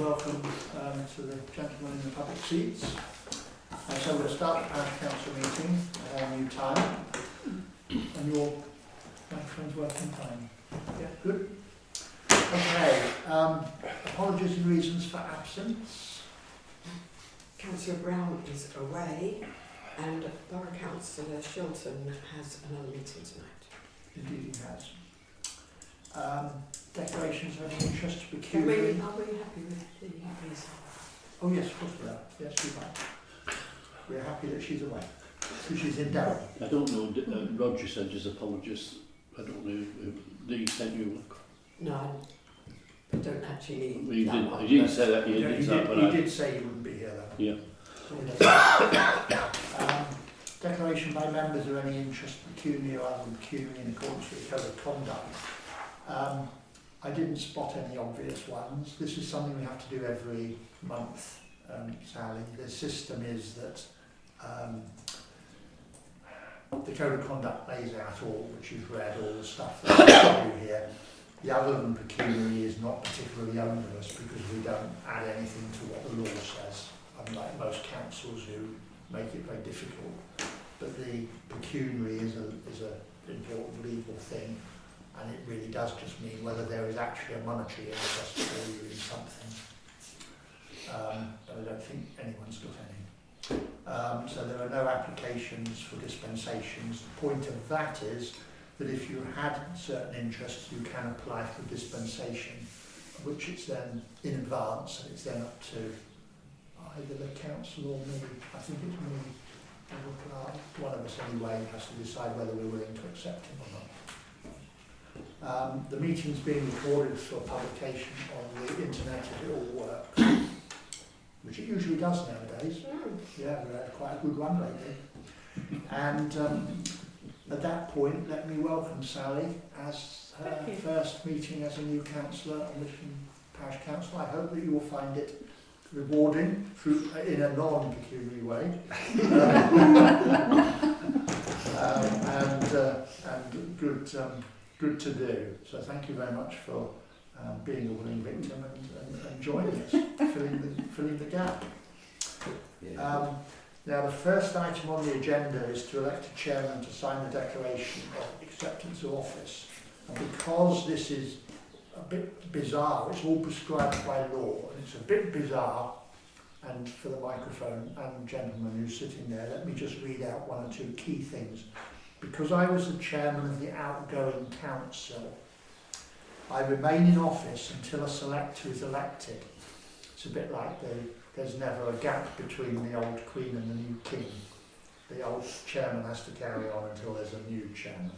welcome to the gentlemen in the public seats. So we'll start the parish council meeting at our new time. And your microphone's working fine. Yeah, good. Okay, apologies and reasons for absence. Councillor Brown is away and Borough Councillor Shilton has another meeting tonight. Indeed he has. Declarations of any interest to Are we peculiarly. happy with these? Oh yes, of course we are. Yes, we are. We're happy that she's away. So she's in Durham. I don't know, Roger sent his apologies. I don't know, did he send you one? No, I don't actually He need that didn't, one. he didn't say that, he No, did that, but he did say he wouldn't be here though. yeah. Declaration by members of any interest pecuniary or other than pecuniary in accordance with the code of conduct. I didn't spot any obvious ones. This is something we have to do every month, Sally. The system is that the code of conduct lays out all, which you've read, all the stuff that we do here. The other than pecuniary is not particularly onerous because we don't add anything to what the law says, unlike most councils who make it very difficult. But the pecuniary is an important legal thing, and it really does just mean whether there is actually a monetary interest for you in something. But I don't think anyone's got any. So there are no applications for dispensations. The point of that is that if you had certain interests, you can apply for dispensation, which it's then in advance, and it's then up to either the council or me. I think it's me, one of us anyway, has to decide whether we're willing to accept him or not. The meeting's being recorded for publication on the internet if it all works, which it usually does nowadays. Yeah, we've had quite a good run lately. And at that point, let me welcome Sally as her first meeting as a new councillor on Wittersham Parish Council. I hope that you will find it rewarding in a non-pecuniary way, and good to do. So thank you very much for being a willing victim and joining us, filling the gap. Now the first item on the agenda is to elect a chairman to sign the declaration of acceptance of office. And because this is a bit bizarre, it's all prescribed by law, and it's a bit bizarre, and for the microphone and gentleman who's sitting there, let me just read out one or two key things. Because I was the chairman of the outgoing council, I remain in office until a selector is elected. It's a bit like there's never a gap between the old queen and the new king. The old chairman has to carry on until there's a new chairman.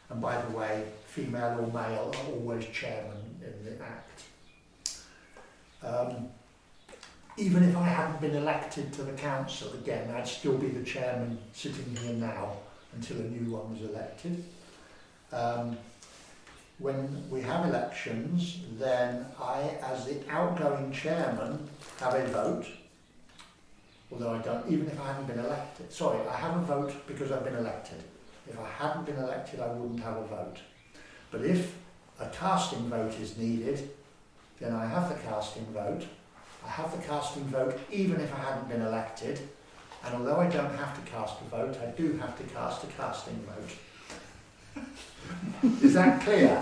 And by the way, female or male are always chairman in the Act. Even if I hadn't been elected to the council again, I'd still be the chairman sitting here now until a new one was elected. When we have elections, then I, as the outgoing chairman, have a vote, although I don't, even if I haven't been elected. Sorry, I have a vote because I've been elected. If I hadn't been elected, I wouldn't have a vote. But if a casting vote is needed, then I have the casting vote. I have the casting vote even if I hadn't been elected, and although I don't have to cast a vote, I do have to cast a casting vote. Is that clear? I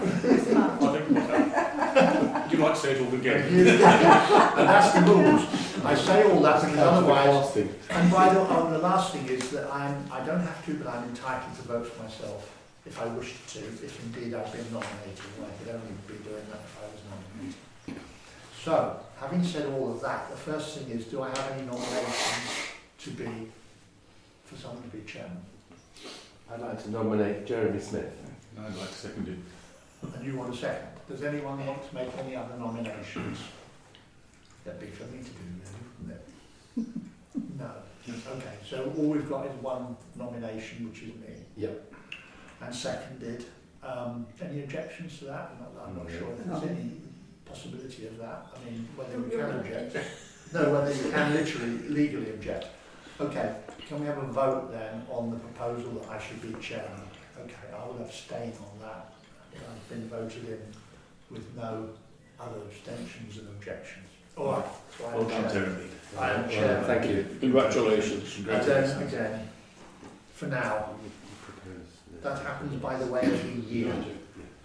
think you'd like to say it all again. And that's the rules. I say all that because otherwise. And the last thing is that I don't have to, but I'm entitled to vote for myself if I wished to, if indeed I've been nominated. Well, I could only be doing that if I was nominated. So, having said all of that, the first thing is, do I have any nominations for someone to be chairman? I'd like to nominate Jeremy Smith. I'd like to second it. And you want a second? Does anyone want to make any other nominations? That'd be for me to do, really, wouldn't it? No. Okay, so all we've got is one nomination, which is me. Yep. And seconded. Any objections to that? I'm not sure if there's any possibility of that. I mean, whether you can object. No, whether you can legally object. Okay, can we have a vote then on the proposal that I should be chairman? Okay, I will abstain on that. I've been voted in with no other abstentions and objections. All right. So I am Well done, chair. Jeremy. I am Well, chair. thank you. Congratulations. And then again, for now, that happens by the way every year.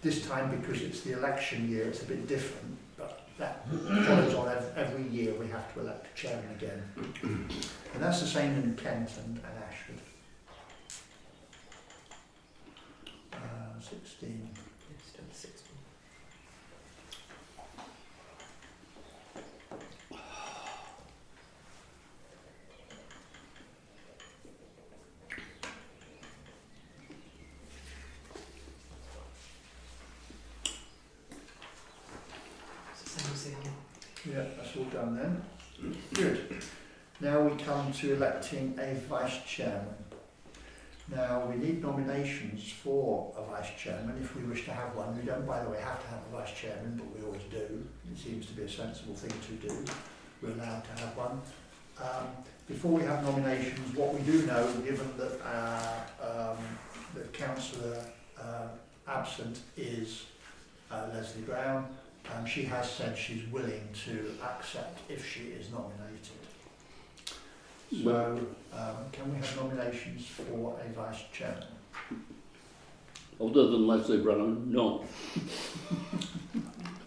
This time, because it's the election year, it's a bit different, but that follows on every year. We have to elect a chairman again. And that's the same in Kent and Ashford. 16. It's done 16. It's the same as the other. Yeah, that's all done then. Good. Now we come to electing a vice chairman. Now we need nominations for a vice chairman if we wish to have one. We don't, by the way, have to have a vice chairman, but we always do. It seems to be a sensible thing to do. We're allowed to have one. Before we have nominations, what we do know, given that the councillor absent is Leslie Brown, she has said she's willing to accept if she is nominated. So, can we have nominations for a vice chairman? Other than Leslie Brown, no.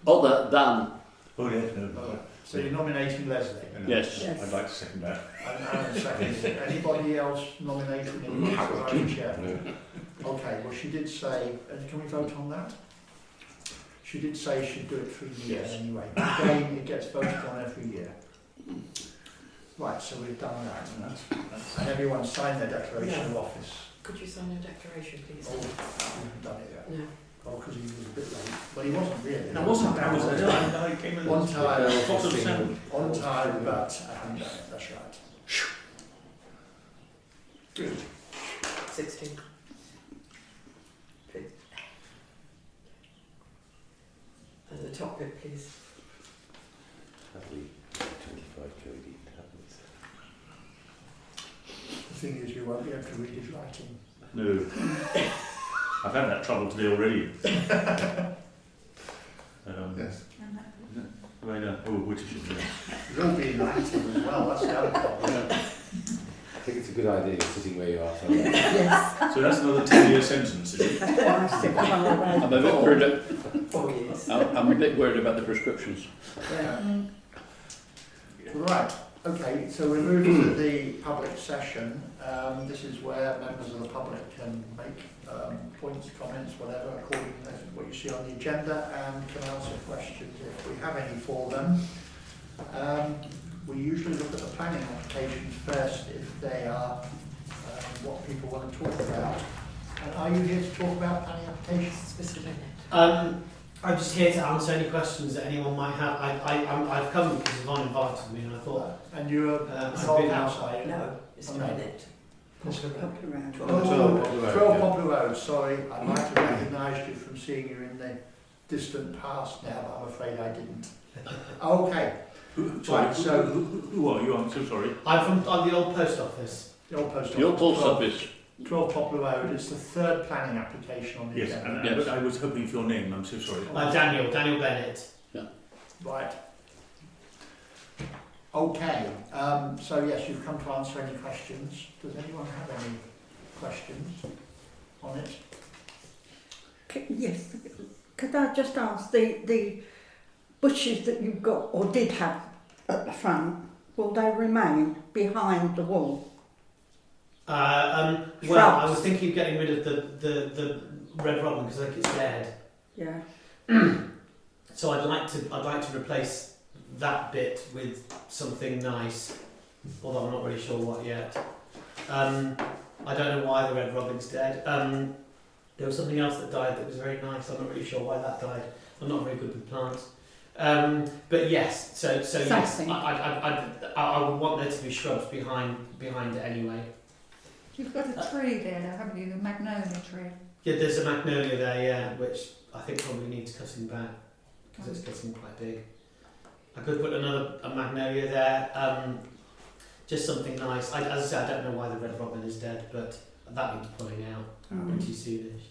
Other than, Oh, yeah, no. So you're nominating Leslie? yes. Yes. I'd like to second that. And Aaron seconds it. Anybody else nominating him as the vice chair? Okay, well she did say, and can we vote on that? She did say she'd do it for a year Yes. anyway. Again, it gets voted on every year. Right, so we've done that. And everyone signed their declaration of office. Could you sign a declaration, please? Oh, we haven't done it yet. No. Oh, because he was a bit late. Well, he wasn't really. I wasn't, I was I came in. On time. Bottom seven. On time, but I haven't done it, that's right. Good. 16. Please. And the top bit, please. Happy 25 Jodie tablets. The thing is, you won't be able to read his writing. No. I've had that trouble today already. Yes. Right, Wittersham, yeah. You'll be in writing as well, that's the other problem. I think it's a good idea you're sitting where you are. So Yes, So that's another 10-year sentence, is it? that's what I stick on my I'm a bit road. worried. 4 years. I'm a bit worried about the prescriptions. Yeah. Right, okay, so we're moving to the public session. This is where members of the public can make points, comments, whatever, according to what you see on the agenda, and can answer questions if we have any for them. We usually look at the planning applications first if they are what people want to talk about. And are you here to talk about planning applications? Mr. Bennett. I'm just here to answer any questions that anyone might have. I've come because Yvonne invited me, and I thought And you're I've Rob been- House, are you? No, Mr. Oh, no. Bennett. Popular round. Oh, 12 Poplar Road, sorry. I might have recognised you from seeing you in the distant past now, but I'm afraid I didn't. Okay, Sorry, Right, so- who are you? I'm so sorry. I'm the old post office. the old post office. Your post 12 office. 12 Poplar Road, it's the third planning application on the Yes, agenda. and Yes. I was hoping for your name. I'm so sorry. Daniel Bennett. Right. Okay, so yes, you've come to answer any questions. Does anyone have any questions on it? Yes, could I just ask, the bushes that you've got, or did have at the front, will they remain behind the wall? Well, I Shrubs. was thinking of getting rid of the red robin because I think it's dead. Yeah. So I'd like to replace that bit with something nice, although I'm not really sure what yet. I don't know why the red robin's dead. There was something else that died that was very nice. I'm not really sure why that died. I'm not very good with plants. But yes, so yes, Something. I would want there to be shrubs behind it anyway. You've got a tree there now, haven't you? The magnolia tree. Yeah, there's a magnolia there, yeah, which I think probably needs cutting back because it's getting quite big. I could put a magnolia there, just something nice. As I say, I don't know why the red robin is dead, but that needs pulling out pretty soonish.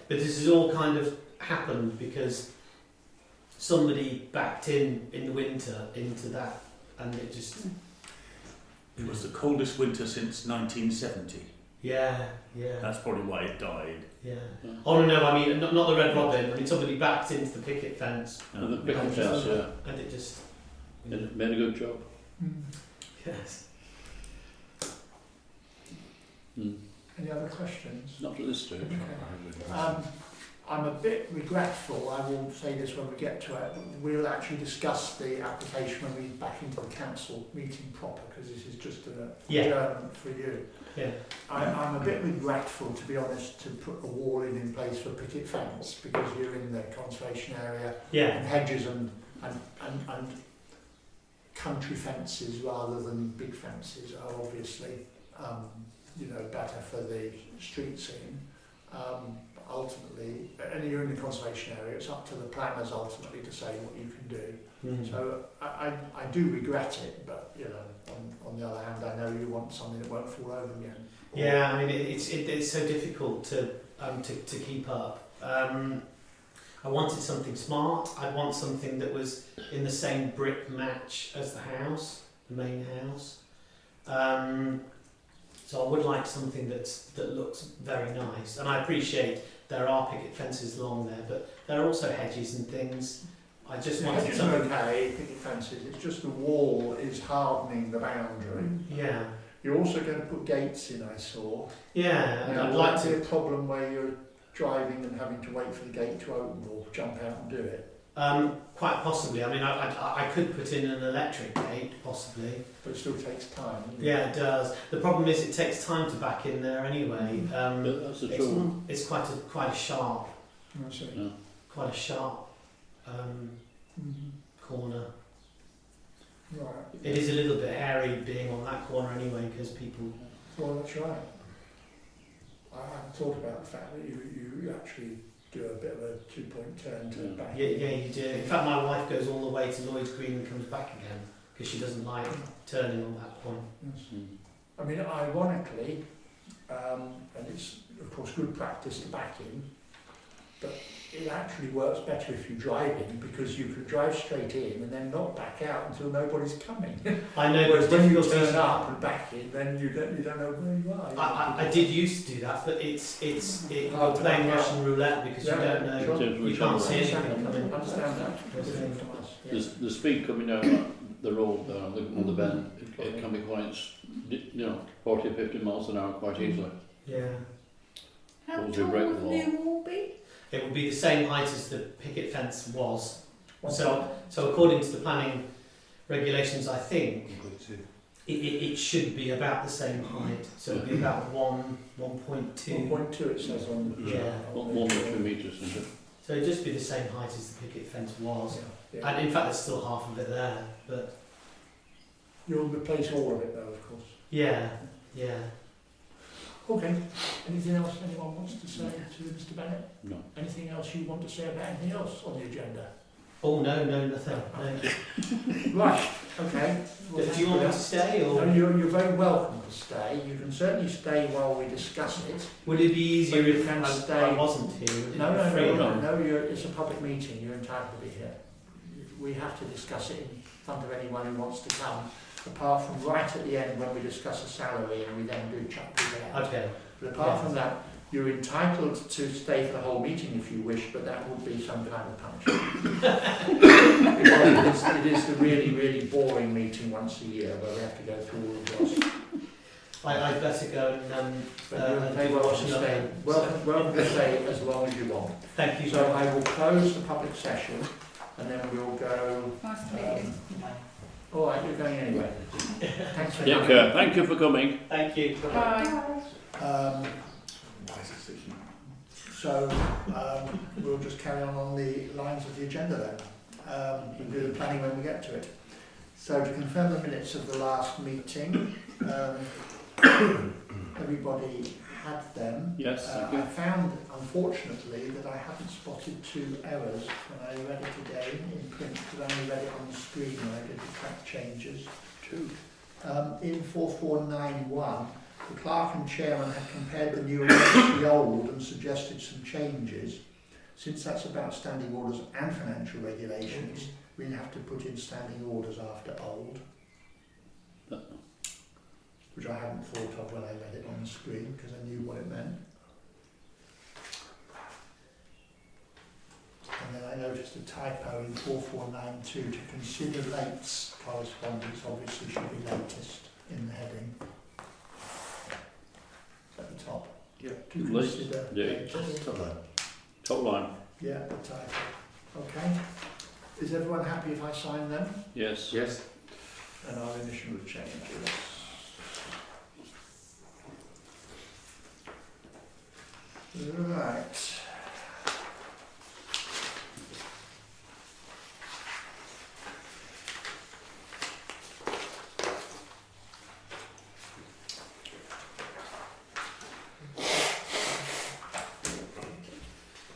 But this has all kind of happened because somebody backed in the winter into that, and it just It was the coldest winter since 1970. yeah. That's probably why it died. Yeah. Yeah. Oh no, I mean not the red robin. I mean somebody backed into the picket fence, And the picket fence, yeah. and it just It made a good job. yes. Mm. Any other questions? Not at this stage. I'm a bit regretful, I will say this when we get to it, we'll actually discuss the application when we back into the council meeting proper, because this is just an adjournment for you. Yeah. I'm a bit regretful, to be honest, to put a wall in place for picket fence, because you're in the conservation area, Yeah. and hedges and country fences rather than big fences are obviously better for the street scene. Ultimately, and you're in the conservation area, it's up to the planners ultimately to say what you can do. Mm. So I do regret it, but on the other hand, I know you want something that won't fall over again. Yeah, I mean it's so difficult to keep up. I wanted something smart. I want something that was in the same brick match as the house, the main house. So I would like something that looks very nice. And I appreciate there are picket fences along there, but there are also hedges and things. I just wanted hedges something. are okay, picket fences. It's just the wall is hardening the boundary. Yeah. You're also going to put gates in, I saw. Yeah, and Now, I'd like be to. a problem where you're driving and having to wait for the gate to open or jump out and do it. Quite possibly. I mean, I could put in an electric gate, possibly. But it still takes time. Doesn't it? Yeah, it does. The problem is it takes time to back in there anyway. But that's the It's, trouble. it's quite a sharp, I see. Yeah. quite a sharp corner. Right. It is a little bit hairy being on that corner anyway, because people. Well, that's right. I hadn't thought about the fact that you actually do a bit of a 2-point turn to back. Yeah, you do. In fact, my wife goes all the way to Lloyd's Green and comes back again because she doesn't like turning on that point. Yes. Mm. I mean, ironically, and it's of course good practice to back in, but it actually works better if you drive in, because you can drive straight in and then not back out until nobody's coming. I know Whereas there's when you difficulties. turn up and back in, then you don't know where you are. I did used to do that, but Hard you're to playing back out. Russian roulette because Yeah, you don't know, sure. you can't see Understand anything coming. understand that. It's different from us. Yeah. The speed coming down the road there on the bend, it can be quite, 40 or 50 miles an hour quite easily. Yeah. How Those tall who break would the the law. new wall be? It would be the same height as the picket fence was. One So according to the planning regulations, I think it should be about the same height. So it would be about 1.2. 1.2 it says on the Yeah. on 1 the or 2 metres, isn't it? So it'd just be the same height as the picket fence was. Yeah. And in fact, there's still half of it there. But You'll replace all of it though, of course. yeah. Okay. Anything else anyone wants to say to Mr. Bennett? No. Anything else you want to say about anything else on the agenda? Oh no, nothing. No. Right. Okay. Well, Do you want me to stay No, or you're very welcome to stay. You can certainly stay while we discuss it. would it be easier But you if can I stay. wasn't here? Would it No, be no, free? no. It's a public meeting. You're entitled to be here. We have to discuss it in front of anyone who wants to come, apart from right at the end when we discuss a salary and we then do chuck people out. Okay. But apart Yeah. from that, you're entitled to stay for the whole meeting if you wish, but that would be some kind of punishment. Because it is the really, really boring meeting once a year where we have to go through all of those. I'd better go and But you're very do welcome washing to up. stay. Welcome to stay as long as you want. Thank you. So I will close the public session and then we'll go. Nice to meet you. All right, you're going anyway. Thanks for Take coming. care. Thank you for coming. Thank you. Bye. So we'll just carry on the lines of the agenda then. We'll do the planning when we get to it. So to confirm the minutes of the last meeting, everybody had them. Yes, thank I you. found, unfortunately, that I haven't spotted 2 errors when I read it again in print, because I only read it on the screen when I did the track changes. 2. In 4491, the clerk and chairman had compared the new against the old and suggested some changes. since that's about standing orders and financial regulations, we'll have to put in standing orders after old, which I hadn't thought of when I read it on the screen because I knew what it meant. And then I noticed a typo in 4492 to consider lates correspondence obviously should be latest in the heading. At the top. Yeah. To Late consider date. latest. Top line. Yeah, the typo. Okay. Is everyone happy if I sign them? Yes. Yes. And our initial changes. Right.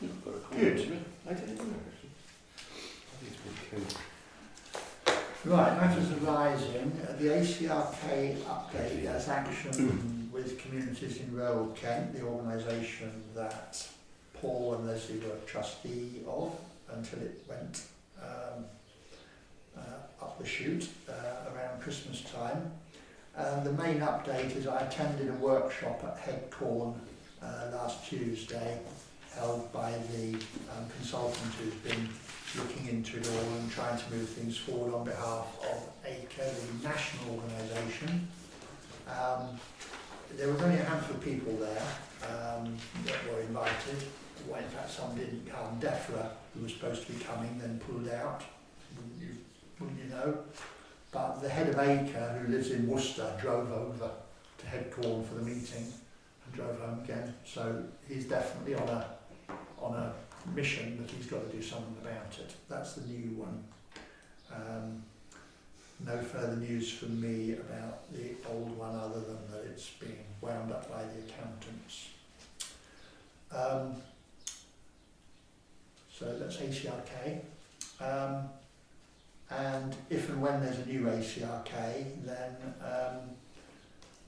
You've got a comment, Good. haven't you? I don't know actually. I think it's been code. Right, matters arising. The ACRK update as action with communities in rural Kent, the organisation that Paul and Leslie were trustee of until it went up the chute around Christmas time. The main update is I attended a workshop at Headcorn last Tuesday, held by the consultant who's been looking into it all and trying to move things forward on behalf of ACRE, the national organisation. There was only a handful of people there that were invited. Well, in fact, some didn't come. DEFRA, who was supposed to be coming, then pulled out, wouldn't you know? But the head of ACRE, who lives in Worcester, drove over to Headcorn for the meeting and drove home again. So he's definitely on a mission that he's got to do something about it. That's the new one. No further news from me about the old one other than that it's being wound up by the accountants. So that's ACRK. And if and when there's a new ACRK, then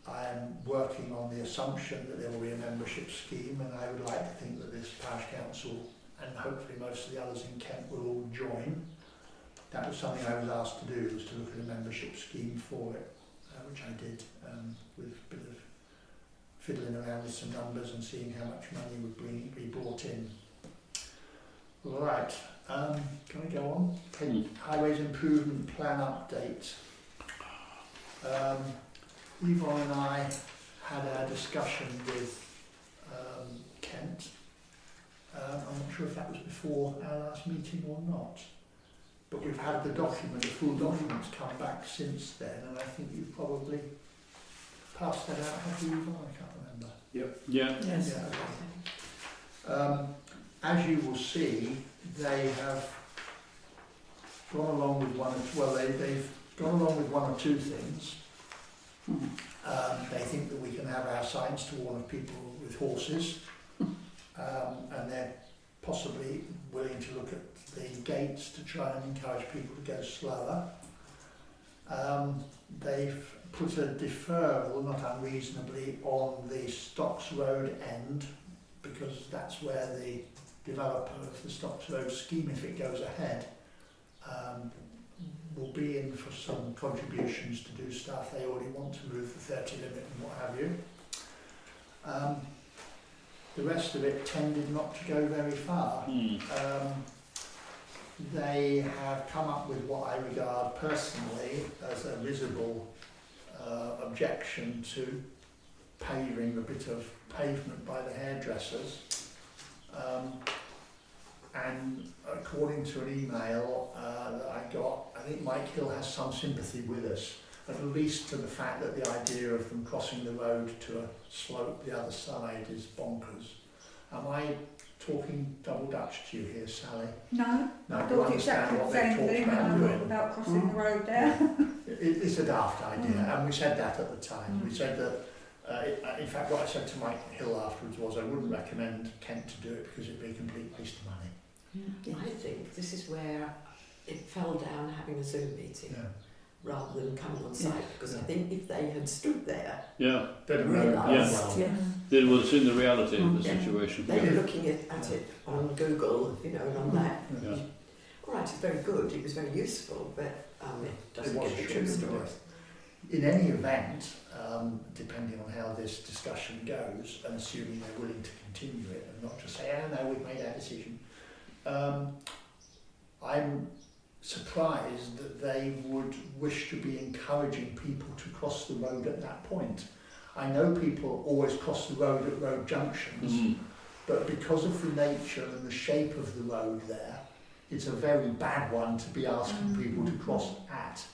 I am working on the assumption that there will be a membership scheme, and I would like to think that this parish council and hopefully most of the others in Kent will all join. That was something I was asked to do, was to look at a membership scheme for it, which I did with a bit of fiddling around with some numbers and seeing how much money would be brought in. Right, can I go on? Highways Improvement Plan update. Yvonne and I had our discussion with Kent. I'm not sure if that was before our last meeting or not, but we've had the document, the full documents come back since then, and I think you've probably passed that out, have you, Yvonne? I can't remember. Yep. Yeah. Yes. Yeah, okay. As you will see, they have gone along with they've gone along with one or two things. They think that we can have our signs to warn of people with horses, and they're possibly willing to look at the gates to try and encourage people to go slower. They've put a deferral, not unreasonably, on the Stocks Road end, because that's where the developer of the Stocks Road scheme, if it goes ahead, will be in for some contributions to do stuff. They already want to move the 30 limit and what have you. The rest of it tended not to go very far. They have come up with what I regard personally as a visible objection to paving a bit of pavement by the hairdressers. And according to an email that I got, I think Mike Hill has some sympathy with us, at least to the fact that the idea of them crossing the road to a slope the other side is bonkers. Am I talking double Dutch to you here, Sally? No, No, I you thought understand exactly what the they've same talked thing when about I doing. thought about crossing the road there. It's a daft idea, and we said that at the time. Mm. We said that, in fact, what I said to Mike Hill afterwards was I wouldn't recommend Kent to do it because it'd be a complete waste of money. I think this is where it fell down having a Zoom meeting. Yeah. rather than coming on site, because I think if they had stood there, Yeah, They'd have realised, Yeah. they would have seen the reality of the Yeah. situation. they were looking at it on Google, and on that. Yeah. All right, it's very good, it was very useful, but it doesn't It was get the true, true didn't story. it? In any event, depending on how this discussion goes, and assuming they're willing to continue it and not just say, oh no, we've made our decision, I'm surprised that they would wish to be encouraging people to cross the road at that point. I know people always cross the road at road junctions, Mm. but because of the nature and the shape of the road there, it's a very bad one to be asking people to cross at.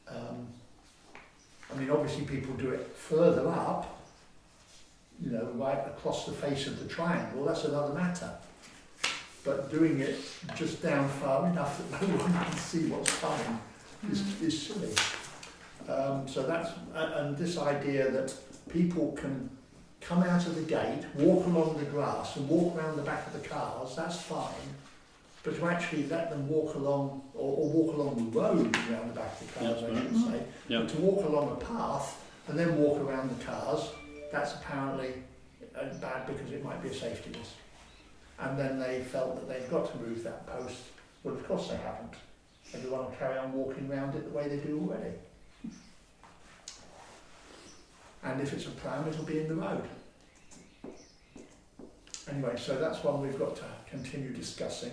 I mean, obviously people do it further up, right across the face of the triangle, that's another matter. But doing it just down far enough that no one can see what's coming is silly. So that's, and this idea that people can come out of the gate, walk along the grass and walk around the back of the cars, that's fine. But to actually let them walk along, or walk along the road around the back of the cars, Yes, I right. should say, Yeah. but to walk along a path and then walk around the cars, that's apparently bad because it might be a safety risk. And then they felt that they've got to move that post. Well, of course they haven't. Everyone will carry on walking around it the way they do already. And if it's a pram, it'll be in the road. Anyway, so that's one we've got to continue discussing.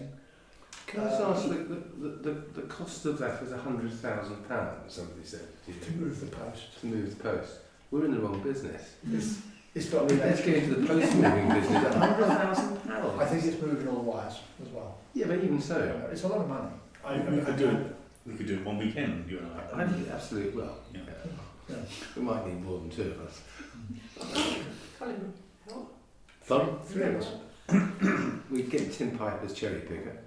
Can I just ask, the cost of that was £100,000, somebody said to you, To move the post. to move the post. We're in the wrong business. It's got Let's go into the post moving business. £100,000? I think it's moving all the wires as well. Yeah, but even so, It's a lot of money. We could do it one weekend, you and I. I think absolutely well. Yeah. Yeah. We might need more than two of us. Colin, help? Pardon? Three of us. We'd get Tim Piper's cherry picker.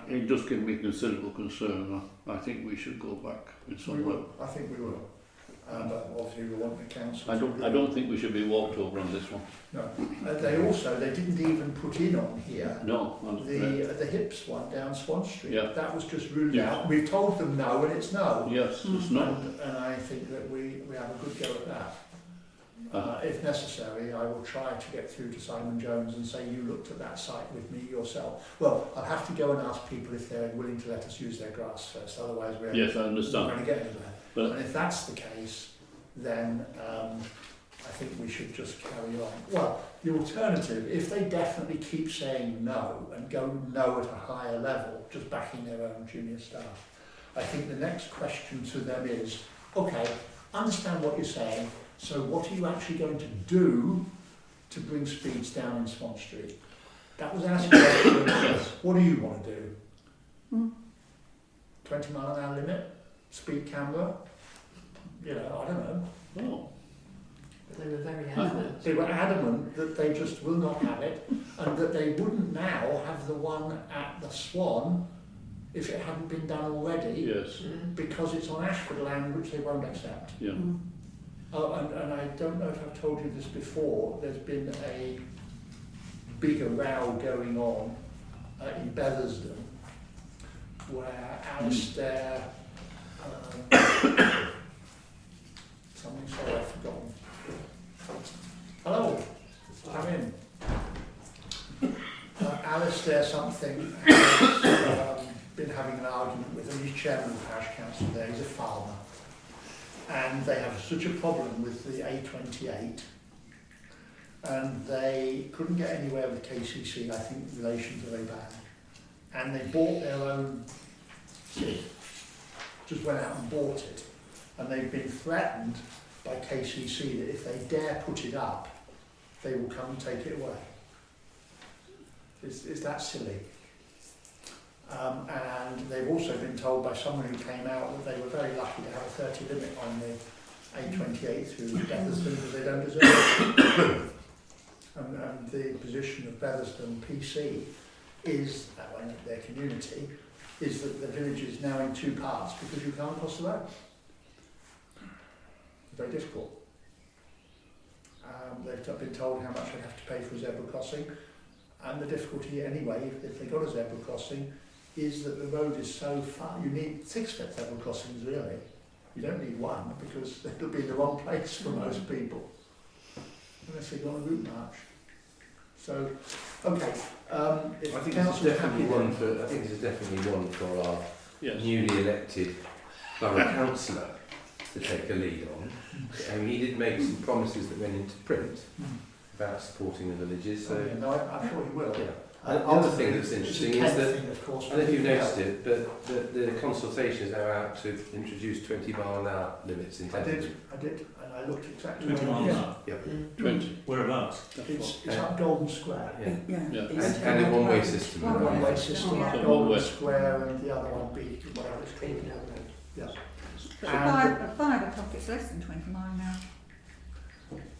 It does give me considerable concern. I think we should go back in We some way. will. I think we will. But obviously we want the council. I don't think we should be walked over on this one. No. They didn't even put in on here No. the hips one down Swan Street. Yeah. That was just ruled Yeah. out. We've told them no, and it's no. Yes, it's not. And I think that we have a good go at that. If necessary, I will try to get through to Simon Jones and say, you looked at that site with me yourself. Well, I'll have to go and ask people if they're willing to let us use their grass first, otherwise we're Yes, I not understand. going to get anywhere. But And if that's the case, then I think we should just carry on. Well, the alternative, if they definitely keep saying no and go no at a higher level, just backing their own junior staff, I think the next question to them is, okay, understand what you're saying, so what are you actually going to do to bring speeds down in Swan Street? That was asked question. What do you want to do? 20 mile an hour limit? Speed camera? I don't know. oh, But they were very adamant. They were adamant that they just will not have it, and that they wouldn't now have the one at the Swan if it hadn't been done already, yes, because it's on Ashford land, which they won't accept. yeah. Oh, and I don't know if I've told you this before, there's been a bigger row going on in Bethersden, where Alistair, something, sorry, I've forgotten. Hello, come in. Alistair something has been having an argument with him. He's chairman of the parish council there, he's a farmer. And they have such a problem with the A28, and they couldn't get anywhere with KCC. I think relations are very bad, and they bought their own kit, just went out and bought it, and they've been threatened by KCC that if they dare put it up, they will come and take it away. It's that silly. And they've also been told by someone who came out that they were very lucky to have a 30 limit on the A28 through Bethersden because they don't deserve it. And the position of Bethersden PC is, in their community, is that the village is now in two parts because you can't cross the road. Very difficult. They've been told how much they have to pay for a zebra crossing, and the difficulty anyway, if they got a zebra crossing, is that the road is so far, you need 6 level crossings really. You don't need one because it'll be in the wrong place for most people. Unless they go on a route march. So, okay. If I think council's it's definitely happy one then- for. I think it's definitely one for our Yes. newly elected borough councillor to take a lead on. He did make some promises that went into print about supporting the villages. So Oh, yeah, no, I'm sure he will. yeah. And the other thing that's It's a interesting is that thing, of course, I don't know if you've yeah. noticed it, but the consultation is now out to introduce 20-mile-an-hour limits in I Devon. did, and I looked exactly 20 where it miles is. an hour. Yep. 20. Whereabouts? That's It's what. up Golden Square. Yeah. Yeah. And a one-way system. One-way system Yeah. up Yeah. Golden One-way. Square and the other one be whatever it's Big called. no road. Yeah. But And- at 5 o'clock it's less than 20 mile an hour.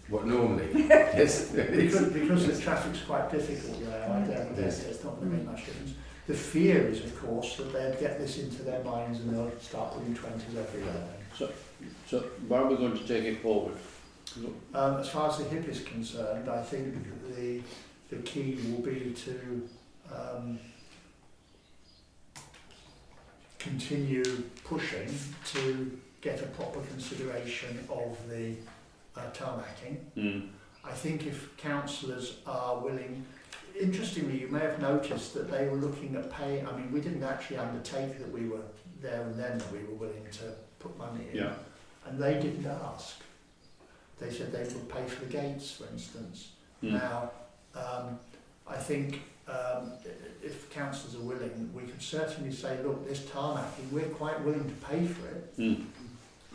What normally? Yes. Because the traffic's quite difficult there, I don't guess it's not going to make much difference. The fear is, of course, that they'll get this into their minds and they'll start putting 20s everywhere. So, why are we going to take it forward? As far as the HIP is concerned, I think the key will be to continue pushing to get a proper consideration of the tarmacking. Mm. I think if councillors are willing, interestingly, you may have noticed that they were looking at paying, I mean, we didn't actually undertake that we were there and then that we were willing to put money in. Yeah. And they didn't ask. They said they would pay for the gates, for instance. Mm. Now, I think if councillors are willing, we could certainly say, look, this tarmacking, we're quite willing to pay for it, Mm.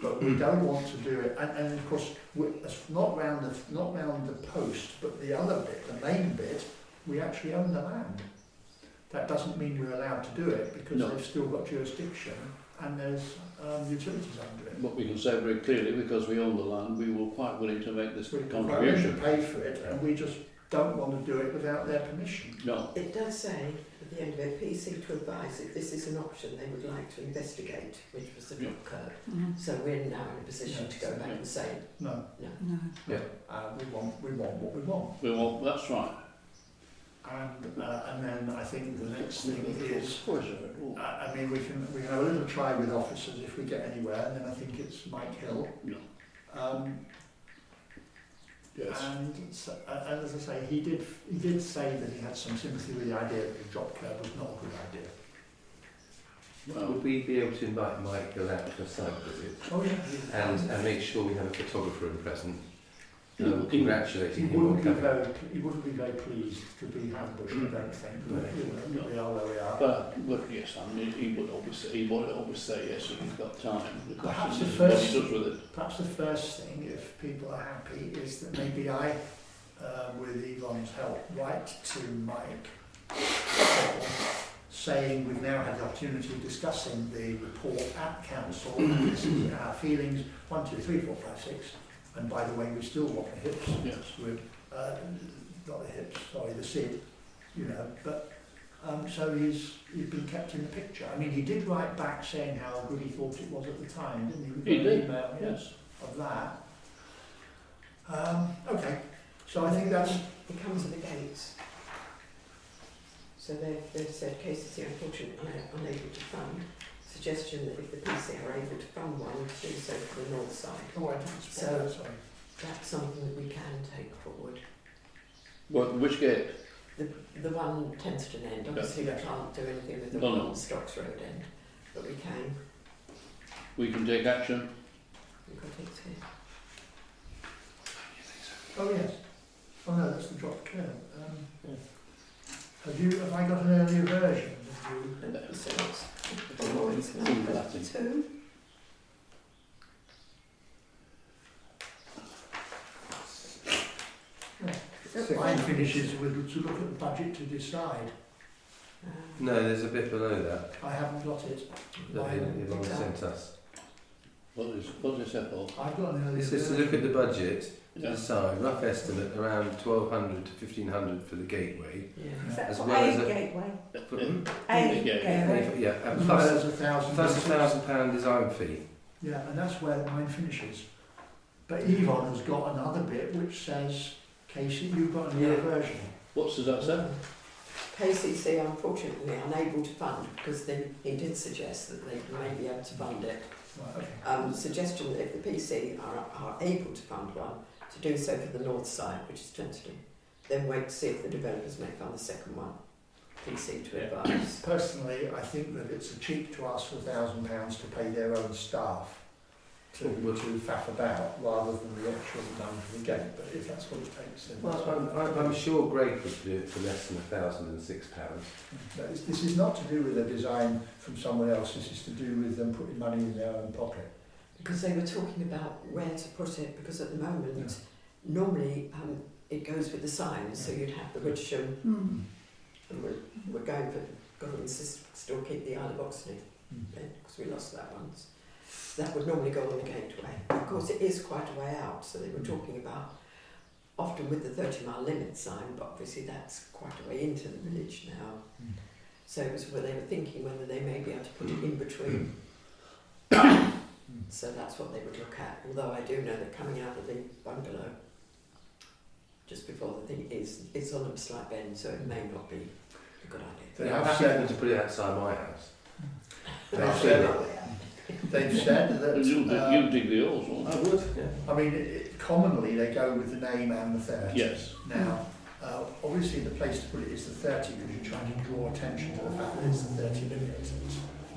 but we don't want to do it. And of course, it's not round the post, but the other bit, the main bit, we actually own the land. That doesn't mean we're allowed to do it because No. they've still got jurisdiction and there's utilities under it. But we can say very clearly, because we own the land, we were quite willing to make this We're quite willing to contribution. pay for it, and we just don't want to do it without their permission. No. It does say at the end of it, please seek to advise if this is an option they would like to investigate, which was the drop curb. So we're now in a position to go back and say, No, no. No. we want what we want. We want, that's right. And then I think the next thing is, Of course, oh, I mean, we can have a little try with officers if we get anywhere, and then I think it's Mike Hill. no. Yes. And as I say, he did say that he had some sympathy with the idea that the drop curb was not a good idea. Well, Would we be able to invite Mike Hill out for a site visit Oh yeah. and make sure we have a photographer present, He congratulating him on coming? He wouldn't be very pleased to be ambushed, I don't think. No. You know, we are where we are. but yes, I mean, he would always say yes if he's got time. The Perhaps question the is what first- he does with it. Perhaps the first thing, if people are happy, is that maybe I, with Yvonne's help, write to Mike saying we've now had the opportunity of discussing the report at council, and this is our feelings, 1, 2, 3, 4, 5, 6, and by the way, we still want the hips, Yes. with, not the hips, sorry, the SID, you know, but so he's been kept in the picture. I mean, he did write back saying how good he thought it was at the time, didn't he? We He got an did, email, yes. of that. Okay, so I think that's, It comes to the gates. So they've said KCC unfortunately unable to fund. Suggestion that if the PC are able to fund one, to do so for the north side. oh, I didn't spell that, sorry. That's something that we can take forward. What, which gate? The one Tenston end, obviously we can't do anything with the No, one no. on Stocks Road end, but we can. We can take action. We've got it here. Oh, yes. Oh, no, that's the drop curb. Have I got an earlier version? Have you? So it's number 2. Mine finishes with to look at the budget to decide. No, there's a bit below that I haven't got it. that Mine- Yvonne sent us. What is it for? I've got an earlier It says to version. look at the budget, to Yeah. decide, rough estimate around 1,200 to 1,500 for the gateway. Yeah. Is that As for well as a a- gateway? Hmm? A Yeah. gateway. Yeah, and As well plus as £1,000. plus £1,000 design fee. Yeah, and that's where mine finishes. But Yvonne has got another bit which says, Casey, you've got a newer Yeah. version. What does that say? KCC unfortunately unable to fund, because then he did suggest that they may be able to fund it. Right, okay. Suggestion that if the PC are able to fund one, to do so for the north side, which is Tenterden, then wait to see if the developers may fund the second one. PC to advise. Personally, I think that it's a cheap to ask for £1,000 to pay their own staff to faff about, rather than the actual money for the gate. But if that's what it takes, then that's Well, I'm sure Greg could do it for less than £1,006. This is not to do with a design from someone else. This is to do with them putting money in their own pocket. Because they were talking about where to put it, because at the moment, normally it goes with the signs, so you'd have the Wittersham, and we're going for, got to insist, still keep the Isle of Oxley, because we lost that once. That would normally go on the gateway. Of course, it is quite a way out, so they were talking about, often with the 30-mile limit sign, but obviously that's quite a way into the village now. So it was where they were thinking whether they may be able to put it in between. So that's what they would look at, although I do know that coming out of the bungalow, just before the thing it's on a slight bend, so it may not be a good idea. They I'm have happy said, to put it outside my house. they've said that You dig the holes, won't I you? would, yeah. I mean, commonly they go with the name and the 30. Yes. Now, obviously the place to put it is the 30 because you're trying to draw attention to the fact that it's the 30 limit.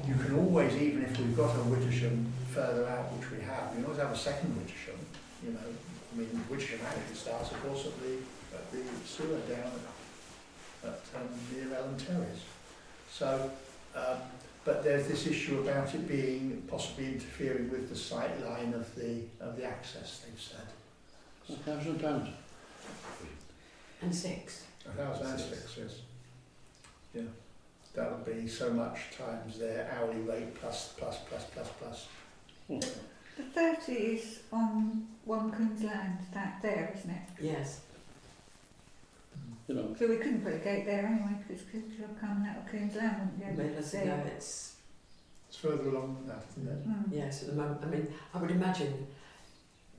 You can always, even if we've got a Wittersham further out, which we have, you can always have a second Wittersham. You know, I mean, Wittersham actually starts, of course, at the sewer down at near Ellen Terrace. So, but there's this issue about it being possibly interfering with the sight line of the access. They've said. £1,000. And 6. 1,006, yes. Yeah. That would be so much times their hourly rate plus. The 30 is on One Coom's Land, that there, isn't it? Yes. You know, So we couldn't put a gate there anyway, because you're coming out of Coom's Land, wouldn't you? Let us know it's, It's further along than that, isn't it? yes, at the moment, I mean, I would imagine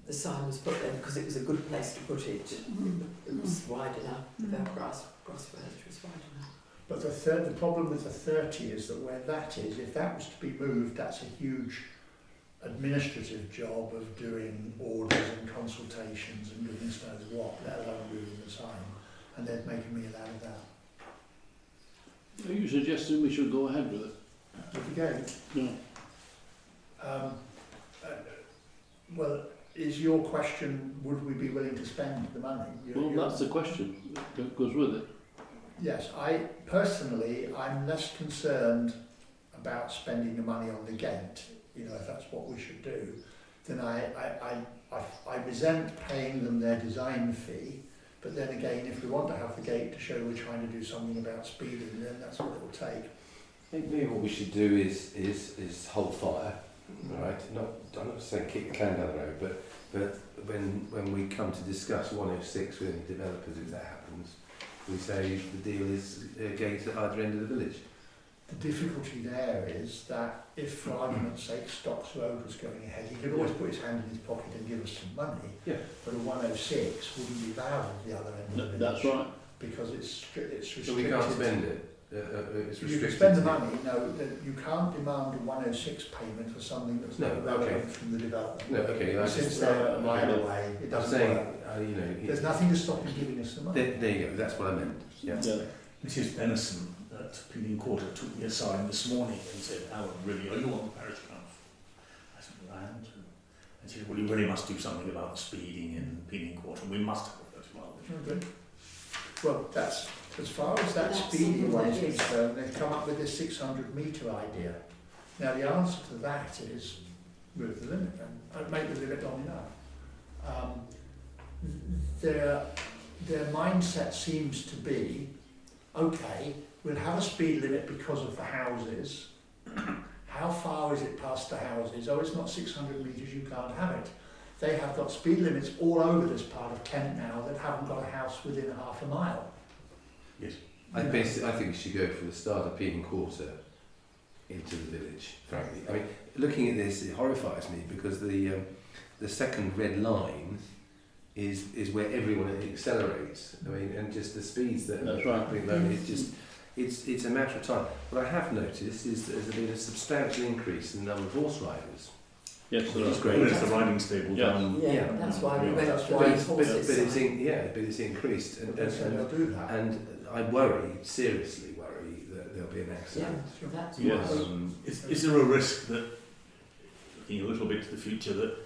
the sign was put there because it was a good place to put it. It was wide enough, the grass furniture was wide enough. But the problem with the 30 is that where that is, if that was to be moved, that's a huge administrative job of doing orders and consultations and goodness knows what, let alone moving the sign. And they're making me allowed that. are you suggesting we should go ahead with it? With the gate? No. Well, is your question, would we be willing to spend the money? Well, that's the question that goes with it. Yes, I'm less concerned about spending the money on the gate, you know, if that's what we should do, then I resent paying them their design fee, but then again, if we want to have the gate to show we're trying to do something about speeding, then that's what it will take. I think maybe what we should do is hold fire, right? I'm not saying kick the can down the road, but when we come to discuss 106 with any developers, if that happens, we say the deal is a gate at either end of the village. The difficulty there is that if, for argument's sake, Stocks Road was going ahead, he could always put his hand in his pocket and give us some money, but a 106 wouldn't be valid at the other end of the village. That's right. Because it's restricted. So we can't spend it? It's restricted. You can spend the money, no, you can't demand a 106 payment for something that's not relevant from the development. No, okay. Since they're a mile away, it doesn't work. There's nothing to stop him giving us the money. There you go, that's what I meant. Yeah. Mrs. Benison at Peeling Quarter took me aside this morning and said, Alan, really, are you on the parish council? I said, well, I am too. And she said, well, you really must do something about the speeding in Peeling Quarter. We must have a 30 mile limit. Well, that's, as far as that speeding one is concerned, they've come up with this 600 metre idea. Now, the answer to that is move the limit and make the limit long enough. Their mindset seems to be, okay, we'll have a speed limit because of the houses. How far is it past the houses? Oh, it's not 600 metres, you can't have it. They have got speed limits all over this part of Kent now that haven't got a house within half a mile. Yes. I think you should go for the start of Peeling Quarter into the village, frankly. I mean, looking at this, it horrifies me because the second red line is where everyone accelerates. I mean, and just the speeds that That's right. it's just it's a matter of time. What I have noticed is that there's been a substantial increase in the number of horse riders. Yes, so It's that's great. great. There's the riding stable Yeah. down. Yeah, that's why we Yeah. went That's for why these horses. But it's increased, But they say they'll do that. and I worry, seriously worry, that there'll be an Yeah, accident. that's Yes. why. Is there a risk that, looking a little bit to the future, that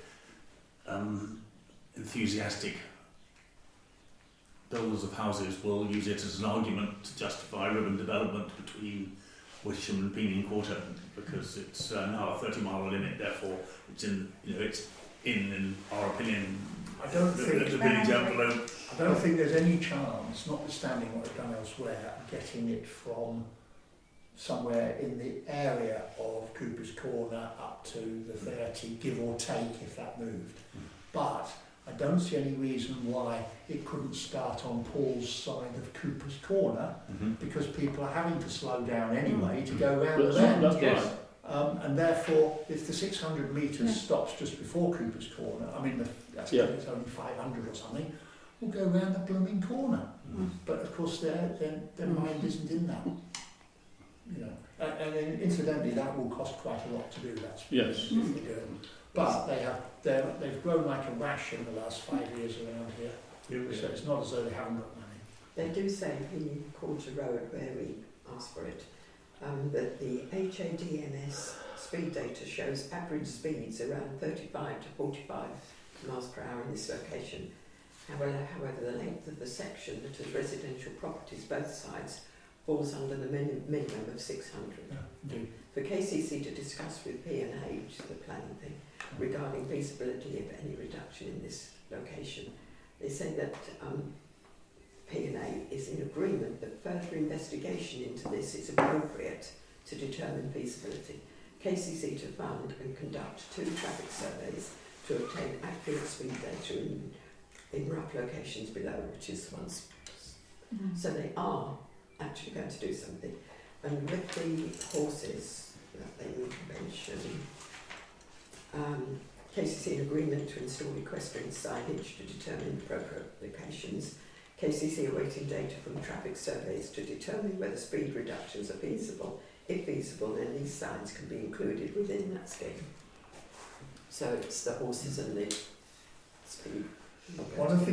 enthusiastic builders of houses will use it as an argument to justify urban development between Wittersham and Peening Quarter, because it's now a 30-mile limit, therefore it's in our opinion, I don't the think village envelope. I don't think there's any chance, notwithstanding what they've done elsewhere, of getting it from somewhere in the area of Cooper's Corner up to the 30, give or take, if that moved. But I don't see any reason why it couldn't start on Paul's side of Cooper's Corner, because people are having to slow down anyway to go round the bend. That's Yes. right. And therefore, if the 600 metres stops just before Cooper's Corner, I mean, that's it's only 500 or something, we'll go round the blooming corner. But of course, their mind isn't in that. You know, and then, incidentally, that will cost quite a lot to do that. Yes. If they do it. But they've grown like a rash in the last 5 years around here. So it's not as though they haven't got money. They do say in Quarter Road, where we asked for it, that the HADMS speed data shows average speeds around 35 to 45 miles per hour in this location. However, the length of the section that has residential properties both sides falls under the minimum of 600. Yeah, indeed. For KCC to discuss with P&H, the planning thing, regarding feasibility of any reduction in this location, they say that P&A is in agreement that further investigation into this is appropriate to determine feasibility. KCC to fund and conduct 2 traffic surveys to obtain accurate speed data in rough locations below, which is the ones. So they are actually going to do something. And with the horses that they mention, KCC in agreement to install equestrian signage to determine appropriate locations. KCC awaiting data from traffic surveys to determine whether speed reductions are feasible. If feasible, then these signs can be included within that scheme. So it's the horses and the speed. One of the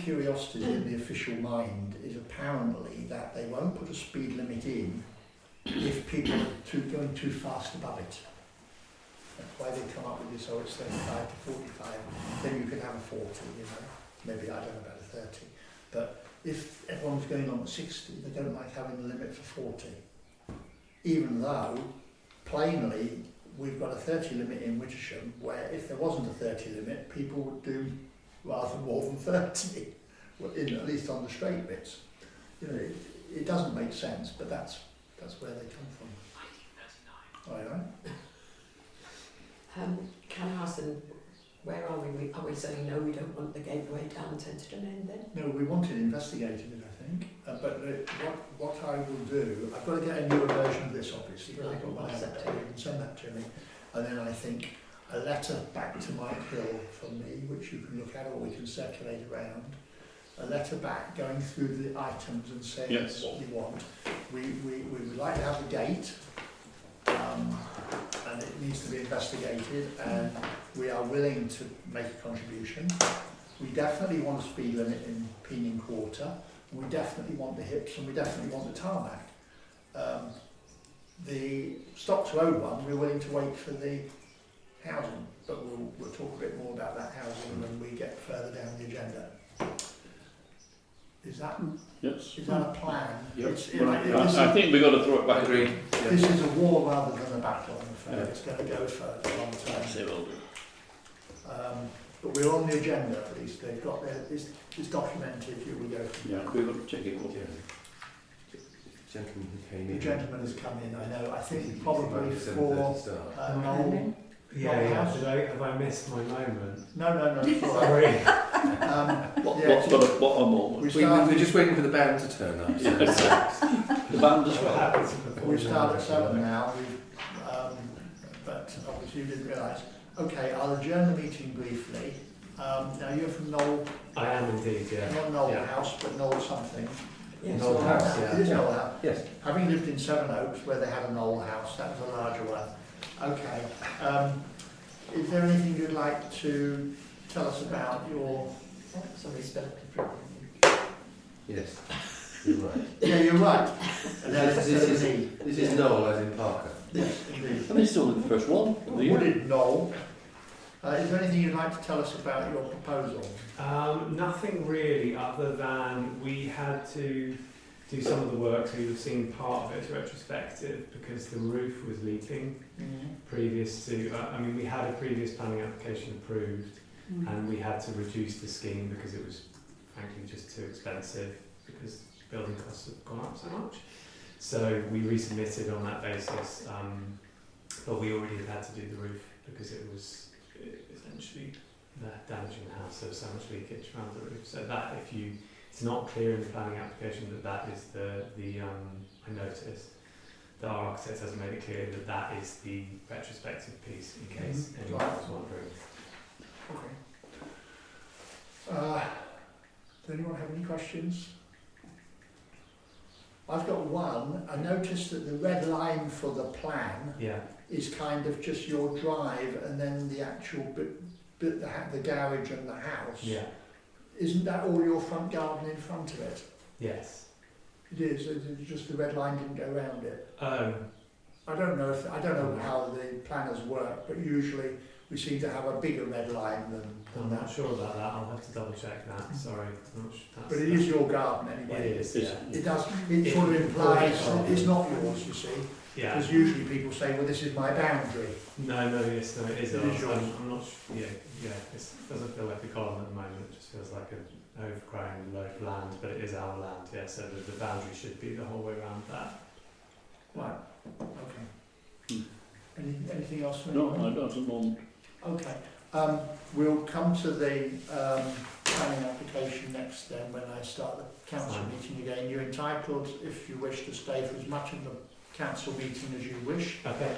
curiosities in the official mind is apparently that they won't put a speed limit in if people are going too fast above it. That's why they come up with this, oh, it's 35 to 45, then you can have a 40, you know. Maybe, I don't know about a 30. But if everyone's going on at 60, they don't like having the limit for 40. Even though, plainly, we've got a 30 limit in Wittersham, where if there wasn't a 30 limit, people would do rather more than 30, at least on the straight bits. You know, it doesn't make sense, but that's where they come from. All right. Can I ask them, where are we? Are we saying no, we don't want the gateway down Tenterden end then? No, we wanted investigated it, I think. But what I will do, I've got to get a newer version of this, obviously. Right, I've got one what's out that there, to? you can send that to me. And then I think a letter back to Mike Hill from me, which you can look at or we can circulate around. A letter back going through the items and saying Yes. what we want. We would like to have a gate, and it needs to be investigated, and we are willing to make a contribution. We definitely want a speed limit in Peening Quarter, and we definitely want the hips, and we definitely want the tarmac. The Stock to Road one, we're willing to wait for the housing, but we'll talk a bit more about that housing when we get further down the agenda. Is that a plan? Yep. It's, I think we've got to throw it back. Agreed. this is a war rather than a battle, I'm afraid. It's going to go for a long Yes, time. it will do. But we're on the agenda at least. They've got it's documented. Here we go. Yeah, we've got to check it out. Gentleman who came The in. gentleman has come in, I know. I think probably 7:30 for start. Noel. Yeah, have I missed my moment? No, it's all right. Sorry. What a moment. We're just waiting for the band to turn up. So The band as What well. happens to perform We start at now? 7 now. But obviously you didn't realise. Okay, I'll adjourn the meeting briefly. Now you're from Noel, I am indeed, yeah. not Noel Yeah. House, but Noel something. Yes, Knoll well, House, It is Knoll House. Yes. Having lived in Sevenoaks, where they had a Knoll House, that was a larger one. Okay. Is there anything you'd like to tell us about your... Sorry, spell it differently. Yes. You're right. Yeah, you're right. And then This it's is- an E. This is Noel as in Parker. Yes, indeed. I mean, it's still the first one of the year. Wooded Knoll. Is there anything you'd like to tell us about your proposal? Nothing really, other than we had to do some of the work, so you've seen part of it retrospective because the roof was leaking previous to, we had a previous planning application approved and we had to reduce the scheme because it was frankly just too expensive because building costs have gone up so much. So we resubmitted on that basis, but we already had to do the roof because it was essentially damaging the house, so much leakage around the roof. So that, it's not clear in the planning application that is I noticed that our architect hasn't made it clear that is the retrospective piece in case anyone was wondering. Okay. Does anyone have any questions? I've got one. I noticed that the red line for the plan is kind of just your drive and then the actual bit the garage and the house. Yeah. Isn't that all your front garden in front of it? Yes. It is. It's just the red line didn't go around it. Oh. I don't know how the planners work, but usually we seem to have a bigger red line than I'm that. not sure about that. I'll have to double check that. Sorry. I'm not sure. But it is your garden anyway. It is. It's- Yeah. It does. It sort of implies that it's not yours, you see. Yeah. Because usually people say, well, this is my boundary. No, it is It is ours. yours. I'm not sure. Yeah. It doesn't feel like a garden at the moment. It just feels like an overgrown load of land, but it is our land. Yeah. So the boundary should be the whole way around that. Right. Okay. Hmm. Anything else? From No, anyone? I don't at the moment. Okay. We'll come to the planning application next then when I start the council Fine. meeting again. You're entitled, if you wish, to stay for as much of the council meeting as you wish. Okay.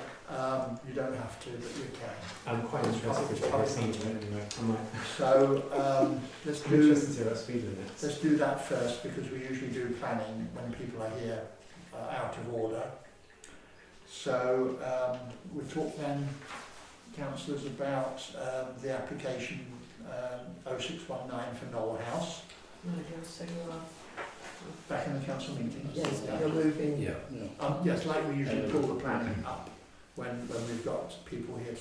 You don't have to, but you can. I'm quite It's interested in probably- listening to it anyway. I might. So let's I'm do interested to hear about speed limits. let's do that first because we usually do planning when people are here out of order. So we'll talk then, councillors, about the application 0619 for Knoll House. Right, yeah, so you are. Back in the council meeting. Yes, you're moving. Yeah. Yeah. Yes, like we usually pull the planning up when we've got people here to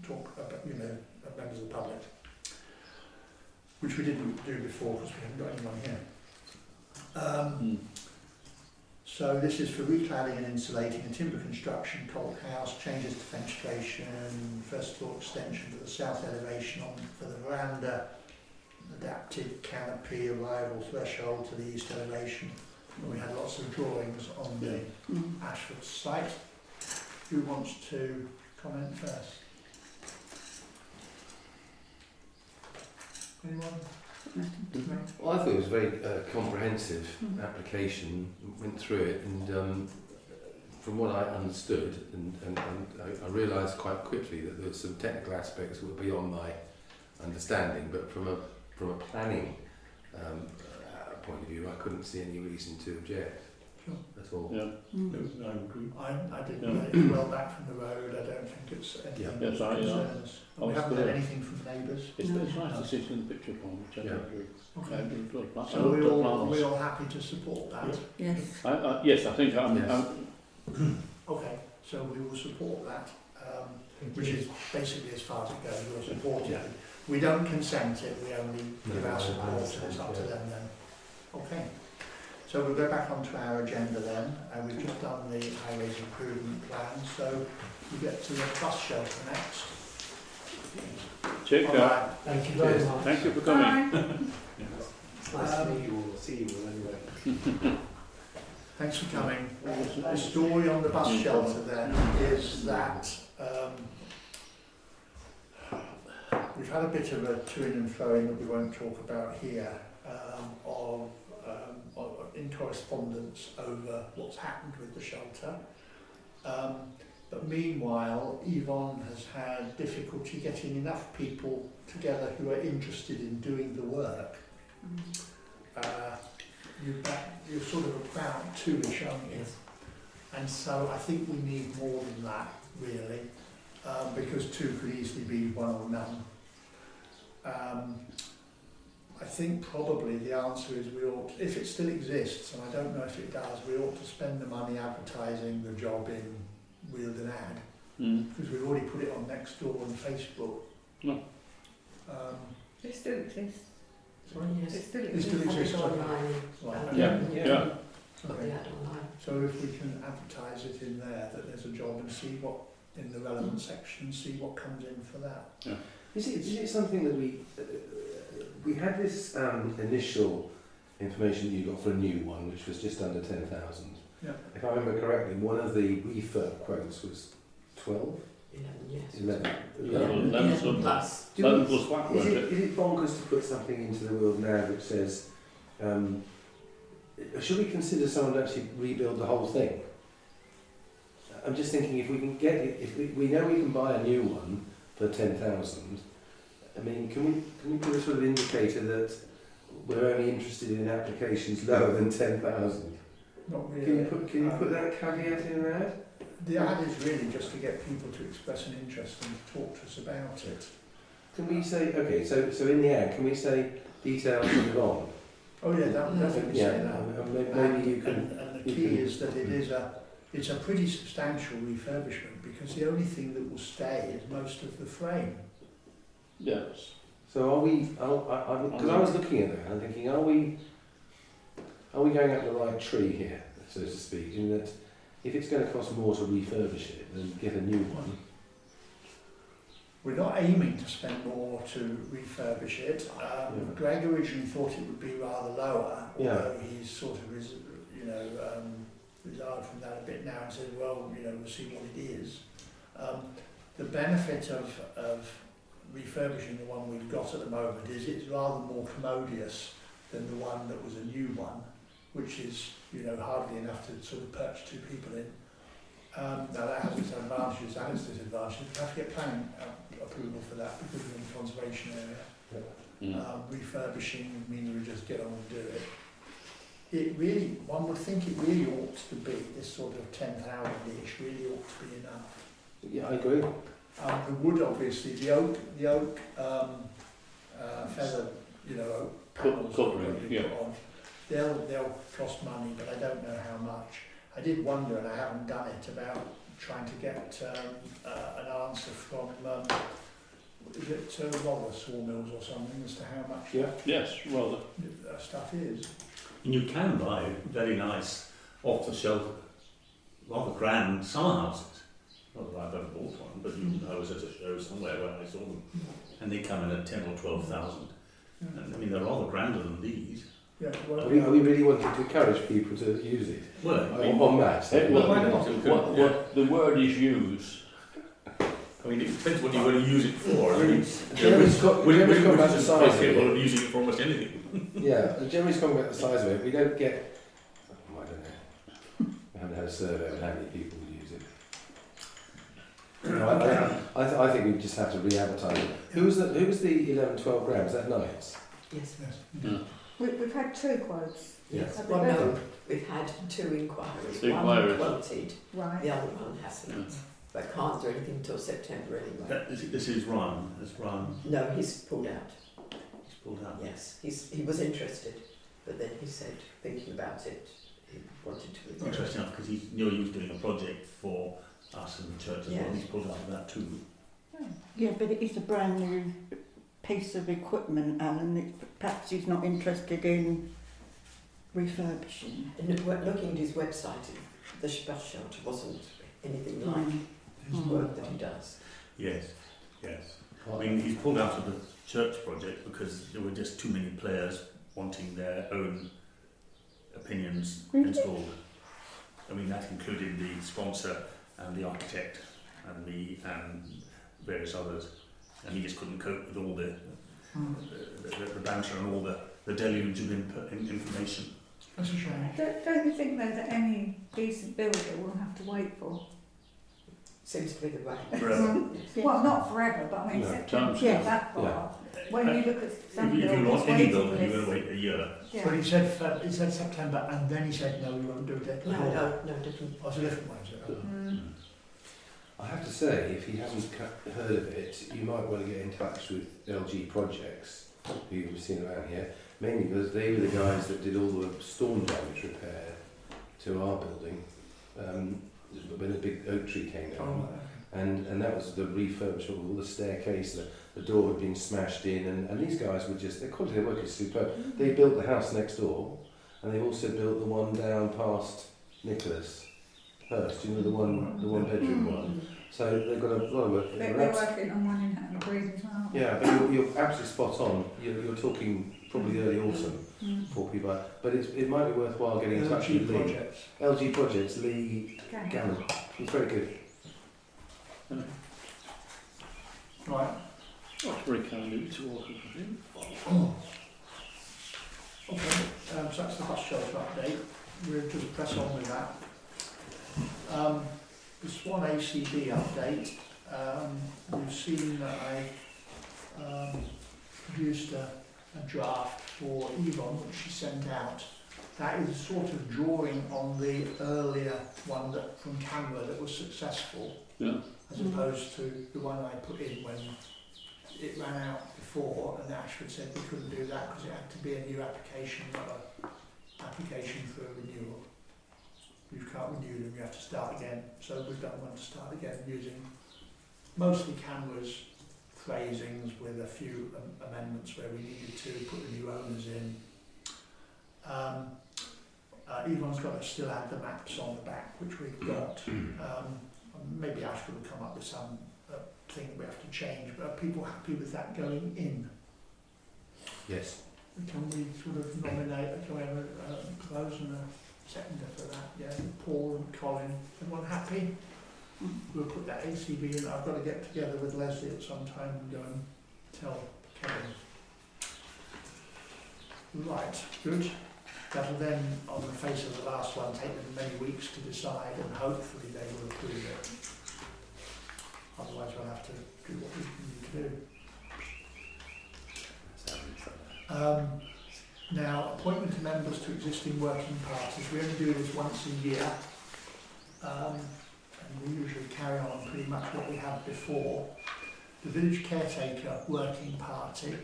talk about, members of the public, which we didn't do before because we haven't got anyone here. So this is for recladding and insulating a timber construction, cold house, changes to fenestration, first floor extension to the south elevation for the veranda, adapted canopy, arrival threshold to the east elevation. And we had lots of drawings on the Ashford site. Who wants to comment first? Anyone? No? Well, I thought it was a very comprehensive application. Went through it, and from what I understood, and I realised quite quickly that there were some technical aspects that were beyond my understanding. But from a planning point of view, I couldn't see any reason to object at all. Yeah. No, I agree. I didn't Yeah. know it was well back from the road. I don't think it's anything Yeah. that Yes, I- concerns us. And we I was haven't had there. anything from neighbours. It's nice to see it in the picture form, which I Yeah. don't agree. Okay. I agree with those. So we're all happy to support that. Yes. Yes, I think I'm. Yes. Okay, so we will support that, which is basically as far as it goes. We'll support it. We don't consent it. We only give our support. So it's up to them then. Okay. So we'll go back onto our agenda then. We've just done the highways improvement plan. So we get to the bus shelter next. Take All care. right. Thank you very Yes. much. Thank you for coming. It's nice to meet you all, see you all anyway. Thanks for coming. The story on the bus shelter then is that we've had a bit of a to-in and fro-in that we won't talk about here in correspondence over what's happened with the shelter. But meanwhile, Yvonne has had difficulty getting enough people together who are interested in doing the work. you're sort of about two-ish, aren't you? Yes. And so I think we need more than that, really, because two could easily be one or none. I think probably the answer is we ought, if it still exists, and I don't know if it does, we ought to spend the money advertising the job in Weald Ad, because we've already put it on Nextdoor and Facebook. No. It still exists. Sorry? Yes. It still It exists. still Have it exists. online. Right. Yeah, yeah. Put the Okay. ad online. So if we can advertise it in there, that there's a job, and see what, in the relevant section, see what comes in for that. Is it something that we had this initial information that you got for a new one, which was just under 10,000. Yeah. If I remember correctly, one of the refurb quotes was 12, 11, yes. 11. Yeah. 11 11 plus. Do That we- was whack, Is wasn't it, it? is it bonkers to put something into the world now which says, should we consider someone to actually rebuild the whole thing? I'm just thinking if we can get it, if we know we can buy a new one for 10,000, I mean, can we put a sort of indicator that we're only interested in applications lower than 10,000? Not really. Can you put that caveat in there? The ad is really just to get people to express an interest and talk to us about it. Can we say, okay, so in the ad, can we say details live on? Oh yeah, that would definitely say that. Maybe you can. And the key is that it's a pretty substantial refurbishment, because the only thing that will stay is most of the frame. Yes. So are we? Because I was looking at that and thinking, are we going up the right tree here, so to speak? In that, if it's going to cost more to refurbish it than get a new one, We're not aiming to spend more to refurbish it. Greg originally thought it would be rather lower, although he's sort of resigned from that a bit now and said, well, we'll see what it is. The benefit of refurbishing the one we've got at the moment is it's rather more commodious than the one that was a new one, which is hardly enough to sort of perch two people in. Now that has its advantages and its disadvantages. We have to get planning approval for that because we're in a conservation area. Refurbishing would mean we just get on and do it. It really, one would think it really ought to be this sort of 10,000-ish, really ought to be enough. yeah, I agree. The wood, obviously, the oak feather, oak panels Covering, that we put on, they'll cost money, but I don't know how much. I did wonder, and I haven't done it, about trying to get an answer from, is it Rother Sawmills or something, as to how much Yes, rather. stuff is. And you can buy very nice, off-the-shelf, rather grand summer houses. Not that I've ever bought one, but I was at a show somewhere where I saw them, and they come in at 10 or 12,000. And I mean, they're rather grander than these. Yeah, Are we really wanting to encourage people to use it? Well, En masse? What the word is used. I mean, it depends what you want to use it for. I mean, Jeremy's got about the size of capable of it. using it for almost anything. Yeah, Jeremy's talking about the size of it. We don't get, I don't know, we haven't had a survey on how many people use it. No, I think we just have to re-advertise it. Who was the 11, 12 grams? Is that Knights? Yes. We've had two quotes. Yes. Have we Well, both? no, we've had two inquiries. Two One inquiries. quoted, Right. the other one hasn't. But can't do anything until September anyway. This is Ryan. It's Ryan. No, he's pulled out. He's pulled out. Yes, he was interested, but then he said, thinking about it, he wanted to withdraw. Interesting enough, because he knew he was doing a project for us and the church as well. Yes. He's pulled out of that too. Yeah, but it is a brand new piece of equipment, Alan. Perhaps he's not interested in refurbishing. And looking at his website, the bus shelter wasn't anything like his work that he does. Yes, yes. I mean, he's pulled out of the church project because there were just too many players wanting their own opinions installed. I mean, that included the sponsor and the architect and various others, and he just couldn't cope with all the banter and all the deluge of information. That's a shame. Don't you think though that any decent builder will have to wait for? seems to be the way. Forever. Well, not forever, but I mean, No, September times- yeah. that far. When you look at some If you buildings want any waiting building, you're lists, going to wait a year. yeah. But he said September, and then he said no, we won't do it. No, different. Oh, it's a different one, is it? Mm. I have to say, if you haven't heard of it, you might want to get in touch with LG Projects, who you've seen around here, mainly because they were the guys that did all the storm damage repair to our building when a big oak tree came down. Oh, And that was the refurbishment of all the staircase, the door had been smashed in, and these guys were just, their quality of work is superb. They built the house next door, and they've also built the one down past Nicholas Hurst, you know, the one bedroom one. So they've got a lot of work. They're working on one in Hatton Green as well. Yeah, but you're absolutely spot on. You're talking probably early autumn for people, but it might be worthwhile getting in touch with Lee. Projects. LG Projects, Lee Gammon. He's very good. Right. That's very kind of you to walk up with him. Okay, so that's the bus shelter update. We'll just press on with that. The Swan ACB update. You've seen that I produced a draft for Yvonne, which she sent out. That is sort of drawing on the earlier one that from Canberra that was successful, as opposed to the one I put in when it ran out before, and Ashford said we couldn't do that because it had to be a new application, not an application for a renewal. You can't renew them, you have to start again. So we've done one to start again using mostly Canberra's phrasings with a few amendments where we needed to put the new owners in. Yvonne's got to still add the maps on the back, which we've got. Maybe Ashford will come up with some thing we have to change, but are people happy with that going in? Yes. Can we sort of nominate, can we have a close and a seconder for that? Yeah, Paul and Colin, everyone happy? We'll put that ACB in. I've got to get together with Leslie at some time and go and tell Kevin. Right, good. That'll then, on the face of the last one, take them many weeks to decide, and hopefully they will approve it. Otherwise we'll have to do what we need to do. Now, appointment of members to existing working parties. We only do this once a year, and we usually carry on pretty much what we had before. The village caretaker working party.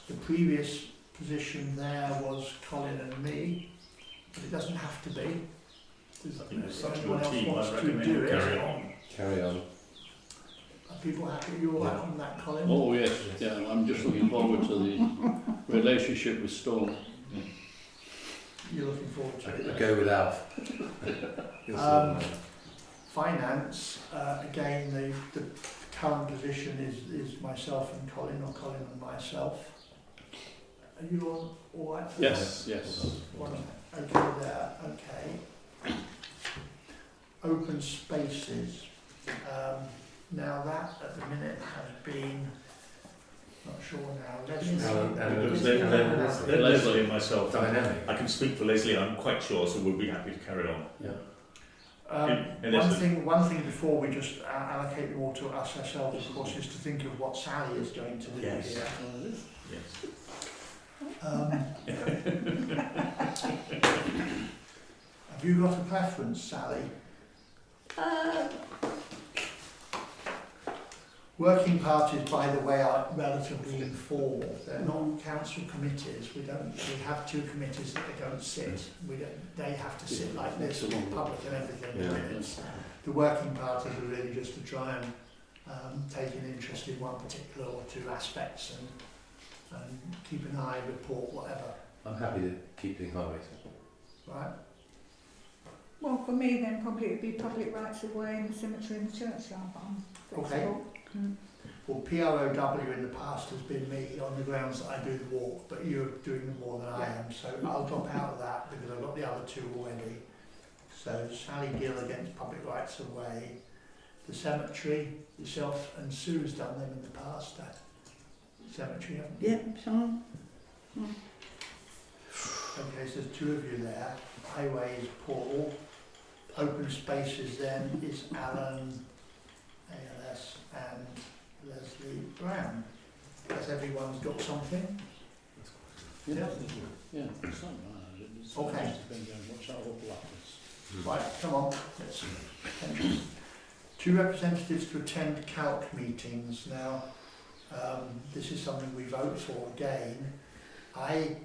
The previous position there was Colin and me, but it doesn't have to be. I think there's If such a anyone good else team, wants I to recommend do you it. carry on. Carry on. Are people happy? You all right on that, Colin? Oh yes, yeah, I'm just looking forward to the relationship with Stone. You're looking forward to it. I go with Alf. Finance, again, the current position is myself and Colin, or Colin and myself. Are you all right for Yes, yes. Okay there, okay. Open spaces. Now that at the minute has been, not sure now, Leslie. Leslie and myself, Dynamic. I can speak for Leslie, I'm quite sure, so we'll be happy to carry on. Yeah. One thing before we just allocate them all to us ourselves, of course, is to think of what Sally is going to do Yes. here. Yes. Have you got a preference, Sally? Working parties, by the way, are relatively informal. They're not council committees. We have two committees that they don't sit. They have to sit like this, with public and everything in minutes. The working parties are really just to try and take an interest in one particular or two aspects and keep an eye, report, whatever. I'm happy to keep doing highways. Right? Well, for me then probably it would be public rights of way in the cemetery and the churchyard. Okay. Well, PROW in the past has been me on the grounds that I do the walk, but you're doing them more than I am, so I'll drop out of that because I've got the other two already. So Sally Gill against public rights of way, the cemetery, yourself and Sue's done them in the past. Cemetery, haven't you? Yep, fine. Okay, so there's two of you there. Highway is Paul. Open spaces then is Alan ALS, and Leslie Brown. Has everyone's got something? Yeah. Yeah. It's not bad. It's Okay. just been going, watch out overlappers. Right, come on. Let's attention. 2 representatives to attend CALC meetings. Now, this is something we vote for again. I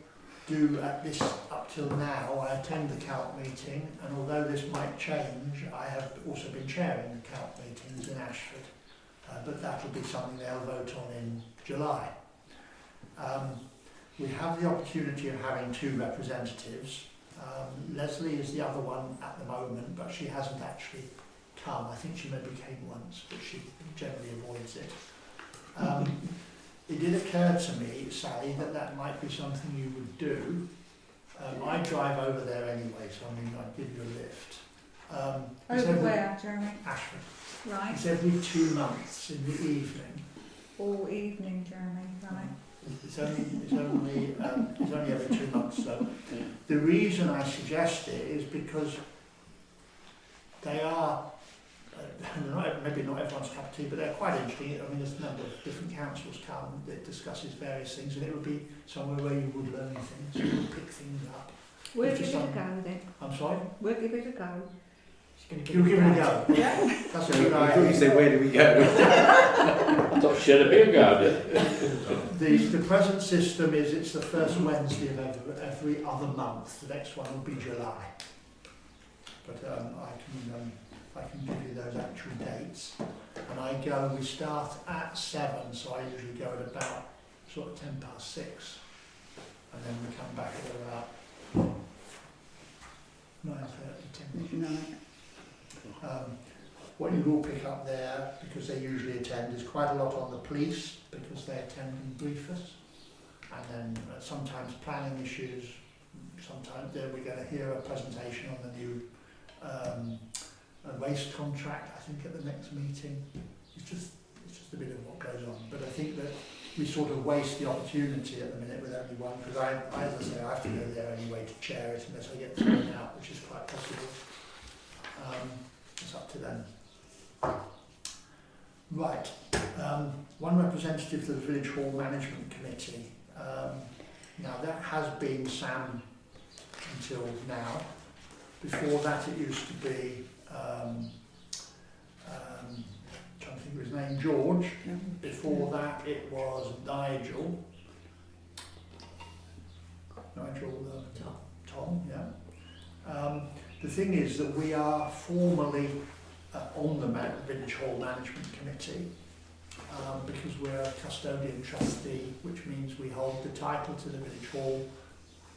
do at this, up till now, I attend the CALC meeting, and although this might change, I have also been chairing the CALC meetings in Ashford. But that will be something they'll vote on in July. We have the opportunity of having 2 representatives. Leslie is the other one at the moment, but she hasn't actually come. I think she maybe came once, but she generally avoids it. It did occur to me, Sally, that that might be something you would do. I drive over there anyway, so I mean, I'd give you a lift. It's Over every- where, Jeremy? Ashford. Right. It's every 2 months in the evening. All evening, Jeremy. Right. It's only every 2 months though. The reason I suggest it is because they are, maybe not everyone's cup of tea, but they're quite interesting. I mean, there's a number of different councils come that discusses various things, and it would be somewhere where you would learn things, you would pick things up. We'll If give it you a some- go then. I'm sorry? We'll give it a go. You'll give it a go. Yeah. That's a I good thought you idea. said, where do we go? I thought she had a beer garden. The present system is it's the first Wednesday of every other month. The next one will be July. But I can give you those actual dates. And we start at 7, so I usually go at about sort of 6:10. And then we come back at about 9:30, 10. What you will pick up there, because they usually attend, is quite a lot on the police, because they attend and brief us. And then sometimes planning issues, sometimes we're going to hear a presentation on the new waste contract, I think, at the next meeting. It's just a bit of what goes on. But I think that we sort of waste the opportunity at the minute with only one, because as I say, I have to go there anyway to chair it unless I get thrown out, which is quite possible. It's up to them. Right. One representative to the Village Hall Management Committee. Now that has been Sam until now. Before that it used to be, trying to think of his name, George. Before that it was Nigel. Tom, yeah. The thing is that we are formally on the Village Hall Management Committee because we're a custodian trustee, which means we hold the title to the Village Hall,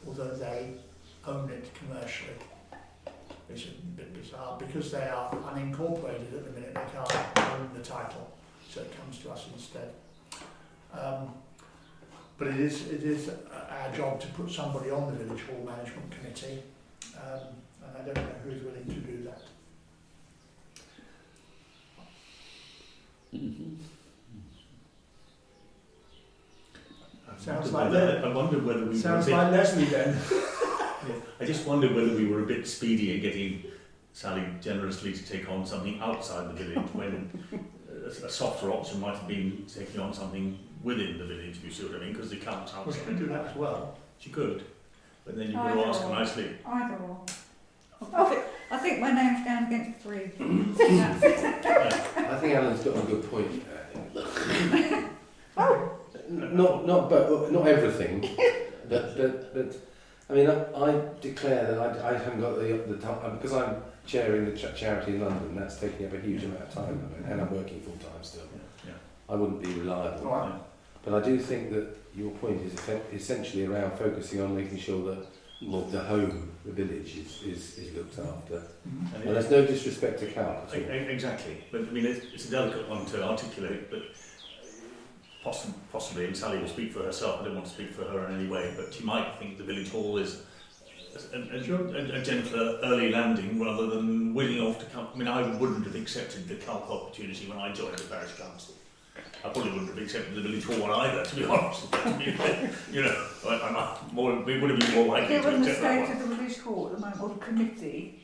although they own it commercially. It's a bit bizarre because they are unincorporated at the minute. They can't own the title, so it comes to us instead. But it is our job to put somebody on the Village Hall Management Committee, and I don't know who is willing to do that. Sounds like I wondered whether we Sounds were a like Leslie then. bit, I just wondered whether we were a bit speedy in getting Sally generously to take on something outside the village when a softer option might have been taking on something within the village, if you see what I mean, because the count's Well, she outside. can do that as well. She could, but then you've got to ask her nicely. Either or. I think my name's down against 3. I think Alan's got a good point. Not everything, but I mean, I declare that I haven't got the time, because I'm chairing the charity in London. That's taking up a huge amount of time, and I'm working full time still. Yeah. I wouldn't be reliable. Right. But I do think that your point is essentially around focusing on making sure that the home, the village, is looked after. Mm-hmm. And there's no disrespect to Cal at all. Exactly, but I mean, it's a delicate one to articulate, but possibly, and Sally will speak for herself, I don't want to speak for her in any way, but she might think the village hall is a gentler early landing rather than winning off to come. I mean, I wouldn't have accepted the CALC opportunity when I joined the parish council. I probably wouldn't have accepted the village hall one either, to be honest. You know, we would have been more likely to Given the accept that state one. of the village hall at the moment, or the committee,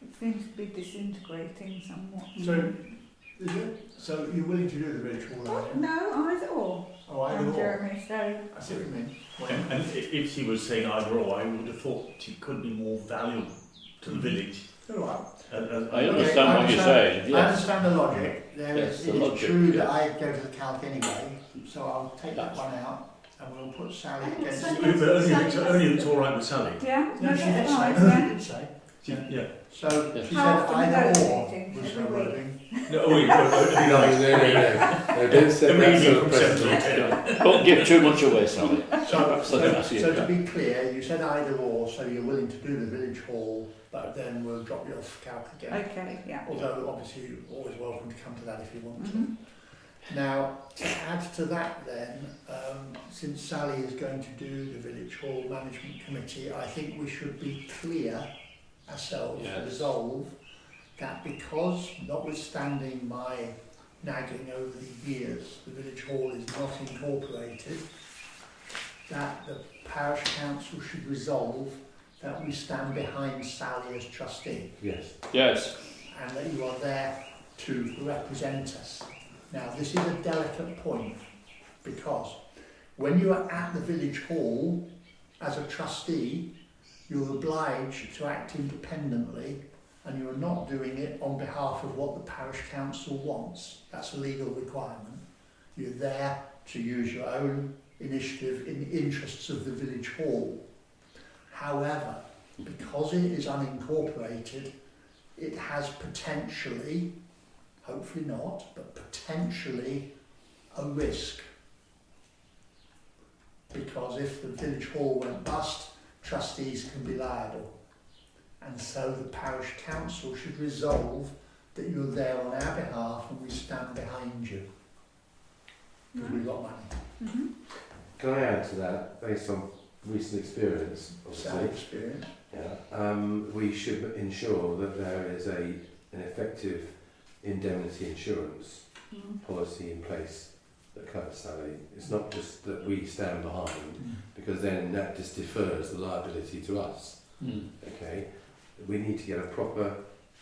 it seems to be disintegrating somewhat. So Is it? So you're willing to do the village hall, are you? No, either or. Oh, either or. Jeremy, so I see what you mean. And if she was saying either or, I would have thought she could be more valuable to the village. All right. I understand what you're saying, I yes. understand the logic. There Yes, is, the it is logic, true yes. that I go to the calc anyway, so I'll take that That's- one out and we'll put Sally And against so- it. Only it's all right with Sally. yeah, No, no, she did that's say. fine. She Yeah. did say. Yeah. So Yes. she How said often either are or those meetings? was her Every week? wording. No, it'd be nice. No, don't set A that meeting sort of from 7 till precedent. 10. Don't give too much away, Sally. So to be clear, you said either or, so you're willing to do the village hall, but then we'll drop you off calc again. Okay, yeah. Although obviously you're always welcome to come to that if you want to. Mhm. Now, to add to that then, since Sally is going to do the Village Hall Management Committee, I think we should be clear ourselves, Yes. resolve that because, notwithstanding my nagging over the years, the Village Hall is not incorporated, that the Parish Council should resolve that we stand behind Sally as trustee Yes. Yes. and that you are there to represent us. Now, this is a delicate point because when you are at the village hall as a trustee, you're obliged to act independently and you're not doing it on behalf of what the parish council wants. That's a legal requirement. You're there to use your own initiative in the interests of the village hall. However, because it is unincorporated, it has potentially, hopefully not, but potentially a risk. Because if the village hall went bust, trustees can be liable. And so the parish council should resolve that you're there on our behalf and we stand behind you. Because we've got money. Mm-hmm. Can I add to that, based on recent experience, Sad obviously? experience. Yeah. We should ensure that there is an effective indemnity insurance policy in place that covers Sally. It's not just that we stand behind, because then that just defers the liability to us. Okay, we need to get a proper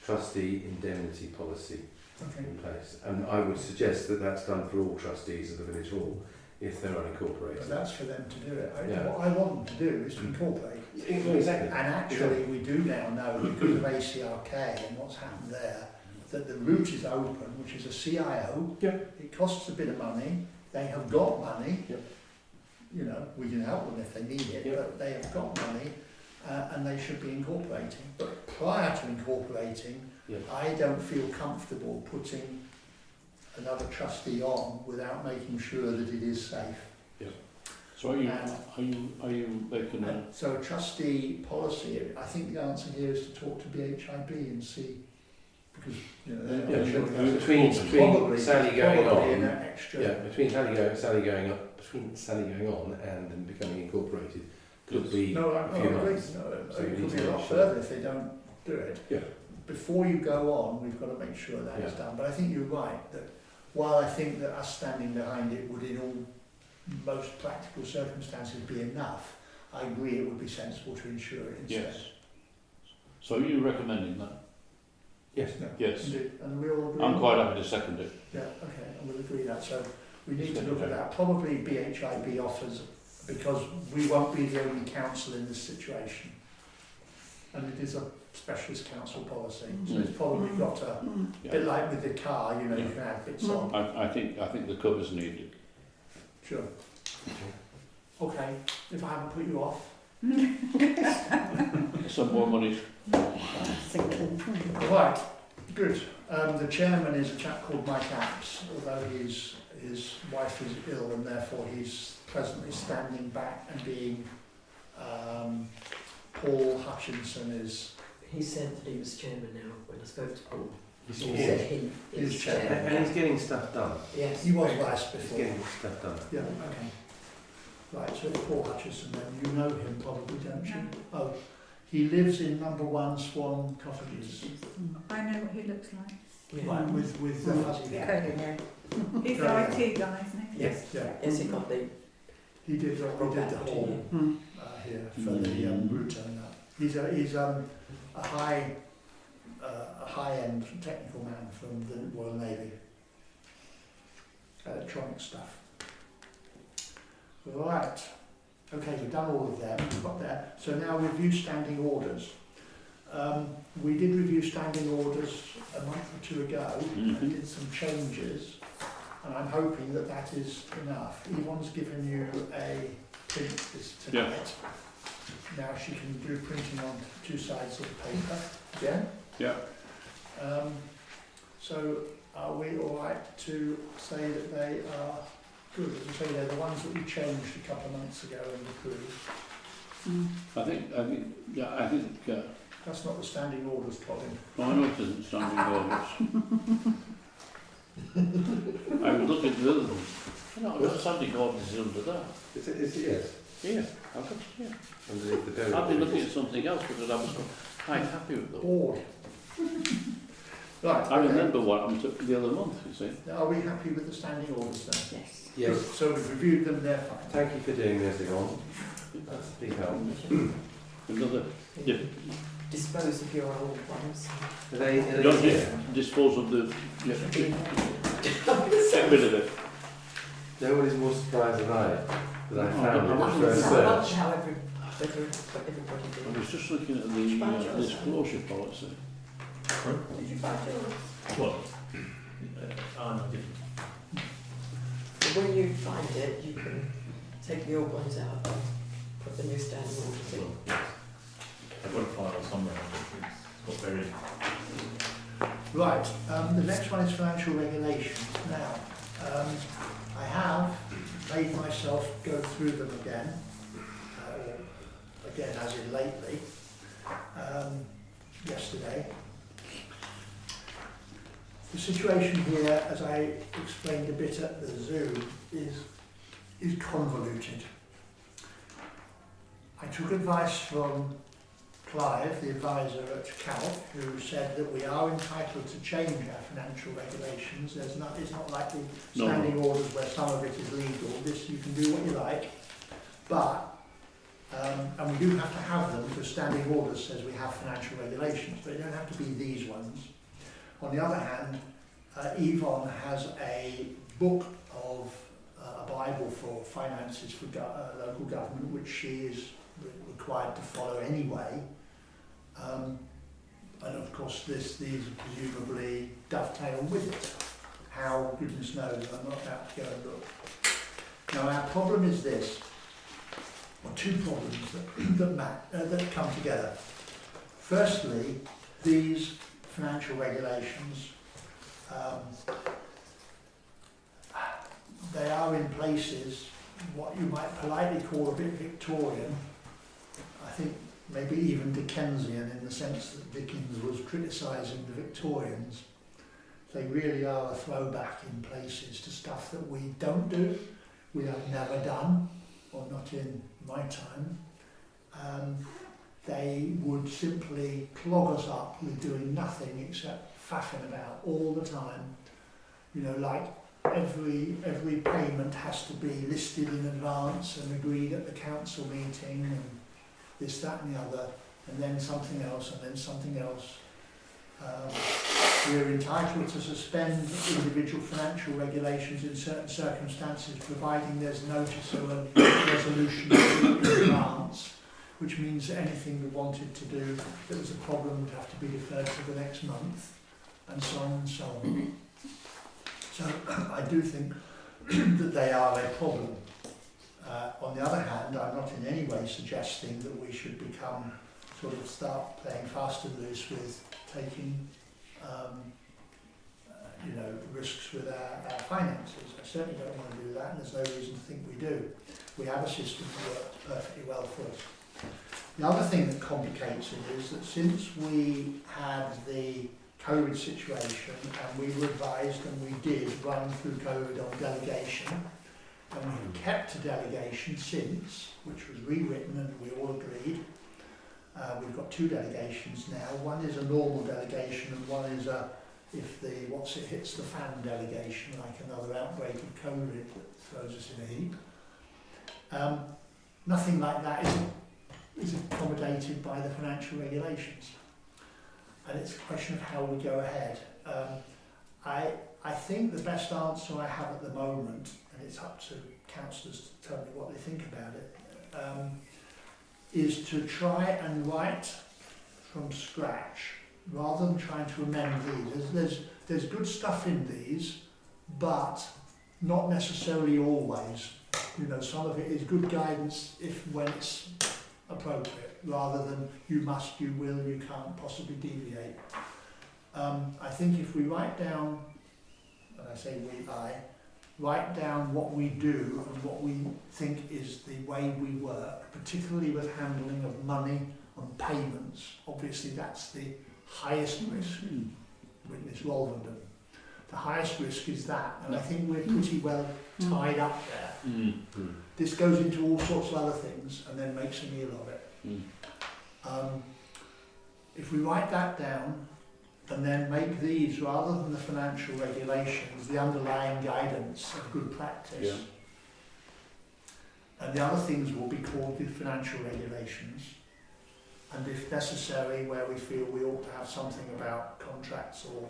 trustee indemnity policy Okay. in place, and I would suggest that that's done for all trustees of the village hall if they're unincorporated. But that's for them to do it. Yeah. What I want them to do is to incorporate. Exactly. And actually, we do now know, because of ACRK and what's happened there, that the route is open, which is a CIO. Yeah. It costs a bit of money. They have got money. Yep. You know, we can help them if they need it, Yep. but they have got money and they should be incorporating. But prior to incorporating, Yep. I don't feel comfortable putting another trustee on without making sure that it is safe. So are you making a... So a trustee policy, I think the answer here is to talk to BHIB and see, because, you know, they're Yeah, sure between Sally going probably on, an extra. yeah, between Sally going on and them becoming incorporated could be No, I a few agree. months. No, So it we could need be to a lot make sure. further if they don't do it. Yeah. Before you go on, we've got to make sure that is Yeah. done. But I think you're right, that while I think that us standing behind it would in all most practical circumstances be enough, I agree it would be sensible to insure it instead. Yes. So are you recommending that? Yes. No, Yes. indeed. And we all agree. I'm quite happy to second it. Yeah, okay, and we'll agree that. So we need to look at that. Probably BHIB offers, because we won't be the only council in this situation. And it is a specialist council policy, so it's probably got a bit like with the car, you know, you can add bits on. I think the cover's needed. Sure. Okay, if I haven't put you off. Some more money. Right, good. The chairman is a chap called Mike Apps, although his wife is ill and therefore he's presently standing back and being Paul Hutchinson is He said that he was chairman now when I spoke to Paul. He's He getting- said he He's is chairman. chairman. and he's getting stuff done. Yes. he was vice He's before. getting stuff done. Yeah, okay. Right, so Paul Hutchison then, you know him probably, don't you? No. Oh, he lives in number 1 Swan Cottages. I know what he looks like. Yeah. Right, with the fuzzy Yeah. hair. Yeah. He's the Yeah. IT guy, isn't he? Yes, yeah. Yes, he got the He did the whole here for the router and that. He's a high end technical man from the Royal Navy. electronic stuff. Right, okay, we've done all of them, we've got there. So now review standing orders. We did review standing orders a month or two ago and did some changes, and I'm hoping that that is enough. Yvonne's given you a print this tonight. Now she can do printing on two sides of the paper again. Yeah. So are we all right to say that they are good? As I say, they're the ones that we changed a couple of months ago and approved. I think, That's not the standing orders, Colin. I know it isn't standing orders. I was looking at the other ones. No, the standing orders is under that. Is it yes? Yeah, I've got, yeah. Underneath the building. I've been looking at something else because I was quite happy with them. Board. Right. I remember what happened to the other month, you see. Are we happy with the standing orders then? Yes. Yes. Good. So we've reviewed them, they're fine. Thank you for doing this, Yvonne. That's a big help. Another, yeah. Dispose of your old ones. Are they Don't here? dispose of the, get rid of it. Nobody's more surprised than I found it I at first search. How everybody I did. was just looking at Did you find the yours? disclosure policy. Did you find yours? What? No, I didn't. But when you find it, you can take the old ones out and put the new standing orders in. I've got a file somewhere. It's got buried. Right, the next one is financial regulations. Now, I have made myself go through them again, again as in lately, yesterday. The situation here, as I explained a bit at the Zoom, is convoluted. I took advice from Clive, the advisor at CALC, who said that we are entitled to change our financial regulations. It's not like the standing orders where some of it is legal. This, you can do what you like, but, and we do have to have them because standing orders says we have financial regulations, but it don't have to be these ones. On the other hand, Yvonne has a book of a Bible for finances for local government, which she is required to follow anyway. And of course these presumably dovetail with it. How, goodness knows, I'm not about to go and look. Now our problem is this, or two problems that come together. Firstly, these financial regulations, they are in places what you might politely call a bit Victorian. I think maybe even Dickensian, in the sense that Dickens was criticising the Victorians. They really are a throwback in places to stuff that we don't do, we have never done, or not in my time. They would simply clog us up with doing nothing except faffing about all the time. You know, like every payment has to be listed in advance and agreed at the council meeting, and this, that and the other, and then something else, and then something else. We're entitled to suspend individual financial regulations in certain circumstances, providing there's notice of a resolution in advance, which means that anything we wanted to do that was a problem would have to be deferred to the next month, and so on and so on. So I do think that they are a problem. On the other hand, I'm not in any way suggesting that we should become start playing fast and loose with taking risks with our finances. I certainly don't want to do that, and there's no reason to think we do. We have a system that works perfectly well for us. The other thing that complicates it is that since we had the COVID situation, and we were advised, and we did run through COVID on delegation, and we have kept a delegation since, which was rewritten and we all agreed. We've got two delegations now. One is a normal delegation, and one is a, if the hits the fan delegation, like another outbreak of COVID that throws us in a heap. Nothing like that is accommodated by the financial regulations. And it's a question of how we go ahead. I think the best answer I have at the moment, and it's up to councillors to tell me what they think about it, is to try and write from scratch rather than trying to amend these. There's good stuff in these, but not necessarily always. You know, some of it is good guidance when it's appropriate, rather than you must, you will, you can't possibly deviate. I think if we write down, and I say I write down what we do and what we think is the way we work, particularly with handling of money and payments. Obviously that's the highest risk, witness Wolverhampton. The highest risk is that, and I think we're pretty well tied up there. This goes into all sorts of other things and then makes a meal of it. If we write that down and then make these, rather than the financial regulations, the underlying guidance of good practice, and the other things will be called the financial regulations, and if necessary, where we feel we ought to have something about contracts or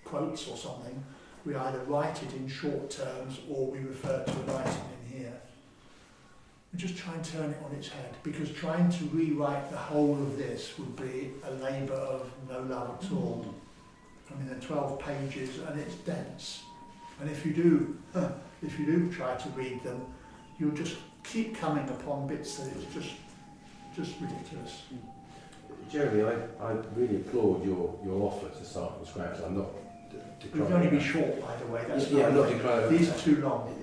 quotes or something, we either write it in short terms or we refer to an item in here. We just try and turn it on its head, because trying to rewrite the whole of this would be a labour of no love at all. I mean, they're 12 pages and it's dense. And if you do try to read them, you'll just keep coming upon bits that it's just ridiculous. Jeremy, I really applaud your offer to start from scratch. I'm not It would only be short, by the way. That's I'm not thing. declaring. These are too long.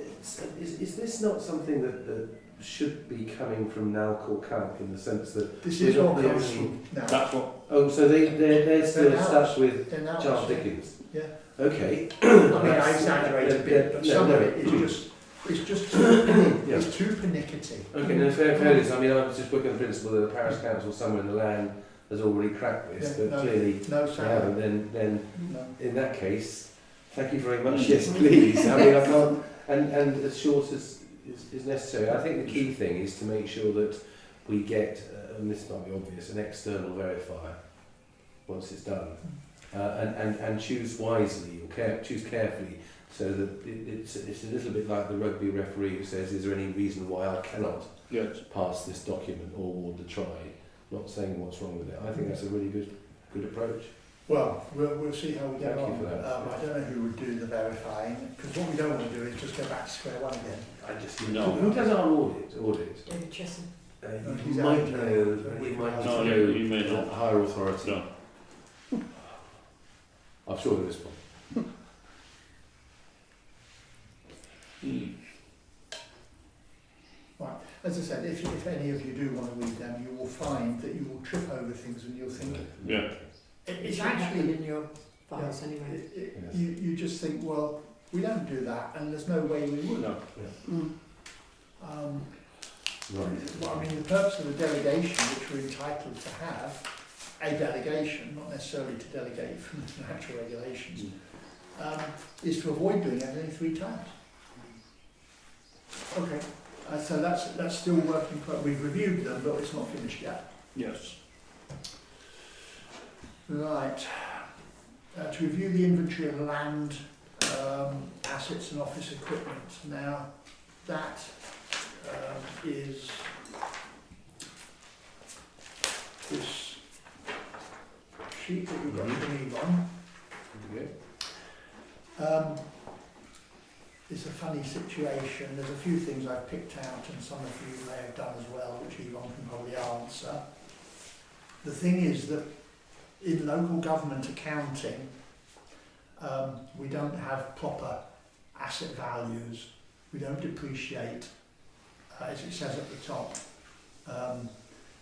Is this not something that should be coming from Nalcor Calc, in the sense that This is what comes from now. That's what. oh, so they're still They're stuck with They're now Charles Dickens? Yeah. Okay. I mean, I exaggerate a bit, but some of it is just too, it's too pernickety. Okay, no, fairness. I mean, I was just working on the principle that the parish council somewhere in the land has already cracked this, Yeah, but clearly no, they haven't. Then no. in that case, thank you very much. Yes, please. I mean, I can't, and as short as is necessary. I think the key thing is to make sure that we get, and this might be obvious, an external verifier once it's done, and choose wisely or choose carefully, so that it's a little bit like the rugby referee who says, "Is there any reason why I cannot pass this document or award the try?" Not saying what's wrong with it. I think that's a really good approach. Well, we'll see how we get Thank you on. for that. I don't know who would do the verifying, because what we don't want to do is just go back to square one again. Who does our audit? David Chesson. He's You might out. know. You might No, know. you may not. A higher authority. No. I'm sure there is one. Right. As I said, if any of you do want to read them, you will find that you will trip over things and you'll think Yeah. it's should have them actually. in your files anyway. Yes. You just think, well, we don't do that, and there's no way we would. No. Well, I mean, the purpose of the delegation, which we're entitled to have, a delegation, not necessarily to delegate from the financial regulations, is to avoid doing everything 3 times. Okay, so that's still working. We've reviewed them, but it's not finished yet. Yes. Right. To review the inventory of land, assets and office equipment. Now, that is this sheet that you've got to read on. It's a funny situation. There's a few things I've picked out, and some of you may have done as well, which Yvonne can probably answer. The thing is that in local government accounting, we don't have proper asset values. We don't depreciate, as it says at the top.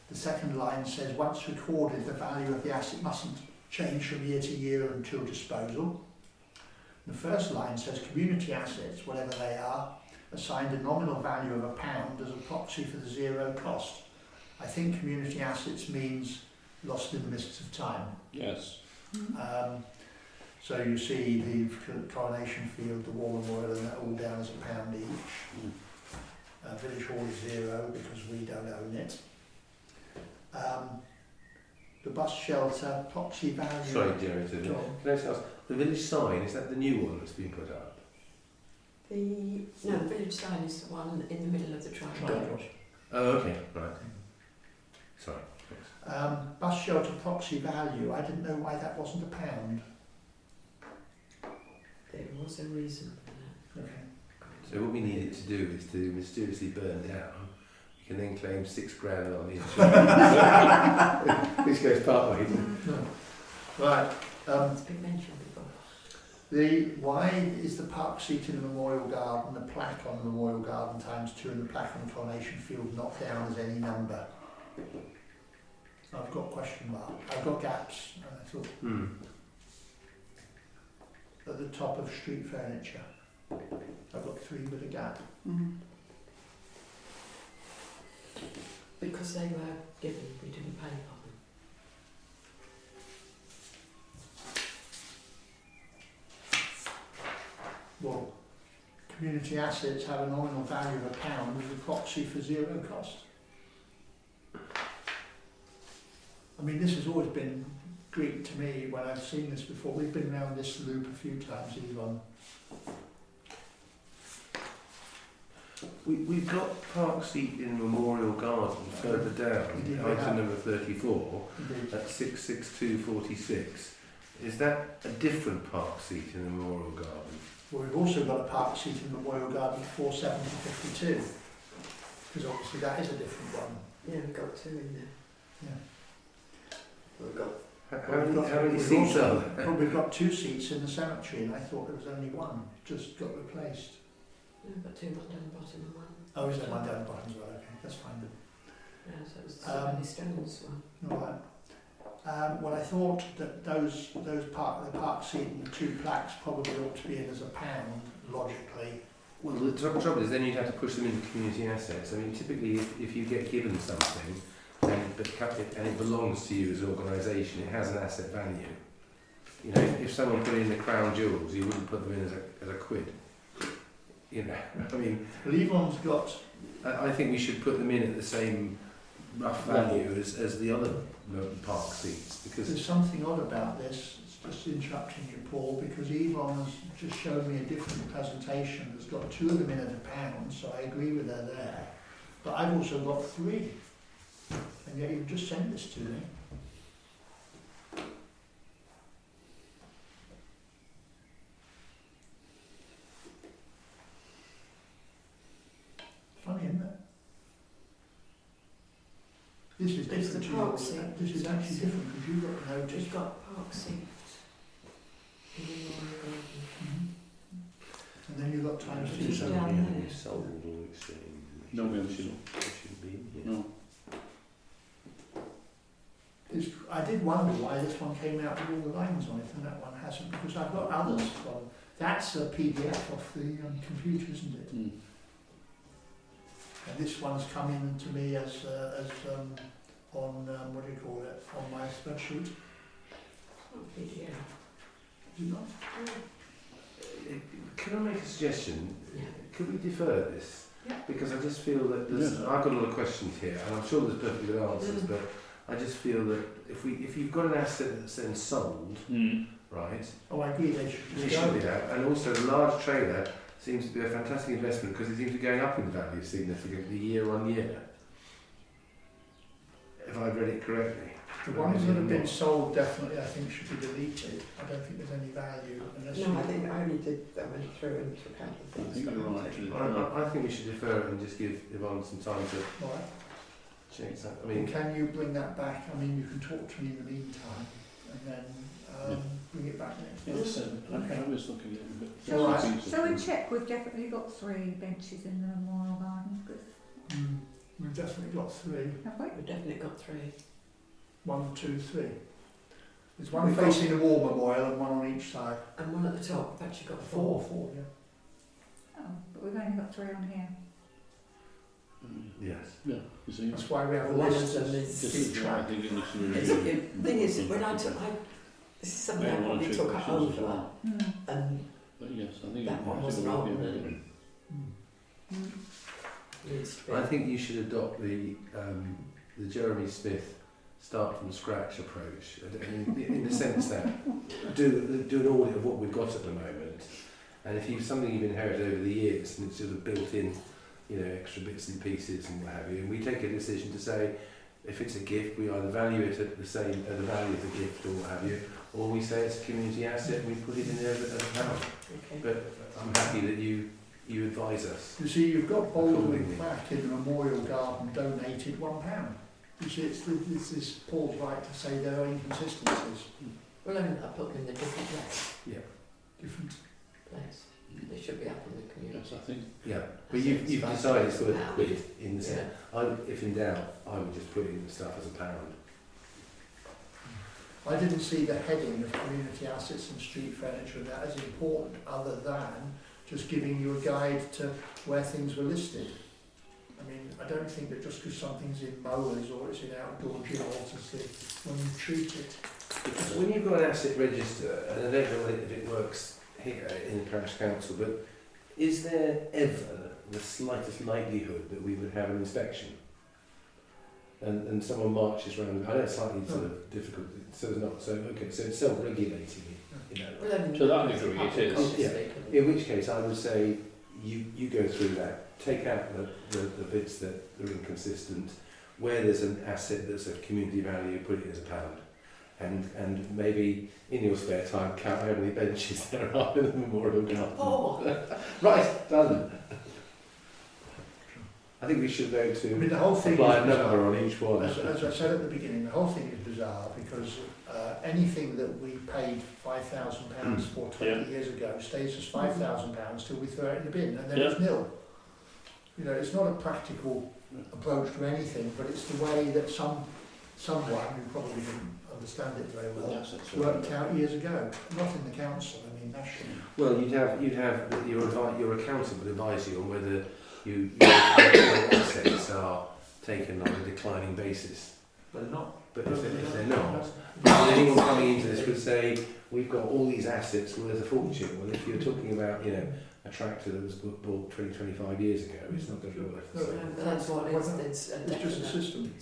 The second line says, once recorded, the value of the asset mustn't change from year to year until disposal. The first line says, community assets, whatever they are, assigned a nominal value of £1 as a proxy for the zero cost. I think community assets means lost in the mists of time. Yes. So you see the Coronation Field, the Wall and Royal, and that all down as £1 each. Village Hall is 0 because we don't own it. The bus shelter, proxy value. Sorry, Jerry, can I just ask, The village sign, is that the new one that's been put up? The village sign is the one in the middle of the triangle. Triangle. Oh, okay, right. Sorry. Bus shelter proxy value, I didn't know why that wasn't £1. There was a reason for that. Okay. So what we needed to do is to mysteriously burn down. You can then claim £6,000 on the insurance. This goes part ways. Right. It's been mentioned before. Why is the park seat in the Memorial Garden, the plaque on the Memorial Garden ×2 and the plaque on the Coronation Field not down as any number? I've got question mark. I've got gaps. And I thought at the top of street furniture, I've got 3 with a gap. Because they were given, we didn't pay for them. Well, community assets have a nominal value of £1 as a proxy for 0 cost. I mean, this has always been Greek to me when I've seen this before. We've been around this loop a few times, Yvonne. We've got park seat in Memorial Garden further down, Indeed, we item have. number 34, Indeed. at 66246. Is that a different park seat in the Memorial Garden? Well, we've also got a park seat in the Memorial Garden at 47052, because obviously that is a different one. Yeah, we've got 2 in there. Yeah. We've got How many seats are there? Well, we've got 2 seats in the cemetery, and I thought there was only 1. Just got replaced. No, but 2 down the bottom and 1. Oh, is there one down the bottom as well? Okay, that's fine then. Yeah, so it was the Many Stones one. All right. Well, I thought that the park seat and the 2 plaques probably ought to be in as £1, logically. Well, the trouble is then you'd have to push them into community assets. I mean, typically if you get given something and it belongs to you as an organisation, it has an asset value. You know, if someone put in the crown jewels, you wouldn't put them in as a quid. You know, I mean, Levon's got. I think we should put them in at the same rough value as the other park seats, because There's something odd about this. It's just interrupting you, Paul, because Yvonne has just shown me a different presentation that's got 2 of them in at £1, so I agree with her there. But I've also got 3, and yet you've just sent this to me. Funny, isn't it? This is It's different the to park yours. seat. This is actually different because you've got notice. We've got park seat in the Memorial Garden. And then you've got times Which 2. is So down there. sold or exchanged. No, we haven't seen Shouldn't be in here. No. I did wonder why this one came out with all the lines on it and that one hasn't, because I've got others from. That's a PDF off the computer, isn't it? Mm. And this one's come in to me as on what do you call it, on my spreadsheet. Oh, PDF. Is it not? Can I make a suggestion? Yeah. Could we defer this? Yeah. Because I just feel that there's, Yeah. I've got a lot of questions here, and I'm sure there's perfectly good answers, Mm. but I just feel that if you've got an asset that's then sold, right, Oh, I agree, they should it just should go. be out, and also the large trailer seems to be a fantastic investment because it seems to be going up in value significantly year on year. If I've read it correctly. The ones that have been sold definitely I think should be deleted. I don't think there's any value unless No, I think I only did, I went through and took out the I things. think that you're I right. wanted. actually. I think we should defer it and just give Yvonne some time to Right. check that. I And mean, can you bring that back? I mean, you can talk to me in the meantime and then bring it back next week. Yes, I was looking at it, but So I- So we check, we've definitely got 3 benches in the Memorial Garden. Good. We've definitely got 3. Have we? We've definitely got 3. 1, 2, 3. There's one We've got- facing the war memorial and one on each side. And one at the top, we've actually got 4, 4. 4, yeah. Oh, but we've only got 3 on here. yes. Yeah, you see. That's why we have a One of list. them This is... is why I think it needs to be It's, reviewed. the thing is, when I took... this is something I Yeah, one or probably two took questions as over, well. and But yes, I think that it one has to wasn't be on, reviewed. and needs to be... I think you should adopt the Jeremy Smith start from scratch approach, in the sense that do an audit of what we've got at the moment, and if you've something you've inherited over the years and it's sort of built in, extra bits and pieces and what have you, and we take a decision to say, if it's a gift, we either value it at the same at the value of the gift or what have you, or we say it's a community asset and we put it in there at a pound. Okay. But I'm happy that you advise us. You see, you've got Baldwin Accordingly. back in the Memorial Garden donated £1. You see, it's this Paul's right to say there are inconsistencies. Well, I put them in a different place. Different. Place. They should be up in the community. Yes, I think. Yeah, but you've decided it's worth a quid in the sense. Yeah. If in doubt, I would just put in the stuff as a pound. I didn't see the heading of community assets and street furniture and that as important, other than just giving you a guide to where things were listed. I mean, I don't think that just because something's in mowers or it's in outdoor gym alters when you treat it. When you've got an asset register, and I don't know if it works here in the parish council, but is there ever the slightest likelihood that we would have an inspection? And someone marches around. I know it's slightly sort of difficult, so it's not. So okay, so it's self-regulating. Well, To that degree, it is. Yeah. In which case, I would say you go through that, take out the bits that are inconsistent. Where there's an asset that's of community value, put it as a pound. And maybe in your spare time count how many benches there are in the Memorial Garden. Oh. Right, done. I think we should go to The whole thing apply is a number bizarre. on each one. As I said at the beginning, the whole thing is bizarre because anything that we paid £5,000 for 20 years ago stays as £5,000 till we throw it in the bin, and then it's nil. It's not a practical approach to anything, but it's the way that someone who probably didn't understand it very well worked out years ago. Not in the council, I mean nationally. Well, you'd have your accountant would advise you on whether your assets are taken on a declining basis. But not. But if they're not, then anyone coming into this would say, we've got all these assets worth a fortune. Well, if you're talking about, a tractor that was bought 20, 25 years ago, it's not going to be worth the same. That's what It's just a system.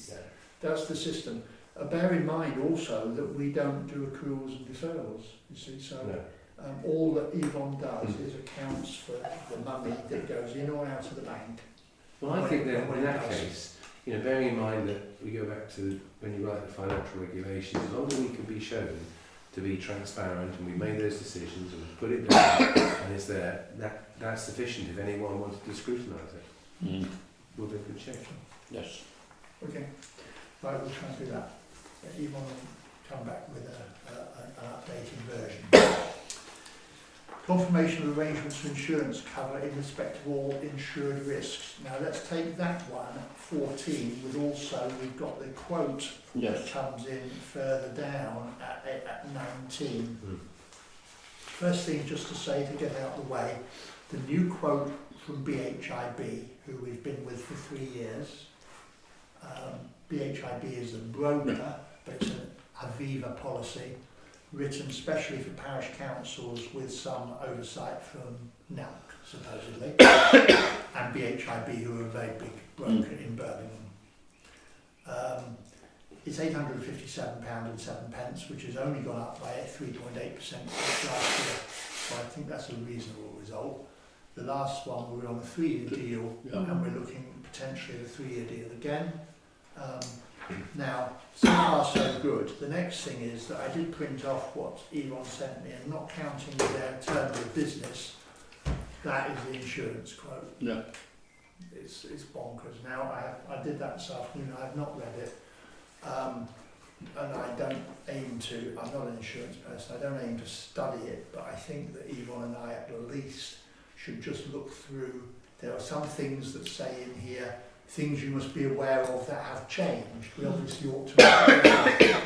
That's the system. Bear in mind also that we don't do accruals and deferrals, you see, so all that Yvonne does is accounts for the money that goes in or out of the bank. Well, I think that in that case, bearing in mind that we go back to when you write the financial regulations, as long as we can be shown to be transparent and we made those decisions and we put it down and it's there, that's sufficient if anyone wanted to scrutinise it. We'll be in good shape. Yes. Okay, right, we'll try and do that. Yvonne will come back with an updated version. Confirmation of arrangements for insurance cover in respect of all insured risks. Now let's take that one, 14, with also we've got the quote that comes in further down at 19. First thing just to say, to get out of the way, the new quote from BHIB, who we've been with for 3 years. BHIB is a broker, but it's an Aviva policy, written specially for parish councils with some oversight from NALC, supposedly, and BHIB, who are a very big broker in Birmingham. It's £857.07, which has only gone up by 3.8% last year, so I think that's a reasonable result. The last one, we were on a 3-year deal, and we're looking potentially at a 3-year deal again. Now, so far so good. The next thing is that I did print off what Yvonne sent me, and not counting their terms of business, that is the insurance quote. Yeah. It's bonkers. Now, I did that this afternoon, I have not read it, and I don't aim to, I'm not an insurance person, I don't aim to study it, but I think that Yvonne and I at least should just look through. There are some things that say in here, things you must be aware of that have changed. We obviously ought to know that,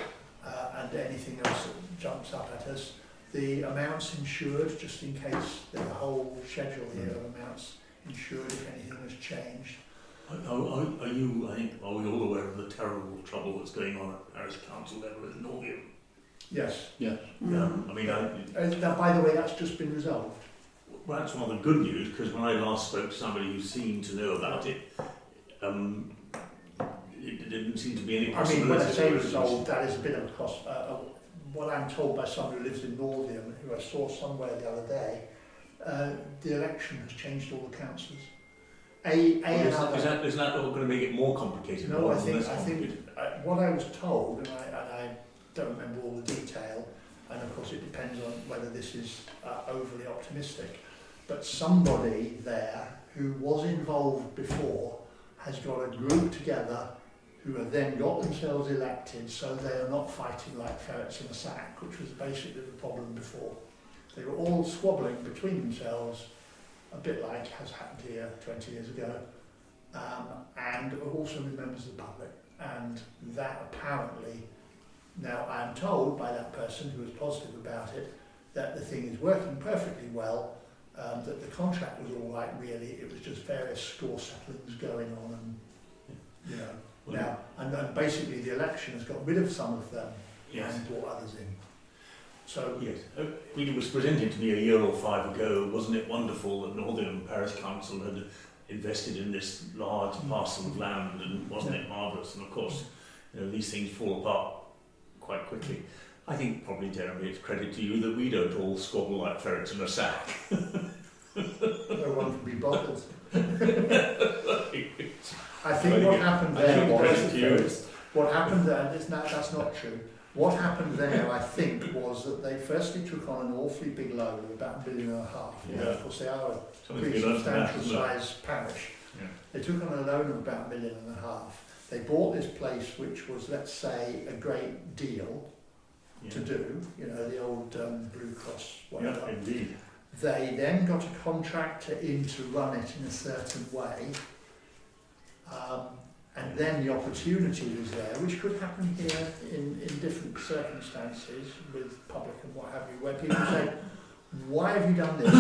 and anything else that jumps up at us. The amounts insured, just in case there's a whole schedule here of amounts insured if anything has changed. Are we all aware of the terrible trouble that's going on at parish council level in Northam? Yes. Yes. Yeah, I mean, By the way, that's just been resolved. well, that's one of the good news, because when I last spoke to somebody who seemed to know about it, it didn't seem to be any I mean, when I possibility. say resolved, that is a bit of a cost. What I'm told by someone who lives in Northiam, who I saw somewhere the other day, the election has changed all the councillors. Is that going to make it more complicated? No, I rather than think, less complicated? what I was told, and I don't remember all the detail, and of course it depends on whether this is overly optimistic, but somebody there who was involved before has got a group together who have then got themselves elected, so they are not fighting like ferrets in a sack, which was basically the problem before. They were all squabbling between themselves, a bit like has happened here 20 years ago, and also with members of the public. And that apparently, now I am told by that person who was positive about it, that the thing is working perfectly well, that the contract was all right really, it was just various score settlings going on, and you know. Now, and basically the election has got rid of some of them and brought others in. So yes, it was presented to me a year or 5 ago. Wasn't it wonderful that Northern Parish Council had invested in this large parcel of land, and wasn't it marvellous? And of course, you know, these things fall apart quite quickly. I think probably, Jeremy, it's credit to you that we don't all squabble like ferrets in a sack. no one can be bothered. I think what happened there was, what happened there, and that's not true. What happened there, I think, was that they firstly took on an awfully big loan of about $1.5 billion. Yeah. Of course, they are a Something pretty to be learned from that, substantial isn't it? size parish. Yeah. They took on a loan of about $1.5 million. They bought this place, which was, let's say, a great deal to do. You know, the old Blue Cross, whatever. Yeah, indeed. They then got a contractor in to run it in a certain way. And then the opportunity was there, which could happen here in different circumstances with public and what have you, where people say, why have you done this?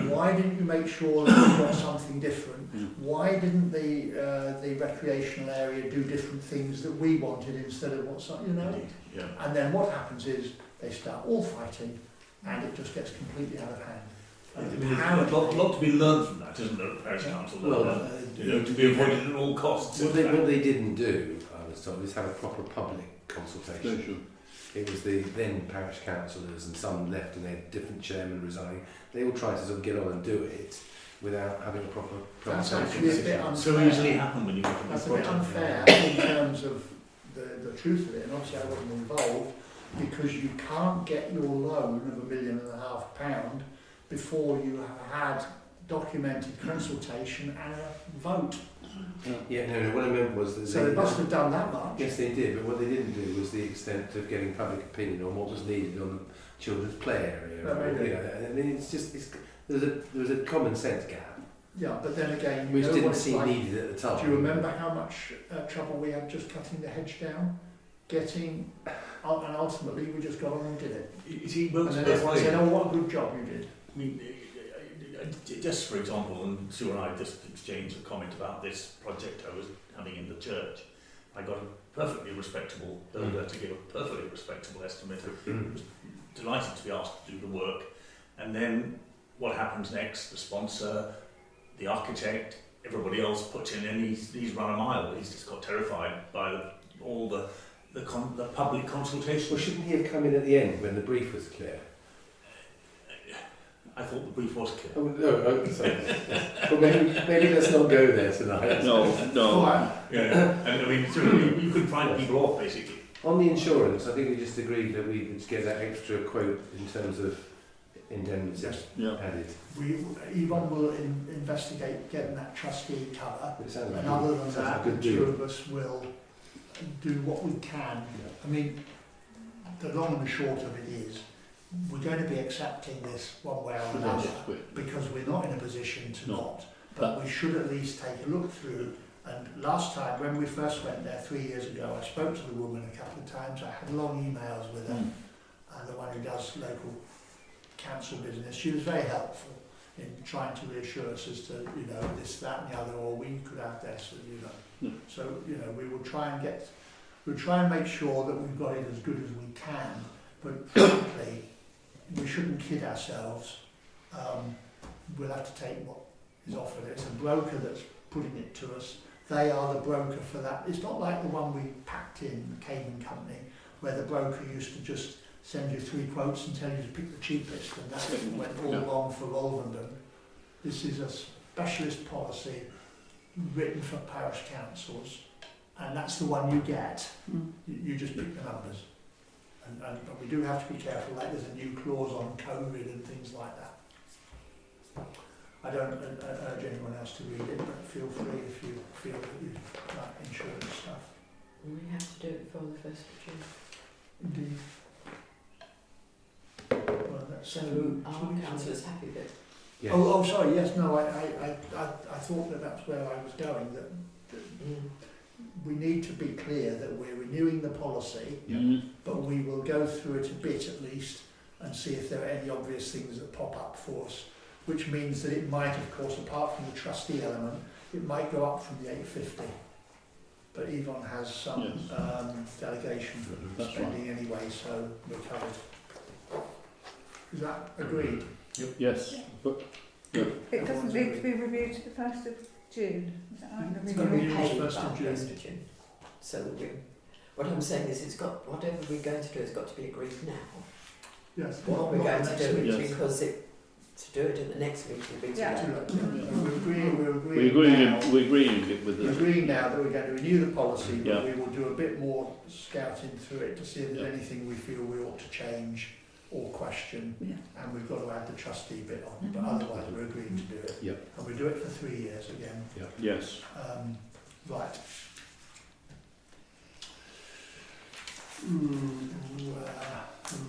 Why didn't you make sure that you got something different? Why didn't the recreational area do different things that we wanted instead of what's, you know? Indeed. Yeah. And then what happens is they start all fighting and it just gets completely out of hand. I mean, there's a lot to be learned from that, isn't there, Parish Council? Well, you know, to be avoided at all costs. What they didn't do, I was told, is have a proper public consultation. It was the then parish councillors, and some left and they had different chairmen resigning. They all tried to sort of get on and do it without having a proper That's consultation. actually a bit unfair. So easily happen when you get to That's the a bit project. unfair in terms of the truth of it, and obviously I wasn't involved, because you can't get your loan of £1.5 million before you have had documented consultation and a vote. Yeah, no, what I meant was that So they must have done that much. Yes, they did, but what they didn't do was the extent of getting public opinion on what was needed on the children's play area. Maybe. You know, I mean, there's a common sense gap, Yeah, but then again, you which know didn't what it's seem like. needed at the time. Do you remember how much trouble we had just cutting the hedge down? And ultimately we just got on and did it. You see, And both then everyone ways. said, oh, what a good job you did. I mean, just for example, and Sue and I just exchanged a comment about this project I was having in the church. I got a perfectly respectable builder to give a perfectly respectable estimate. I was delighted to be asked to do the work. And then what happens next? The sponsor, the architect, everybody else puts in, and he's run a mile. He's just got terrified by all the public consultation. Well, shouldn't he have come in at the end when the brief was clear? I thought the brief was clear. Oh, no, sorry. Well, maybe let's not go there tonight. All right. Yeah, and I mean, so you could find people off basically. On the insurance, I think we just agreed that we would get that extra quote in terms of indemnity added. Yvonne will investigate getting that trustee cover, It sounds and like other a than that, good the deal. two of us will do what we can. I mean, the long and the short of it is, we're going to be accepting this one way or another, because we're not in a position to not. But we should at least take a look through. And last time, when we first went there 3 years ago, I spoke to the woman a couple of times. I had long emails with her, the one who does local council business. She was very helpful in trying to reassure us as to, you know, this, that and the other, or we could have this, and, you know. So, you know, we'll try and make sure that we've got it as good as we can, but frankly, we shouldn't kid ourselves. We'll have to take what is offered. It's a broker that's putting it to us. They are the broker for that. It's not like the one we packed in, Cayman Company, where the broker used to just send you 3 quotes and tell you to pick the cheapest, and that went all wrong for Wolverhampton. This is a specialist policy written for parish councils, and that's the one you get. You just pick the numbers. But we do have to be careful, like there's a new clause on COVID and things like that. I don't urge anyone else to read it, but feel free if you feel that you like insurance stuff. We have to do it before the 1st of June. Indeed. Well, that's So our councillor's happy that Yes. Oh, sorry, yes, no, I thought that that's where I was going, that we need to be clear that we're renewing the policy, but we will go through it a bit at least and see if there are any obvious things that pop up for us, which means that it might, of course, apart from the trustee element, it might go up from the 850. But Yvonne has some delegation spending anyway, so we're covered. Is that agreed? Yes, but It doesn't need to be reviewed to the 1st of June. Is that right? It's going to be paid used by 1st of June. 1st of June. So what I'm saying is it's got, whatever we're going to do has got to be agreed now. Yes. What we're going to do, Yes. because to do it in the next week will be too Yeah. late. We're agreeing it with We're the. agreeing now that we're going to renew the policy, but Yeah. we will do a bit more scouting through it to see if there's anything we feel we ought to change or question, and we've got to add the trustee bit on, but otherwise we're agreeing to do it. Yeah. And we do it for 3 years again. Yes. Right.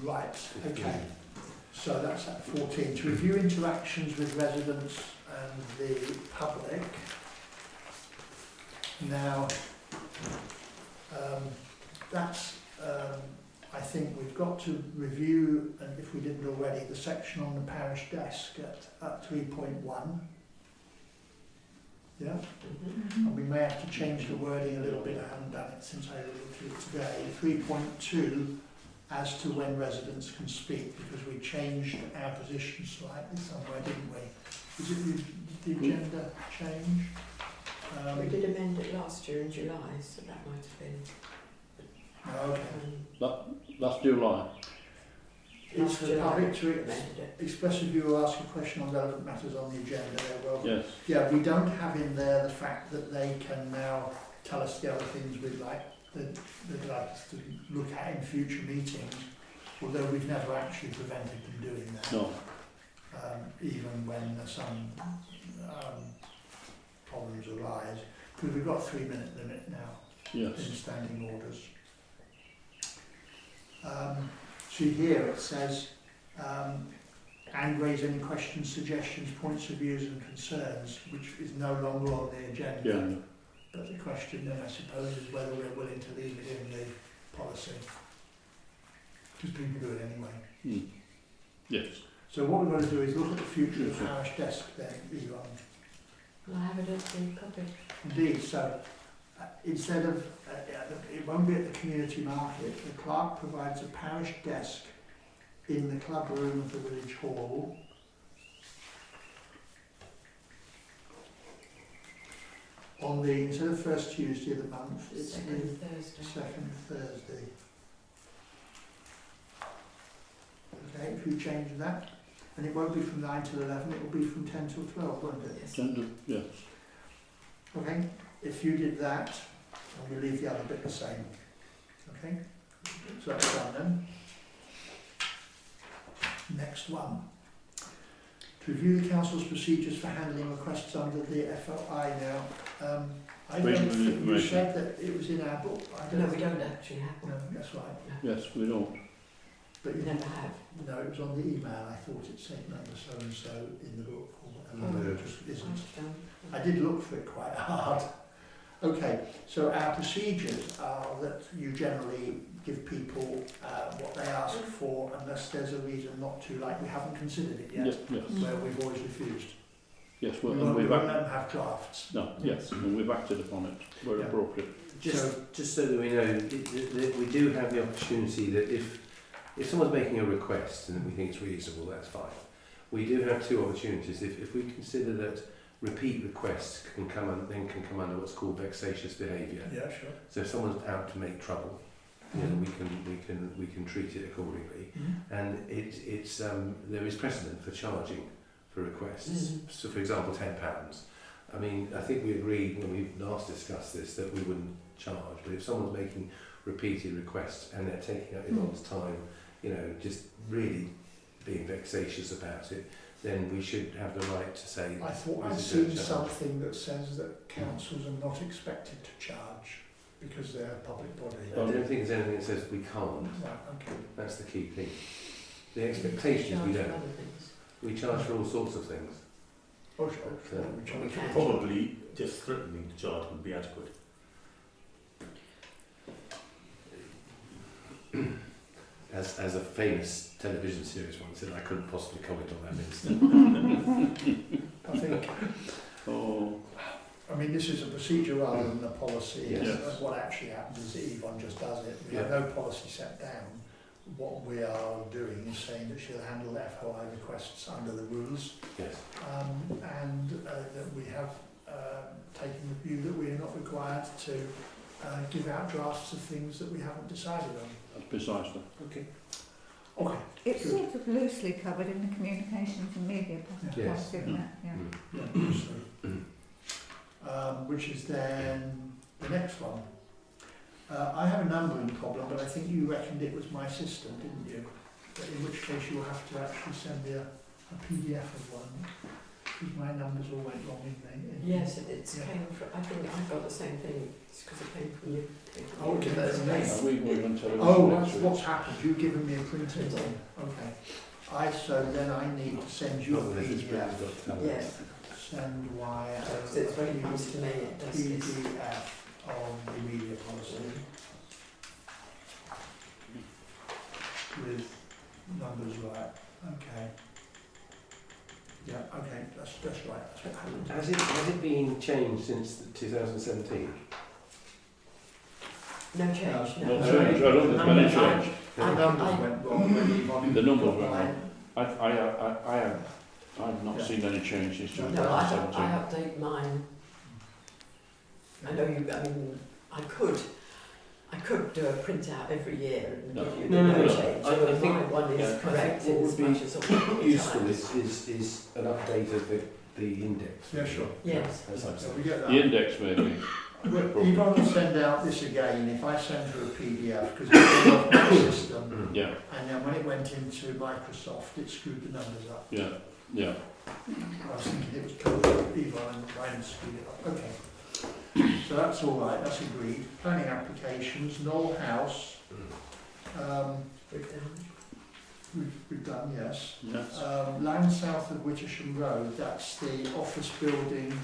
Right, okay. So that's at 14. To review interactions with residents and the public. Now, that's, I think we've got to review, and if we didn't already, the section on the parish desk at 3.1. Yeah? And we may have to change the wording a little bit. I haven't done it since I looked at it today. 3.2, as to when residents can speak, because we changed our position slightly somewhere, didn't we? Is it the agenda change? We did amend it last year in July, so that might have been. Okay. That's July. It's for the public to amended it. express a view or ask a question on relevant matters on the agenda. They're welcome. Yes. Yeah, we don't have in there the fact that they can now tell us the other things we'd like they'd like us to look at in future meetings, although we've never actually prevented them doing that. No. Even when some problems arise, because we've got a 3-minute limit now in Yes. standing orders. See here it says, and raise any questions, suggestions, points of views and concerns, which is no longer on the agenda. Yeah. But the question then, I suppose, is whether we're willing to leave it in the policy. Because people do it anyway. Yes. So what we're going to do is look at the future of the parish desk then, Yvonne. Will I have it as the copy? Indeed, so instead of, it won't be at the community market, the clerk provides a parish desk in the club room of the village hall. On the, instead of first Tuesday of the month, it's Second the Thursday. second Thursday. Okay, if you change that, and it won't be from 9 till 11, it will be from 10 till 12, won't it? Yes. Yes. Okay, if you did that, and we leave the other bit the same. Okay, so that's done then. Next one. To review the council's procedures for handling requests under the FOI now. I don't Freedom of think you information. said that it was in our book. I No, don't we think- don't actually have No, one. that's right. Yes, we don't. But We you never have. No, it was on the email. I thought it said number so and so in the book or whatever. Oh. It just isn't. Um, I did look for it quite hard. Okay, so our procedures are that you generally give people what they ask for unless there's a reason not to, like we haven't considered it yet, Yes. where we've always refused. Yes. We And won't we've let them have drafts. no. Yes. And we've acted upon it where Yeah. appropriate. Just so that we know, we do have the opportunity that if someone's making a request and we think it's reasonable, that's fine. We do have two opportunities. If we consider that repeat requests can come under what's called vexatious behaviour. Yeah, sure. So if someone's out to make trouble, you know, we can treat it accordingly. And it's there is precedent for charging for requests. So for example, £10. I mean, I think we agreed when we last discussed this that we wouldn't charge, but if someone's making repeated requests and they're taking up everyone's time, you know, just really being vexatious about it, then we should have the right to say. I thought I'd is it a seen charge? something that says that councils are not expected to charge because they're a public body. I don't think there's anything that says we can't. Right, okay. That's the key thing. The expectation is we don't. We charge for all sorts of things. Oh, sure. So, We charge. Probably just threatening to charge would be adequate. as a famous television series once said, I couldn't possibly comment on that minister. I think, I mean, this is a procedure rather than a policy. Yes. And what actually happens is that Yvonne just does it. We have Yeah. no policy set down. What we are doing is saying that she'll handle FOI requests under the rules, Yes. and that we have taken the view that we are not required to give out drafts of things that we haven't decided on. Precisely. Okay. Okay. It's Good. sort of loosely covered in the communications and media policy, Yes. isn't it? Yeah. Yeah, obviously. Which is then the next one. I have a numbering problem, but I think you reckoned it was my system, didn't you? But in which case you'll have to actually send me a PDF of one, because my numbers all went wrong, didn't they? Yes, it's Yeah. came from, I think I got the same thing, it's because it came from you. Oh, it came from me. Are we going on television Oh, next that's week? what's happened. You've given me a printed one. Okay. So then I need to send you a PDF. Yes, Send wire. because it's very nice to me, it does this. PDF of the media policy with numbers right. Okay. Yeah. Okay. That's right. That's what happened. Has it been changed since 2017? No change, No no. change. I don't think there's been any change. The numbers went wrong when Yvonne The numbers got went mine. wrong. I've not Yeah. seen any change since No, No, I 2017. update mine. I know you, I mean, I could do a printout every year and No. give you No, the no, no no. change. I but think- my one is yeah. correct I think in what as would much be as all the Useful time. is an update of the index. Yeah, sure. Yes. As I've So said. we get The that. index maybe. Yvonne will send out this again if I send her a PDF because it's on my system. Yeah, And then when it went into Microsoft, it screwed the numbers up. yeah, yeah. I was thinking it was covered with Yvonne and mine screwed it up. Okay. So that's all right, that's agreed. Planning applications, Knoll House, we've done, yes. Yes. Land south of Wittersham Road, that's the office building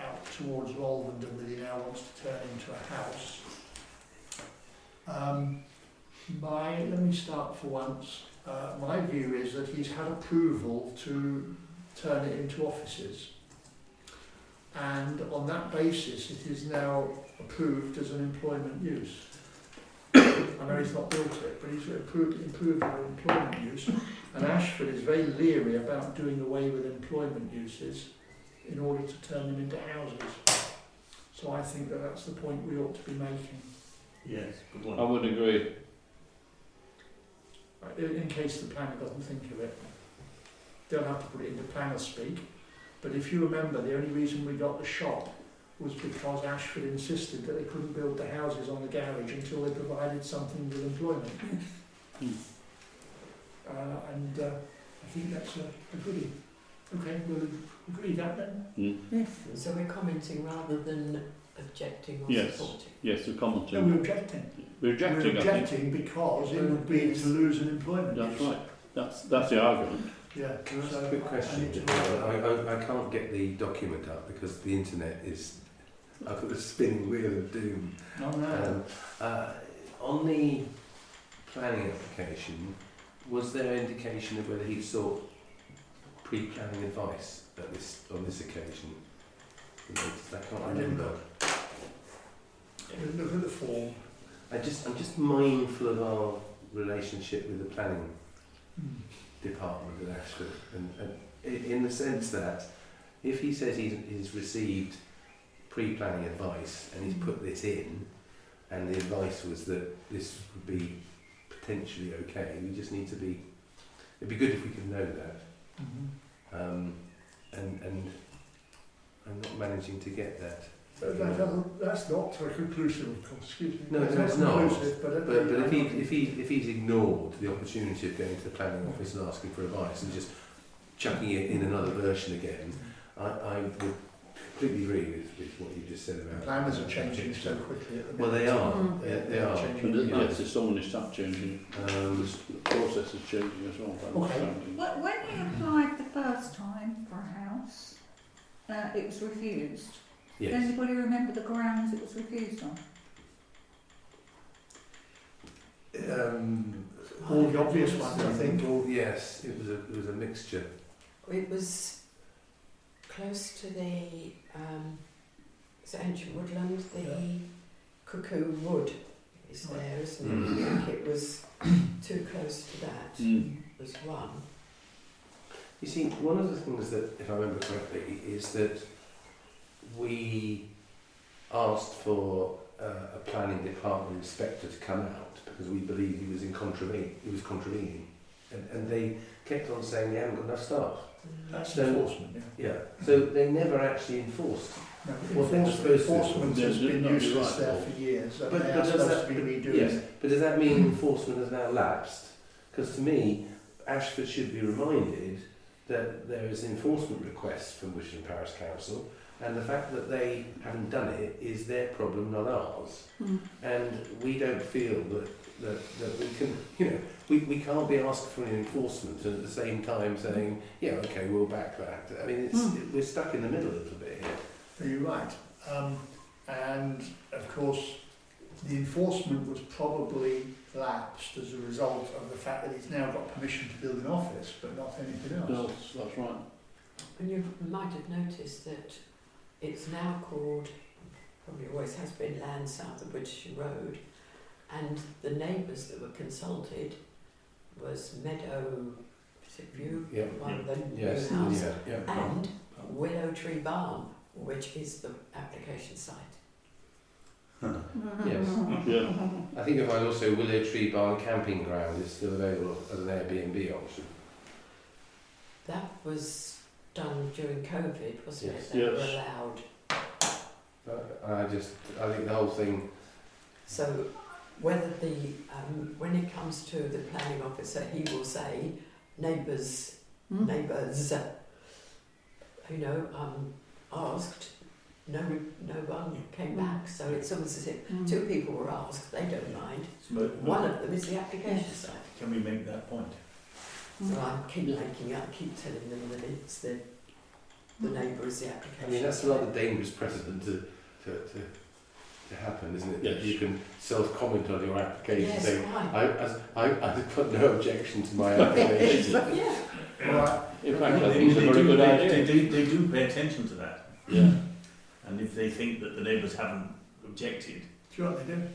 out towards Rolvenden that he now wants to turn into a house. Let me start for once. My view is that he's had approval to turn it into offices. And on that basis, it is now approved as an employment use. I know he's not built it, but he's approved as employment use. And Ashford is very leery about doing away with employment uses in order to turn them into houses. So I think that that's the point we ought to be making. Yes, good I one. would agree. In case the planner doesn't think of it. They'll have to put it into planner speak. But if you remember, the only reason we got the shop was because Ashford insisted that they couldn't build the houses on the garage until they provided something with employment. I think that's a goodie. Okay, we'll agree that then. Yes. So we're commenting rather than objecting or Yes. supporting. Yes, we're No, commenting. we're objecting. We're rejecting, We're I think. objecting because it would be to lose an employment That's use. right. That's the argument. Yeah. That's So a good I question. need to I can't get the document up because the internet is. I've got a spinning wheel of doom. No, no. On the planning application, was there indication of whether he sought pre-planning advice on this occasion? I can't I didn't remember. We'll look at the form. I'm just mindful of our relationship with the planning department at Ashford, and in the sense that if he says he's received pre-planning advice and he's put this in, and the advice was that this would be potentially okay, we just need to be. It'd be good if we could know that. And I'm not managing to get that. That's not conclusive, of course. Excuse me. No, it's not. Conclusive, but if he's ignored the opportunity of going to the planning office and asking for advice and just chucking it in another version again, I would completely agree with what you just said about. Planners are changing so quickly at the Well, minute. they are. They are. Changing. Yes, there's so many stuff changing. The process is changing as well. Okay. When you applied the first time for a house, it was refused. Does Yes. anybody remember the grounds it was refused on? All the obvious ones, I think. Well, yes, it was a mixture. It was close to the ancient woodland, the cuckoo wood is there, isn't it? I think it was too close to that, was one. You see, one of the things that, if I remember correctly, is that we asked for a planning department inspector to come out because we believed he was contravening, and they kept on saying they haven't got enough staff. That's So- enforcement, yeah. Yeah, so they never actually enforced. No, What they're supposed to do. enforcement has been They're not useless right, there though. for years, and But- they but are does supposed that- to be redoing Yes, it. but does that mean enforcement has now lapsed? Because to me, Ashford should be reminded that there is enforcement requests from Wittersham Parish Council, and the fact that they haven't done it is their problem, not ours. And we don't feel that we can, we can't be asked for an enforcement and at the same time saying, yeah, okay, we'll back that. I mean, we're stuck in the middle a little bit here. You're right. And of course, the enforcement was probably lapsed as a result of the fact that he's now got permission to build an office, but not anything else. No, that's right. And you might have noticed that it's now called, probably always has been, land south of Wittersham Road, and the neighbours that were consulted was Meadow, is it View? Yeah. One of the Yes, new houses, yeah. and Willow Tree Barn, which is the application site. Yes. Yeah. I think if I also Willow Tree Barn camping ground is still available as an Airbnb option. That was done during COVID, wasn't Yes. it? They were Yes. allowed. I think the whole thing. So whether when it comes to the planning officer, he will say neighbours, asked, no one came back. So it's almost as if two people were asked, they don't mind. One of them is the application site. Can we make that point? So I keep telling them that it's the neighbour is the application. I mean, that's a site. rather dangerous precedent to happen, isn't it? Yes. That you can self-comment on your application Yes, saying, quite. I've got no objection to my application. Yeah. Right. In fact, I think it's a very good idea. They do pay attention to that. Yeah. And if they think that the neighbours haven't objected, Do you know what they do?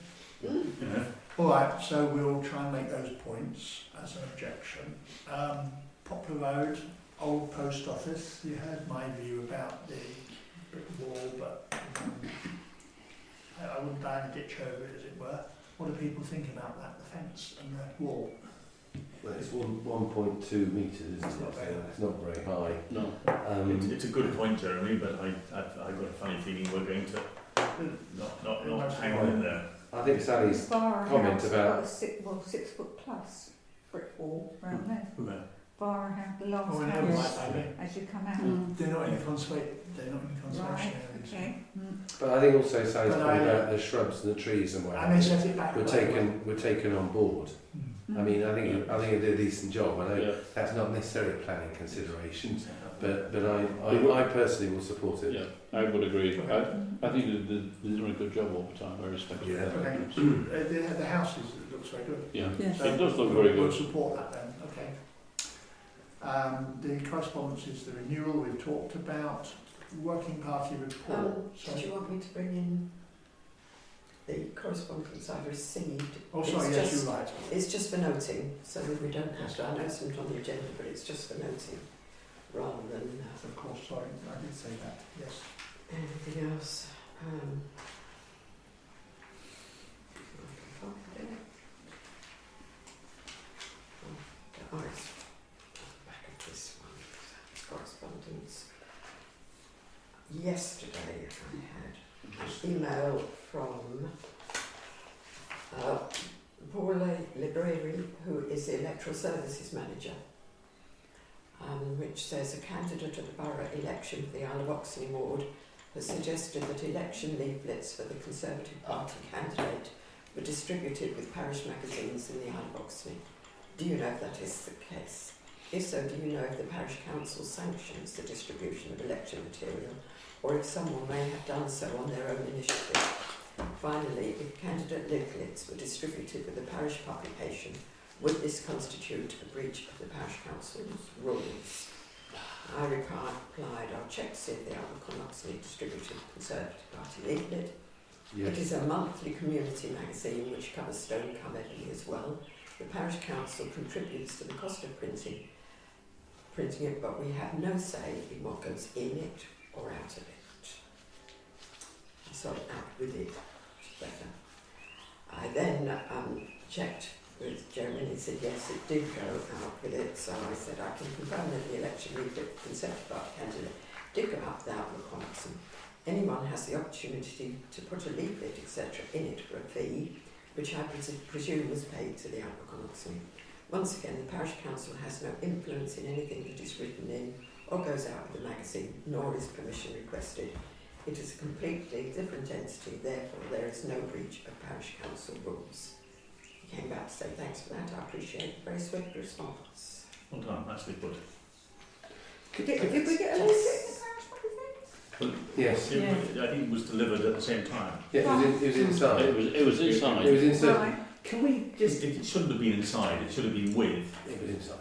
you know, All right, so we'll try and make those points as an objection. Poplar Road, old post office, you heard my view about the brick wall, but I wouldn't buy a ditch over it, as it were. What do people think about that, the fence and the wall? Well, it's 1.2 metres, isn't it? So it's not very high. No. it's a good point, Jeremy, but I've got a funny feeling we're going to not hang on in there. I think Sally's Bar comment house about- got a 6 foot plus brick wall around there. Well, Bar house, the last Oh, I know, house right, okay. as you come out. They're not in conservation Right, areas. okay. But I think also Sally's But point I- about the shrubs and the trees and what And they have set it back. you were taken on board. I mean, I think it did a decent job. I know Yeah. that's not necessarily a planning consideration, but I personally will support it. Yeah, I would agree. I think they're doing a good job all the time. I respect it. Yeah. Okay. The house looks very good. Yeah. Yes. It does look very We'll good. support that then, okay. The correspondence is the renewal we've talked about. Working party report. Did you want me to bring in the correspondence I've received? Oh, sorry, It's yes, just- you're right. It's just for noting, so that we don't have to, I know it's not on the agenda, but it's just for noting rather than Of course, sorry, I did say that, yes. anything else. Oh, it's back at this one. Correspondence. Yesterday I had an email from Paul Library, who is the Electoral Services Manager, which says a candidate at the borough election for the Isle of Oxley ward has suggested that election leaflets for the Conservative Party candidate were distributed with parish magazines in the Isle of Oxley. Do you know if that is the case? If so, do you know if the parish council sanctions the distribution of election material, or if someone may have done so on their own initiative? Finally, if candidate leaflets were distributed with a parish publication, would this constitute a breach of the parish council's rules? I replied, I'll check to see if the Isle of Oxley distributed the Conservative Party leaflet. It is a monthly community magazine which covers Stonecombe Everly as well. The parish council contributes to the cost of printing it, but we have no say in what goes in it or out of it. Sorry, out with it, which is better. I then checked with Jeremy and he said yes, it did go out with it, so I said I can confirm that the election leaflet for Conservative Party candidate did go out with Outlook on Oxon. Anyone has the opportunity to put a leaflet, etc. in it for a fee, which I presume was paid to the Outlook on Oxon. Once again, the parish council has no influence in anything that is written in or goes out with the magazine, nor is permission requested. It is a completely different entity, therefore there is no breach of parish council rules. He came back to say thanks for that, I appreciate the very swift response. Well done, nicely put. Did we get a leaflet in the parish magazine? Well, Yes. I think it was delivered at the same time. Yeah, it was inside. It was inside. It was inside. Right. Can we just... It shouldn't have been inside, it should have been with. It was inside.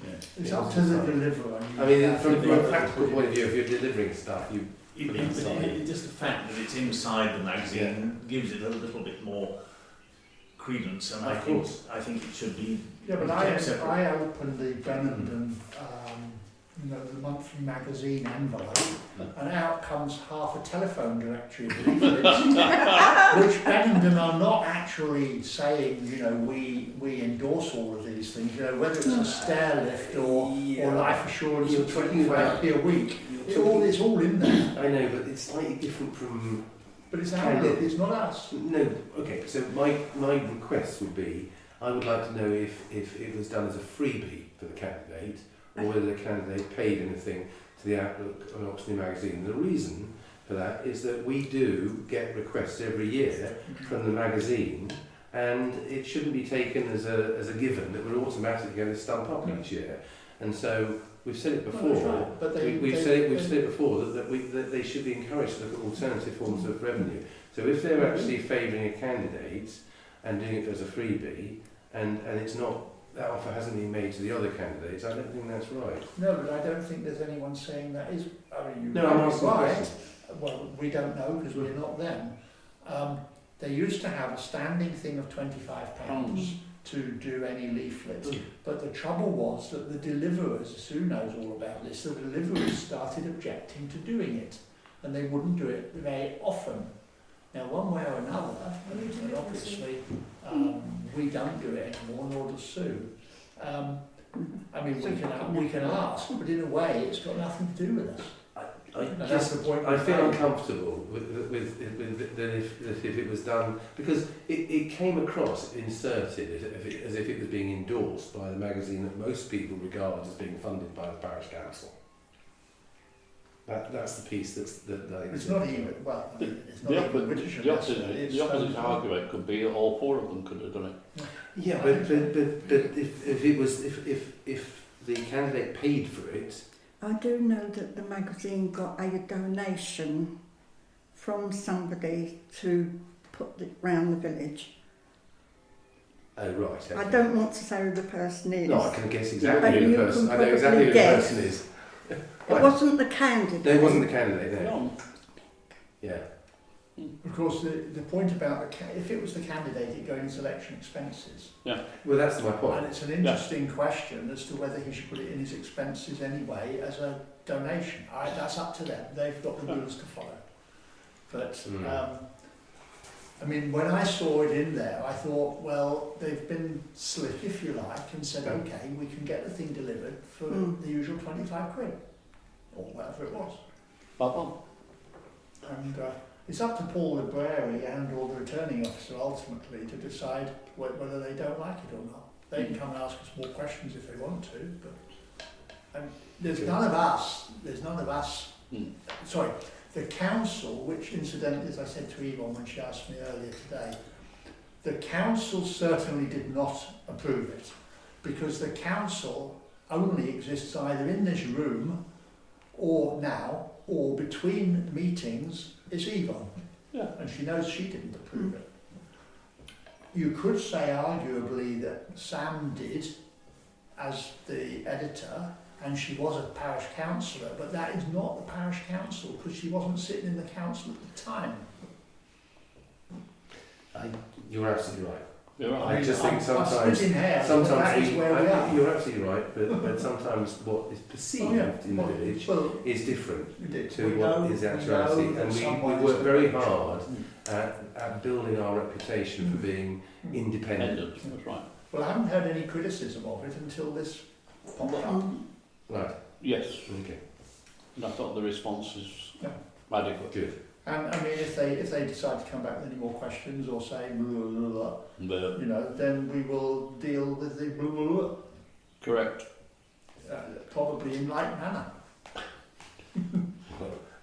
Yeah. It's up to the deliverer. I mean, from a practical point of view, if you're delivering stuff, you Just the fact that it's inside the magazine gives it a little bit more credence, and I think it should be. Yeah, but kept separate. I opened the Benenden, the monthly magazine envelope, and out comes half a telephone directory of leaflets, which Benenden are not actually saying, we endorse all of these things, whether it's a stair lift or life assurance of 25p a week, it's all in there. I know, but it's slightly different from... But it's Outlook, it's not us. No, okay, so my request would be, I would like to know if it was done as a freebie for the candidate, or whether the candidate paid anything to the Outlook on Oxley magazine. The reason for that is that we do get requests every year from the magazine, and it shouldn't be taken as a given that we're automatically going to stump up each year. And so we've said it before. Right. But We've said it before that they should be encouraged to look at alternative forms of revenue. So if they're actually favouring a candidate and doing it as a freebie, and it's not, that offer hasn't been made to the other candidates, I don't think that's right. No, but I don't think there's anyone saying that is. I mean, No, I'm you're asking right. questions. Well, we don't know because we're not them. They used to have a standing thing of £25 to do any leaflets, but the trouble was that the deliverers, Sue knows all about this, the deliverers started objecting to doing it, and they wouldn't do it very often. Now, one way or another, and obviously we don't do it anymore, nor does Sue. I mean, we can ask, but in a way, it's got nothing to do with us. That's the point. I feel uncomfortable with that if it was done, because it came across inserted as if it was being endorsed by the magazine that most people regard as being funded by the parish council. That's the piece that It's not even, well, I mean, it's not even Wittersham. The opposite argument could be all four of them could have done it. Yeah, but if it was if the candidate paid for it. I do know that the magazine got a donation from somebody to put it round the village. Oh, right. Okay. I don't want to say who the person is. No, I can guess exactly But who you the person. I can know exactly who the probably person is. It wasn't the candidate. No, it wasn't the candidate. No. No. Yeah. Of course, the point about if it was the candidate, it going into election expenses. Well, that's my point. And it's an interesting question as to whether he should put it in his expenses anyway as a donation. That's up to them. They've got the rules to follow. But, I mean, when I saw it in there, I thought, well, they've been slick, if you like, and said, okay, we can get the thing delivered for the usual 25 quid, or whatever it was. And it's up to Paul the Brary and or the returning officer ultimately to decide whether they don't like it or not. They can come and ask us more questions if they want to, but there's none of us, sorry, the council, which incidentally, as I said to Yvonne when she asked me earlier today, the council certainly did not approve it, because the council only exists either in this room or now, or between meetings is Yvonne. Yeah. And she knows she didn't approve it. You could say arguably that Sam did as the editor, and she was a parish councillor, but that is not the parish council because she wasn't sitting in the council at the time. You're absolutely right. You're right. I just think I'm sometimes splitting hairs, but that is where we are. you're absolutely right, but sometimes what is perceived in the village is different to what is actuality, and we work very hard at building our reputation for being independent. That's right. Well, I haven't heard any criticism of it until this popped up. Right. Yes. Okay. And I thought the response is Yeah. adequate. Good. And I mean, if they decide to come back with any more questions or say blah, blah, blah, But you know, then we will deal with the blah, blah, blah, correct. probably in like manner.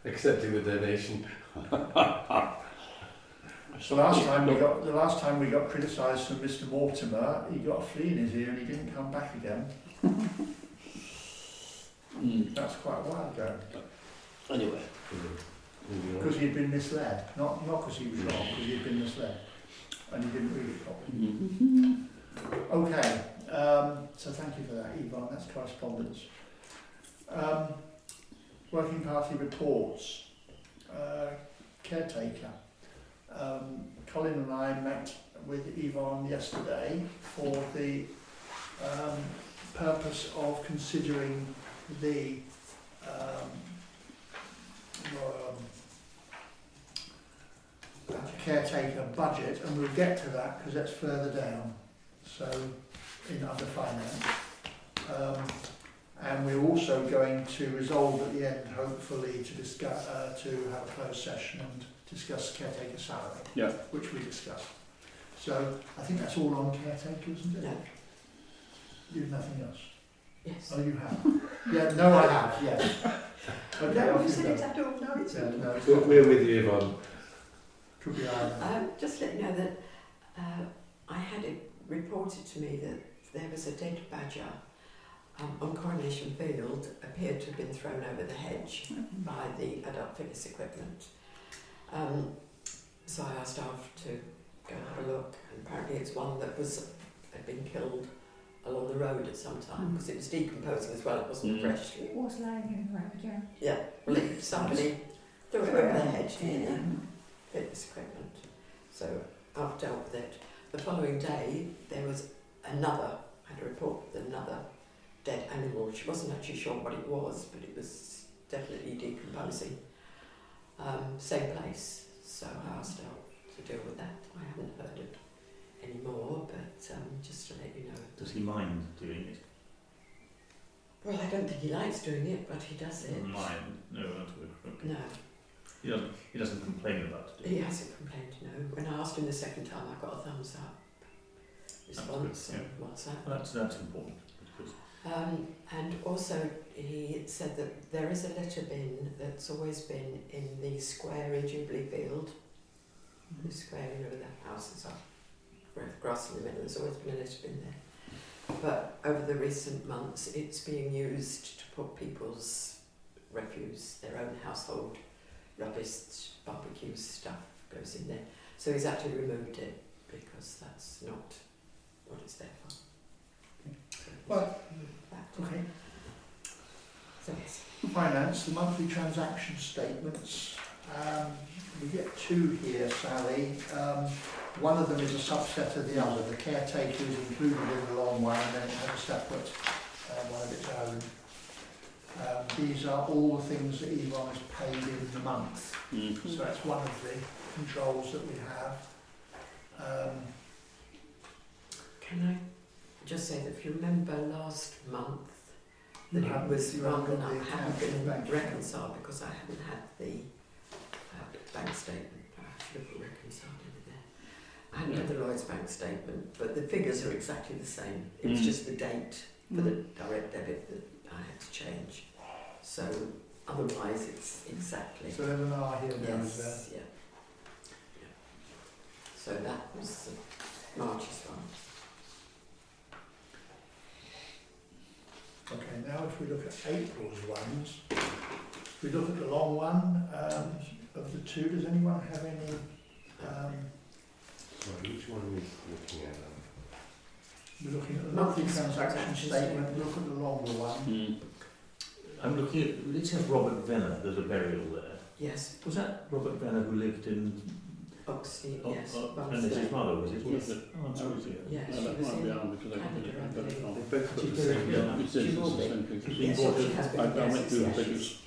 Accepting the donation. The last time we got criticised from Mr. Mortimer, he got a flea in his ear and he didn't come back again. That's quite a while ago. Anyway. Because he'd been misled, not because he was wrong, because he'd been misled, and he didn't read it properly. Okay, so thank you for that, Yvonne. That's correspondence. Working party reports. Caretaker. Colin and I met with Yvonne yesterday for the purpose of considering the caretaker budget, and we'll get to that because that's further down, so in under finance. And we're also going to resolve at the end, hopefully, to discuss to have a closed session and discuss caretaker salary, which we discussed. So I think that's all on caretaker, isn't it? No. You have nothing else? Yes. Oh, you have? Yeah, no, I have, yes. Okay, No, off you you said go. it, I don't know it. Yeah, no, it's We're with you, Yvonne. could be either. Just let you know that I had it reported to me that there was a dead badger on Coronation Field, appeared to have been thrown over the hedge by the adult fitness equipment. So I asked staff to go and have a look, and apparently it's one that had been killed along the road at some time because it was decomposing as well, it wasn't fresh. It was laying in the road, yeah. Yeah, well, somebody threw it over the hedge in fitness equipment. So I've dealt with it. The following day, there was I had a report with another dead animal. She wasn't actually sure what it was, but it was definitely decomposing. Same place, so I asked her to deal with that. I haven't heard of any more, but just to let you know. Does he mind doing it? Well, I don't think he likes doing it, but he does it. Doesn't mind? No, that's good. Okay. No, He doesn't complain about it. he hasn't complained, no. When I asked him the second time, I got a thumbs up response good, on WhatsApp. Well, that's important. Because And also he said that there is a litter bin that's always been in the square in Jubilee Field. The square, you know, where the houses are, grass in the middle, there's always been a litter bin there. But over the recent months it's being used to put people's refuse, their own household rubbish, barbecue stuff goes in there. So he's actually removed it because that's not what it's there for. Well, okay. So yes. Finance, the monthly transaction statements. We get two here, Sally. One of them is a subset of the other. The caretaker is included in the long one, and then it has a separate one of its own. These are all the things that Yvonne has paid in the month. So that's one of the controls that we have. Can I just say that if you remember last month, that You haven't- it was you haven't rather got not the hadn't account been bank reconciled because I hadn't had the bank statement. I should have reconciled it there. I hadn't had the Lloyd's bank statement, but the figures are exactly the same. It was just the date for the direct debit that I had to change. So otherwise it's exactly. So there's an R here now, is there? Yes, yeah. So that was March's one. Okay, now if we look at April's ones, if we look at the long one, of the two, does anyone have any? Sorry, which one are we looking at? We're looking at the monthly transaction statement, look at the longer one. I'm looking at, it says Robert Venner, there's a burial there. Yes, Was that Robert Venner who lived in Oxley, Oh, yes. and Bumstead. it's his mother, was it? Yes. Oh, I'm sorry to hear. Yes, Well, she that was might be in on because I got Canada, it I from. believe. They've both got the She's same. very- Yeah, it She is, will it's the be. same figures. Yes, bought she it. has been. I Yes, went it's- through the yeah, figures.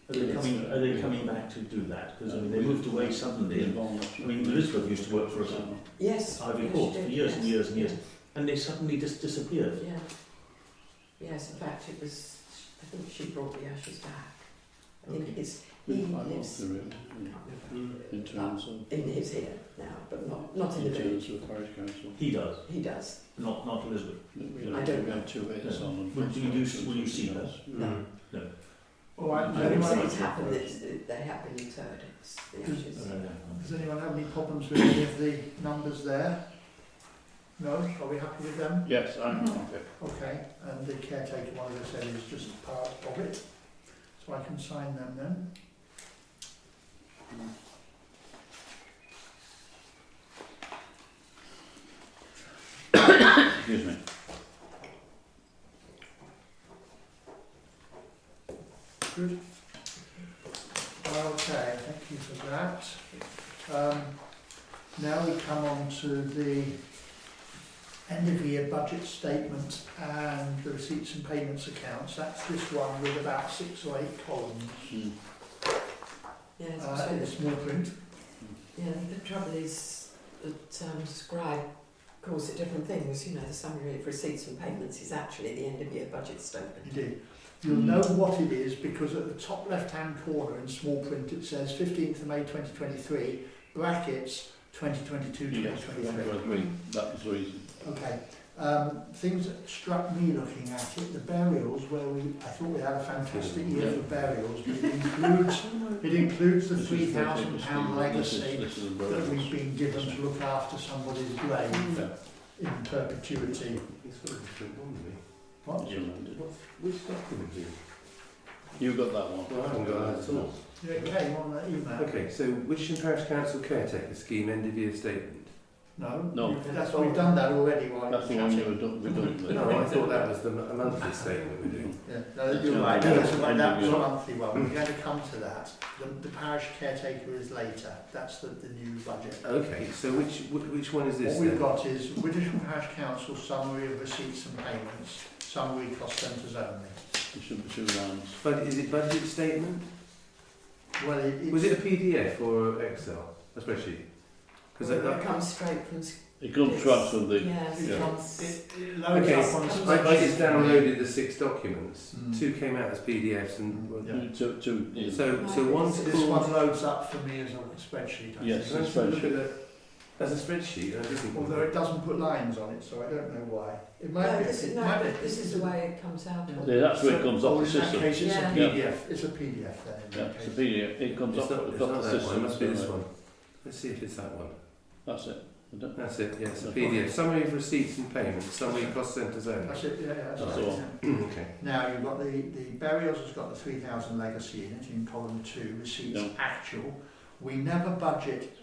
Are they coming back to do that? Because I mean, they moved away suddenly. I mean, Elizabeth used to work for us at Yes. Ivy yes, Court she for did, years yes. and years and years, and they suddenly just disappeared. Yeah. Yes, in fact, it was. I think she brought the ashes back. I think Okay. it's. He lives. really, I can't remember. in terms of He lives here now, but not in the in village. terms of parish council. He does, He does. not Elizabeth. We I had don't we know. had 2 hits No. on them. Will you see her? No. All right, I does think anyone, something's happened that they have been interred. It's the ashes. does anyone have any problems with any of the numbers there? No? Are we happy with them? Yes, I'm happy. Okay, and the caretaker one, as I said, is just part of it. So I can sign them then. Excuse me. Good. Okay, thank you for that. Now we come on to the end of year budget statement and the receipts and payments accounts. That's this one with about 6 or 8 columns Yes. in the small print. Yeah, the trouble is that Scribe calls it different things. You know, the summary of receipts and payments is actually the end of year budget statement. Indeed. You'll know what it is because at the top left hand corner in small print it says 15th of May 2023, brackets 2022-2023. Yes, I agree. That was the reason. Okay. Things that struck me looking at it, the burials, where I thought we had a fantastic year for burials, but it includes the This is £3,000 legacy this is the that burials. we've been given to look after somebody's grave Yeah. in perpetuity. It's got a different one, really. What? You amended. Which document is it? You got that one. Well, I haven't got that at all. It came on that email. Okay, so Wittersham Parish Council Caretaker Scheme End of Year Statement. No. We've done that already while That's the you're one you chatting. were done. No, I thought that was the a monthly statement we're doing. Yeah, no, you're right. Yeah. That's right. That was a Yeah. monthly one. We're going to come to that. The parish caretaker is later. That's the new budget. Okay, so which one is this What we've then? got is Wittersham Parish Council summary of receipts and payments, summary cost centres only. It should be 2 lines. But is it budget statement? Well, Was it a PDF or Excel? A spreadsheet? Because It comes straight from. It comes to us with the. Yes, it it Yeah. comes, comes. it loads Okay, up on a I just spreadsheet. downloaded the 6 documents. Mm. 2 came out as PDFs and Yeah. Two, yeah. so one's This one called loads up for me as a spreadsheet. I Yes, think. it's a spreadsheet. Look at it, as a spreadsheet. And I didn't. although it doesn't put lines on it, so I don't know why. It might No, be. this is, it no, might be- but this is the way it comes out. Yeah. Yeah, that's where it comes off the In that system. case, it's Yeah. a PDF. It's a PDF then. In Yeah, that it's a case. PDF. It comes It's off, not, it's it's off not the that system. one. It must be this so, one. Let's see if it's that one. That's it. I don't- That's it. Yeah, it's a That's PDF. Summary of receipts and payments. Summary cost centres only. That's it. Yeah, that's That's right. all. Yeah. Okay. Now you've got the burials has got the 3,000 legacy in it in column 2. Receipts No. actual. We never budget,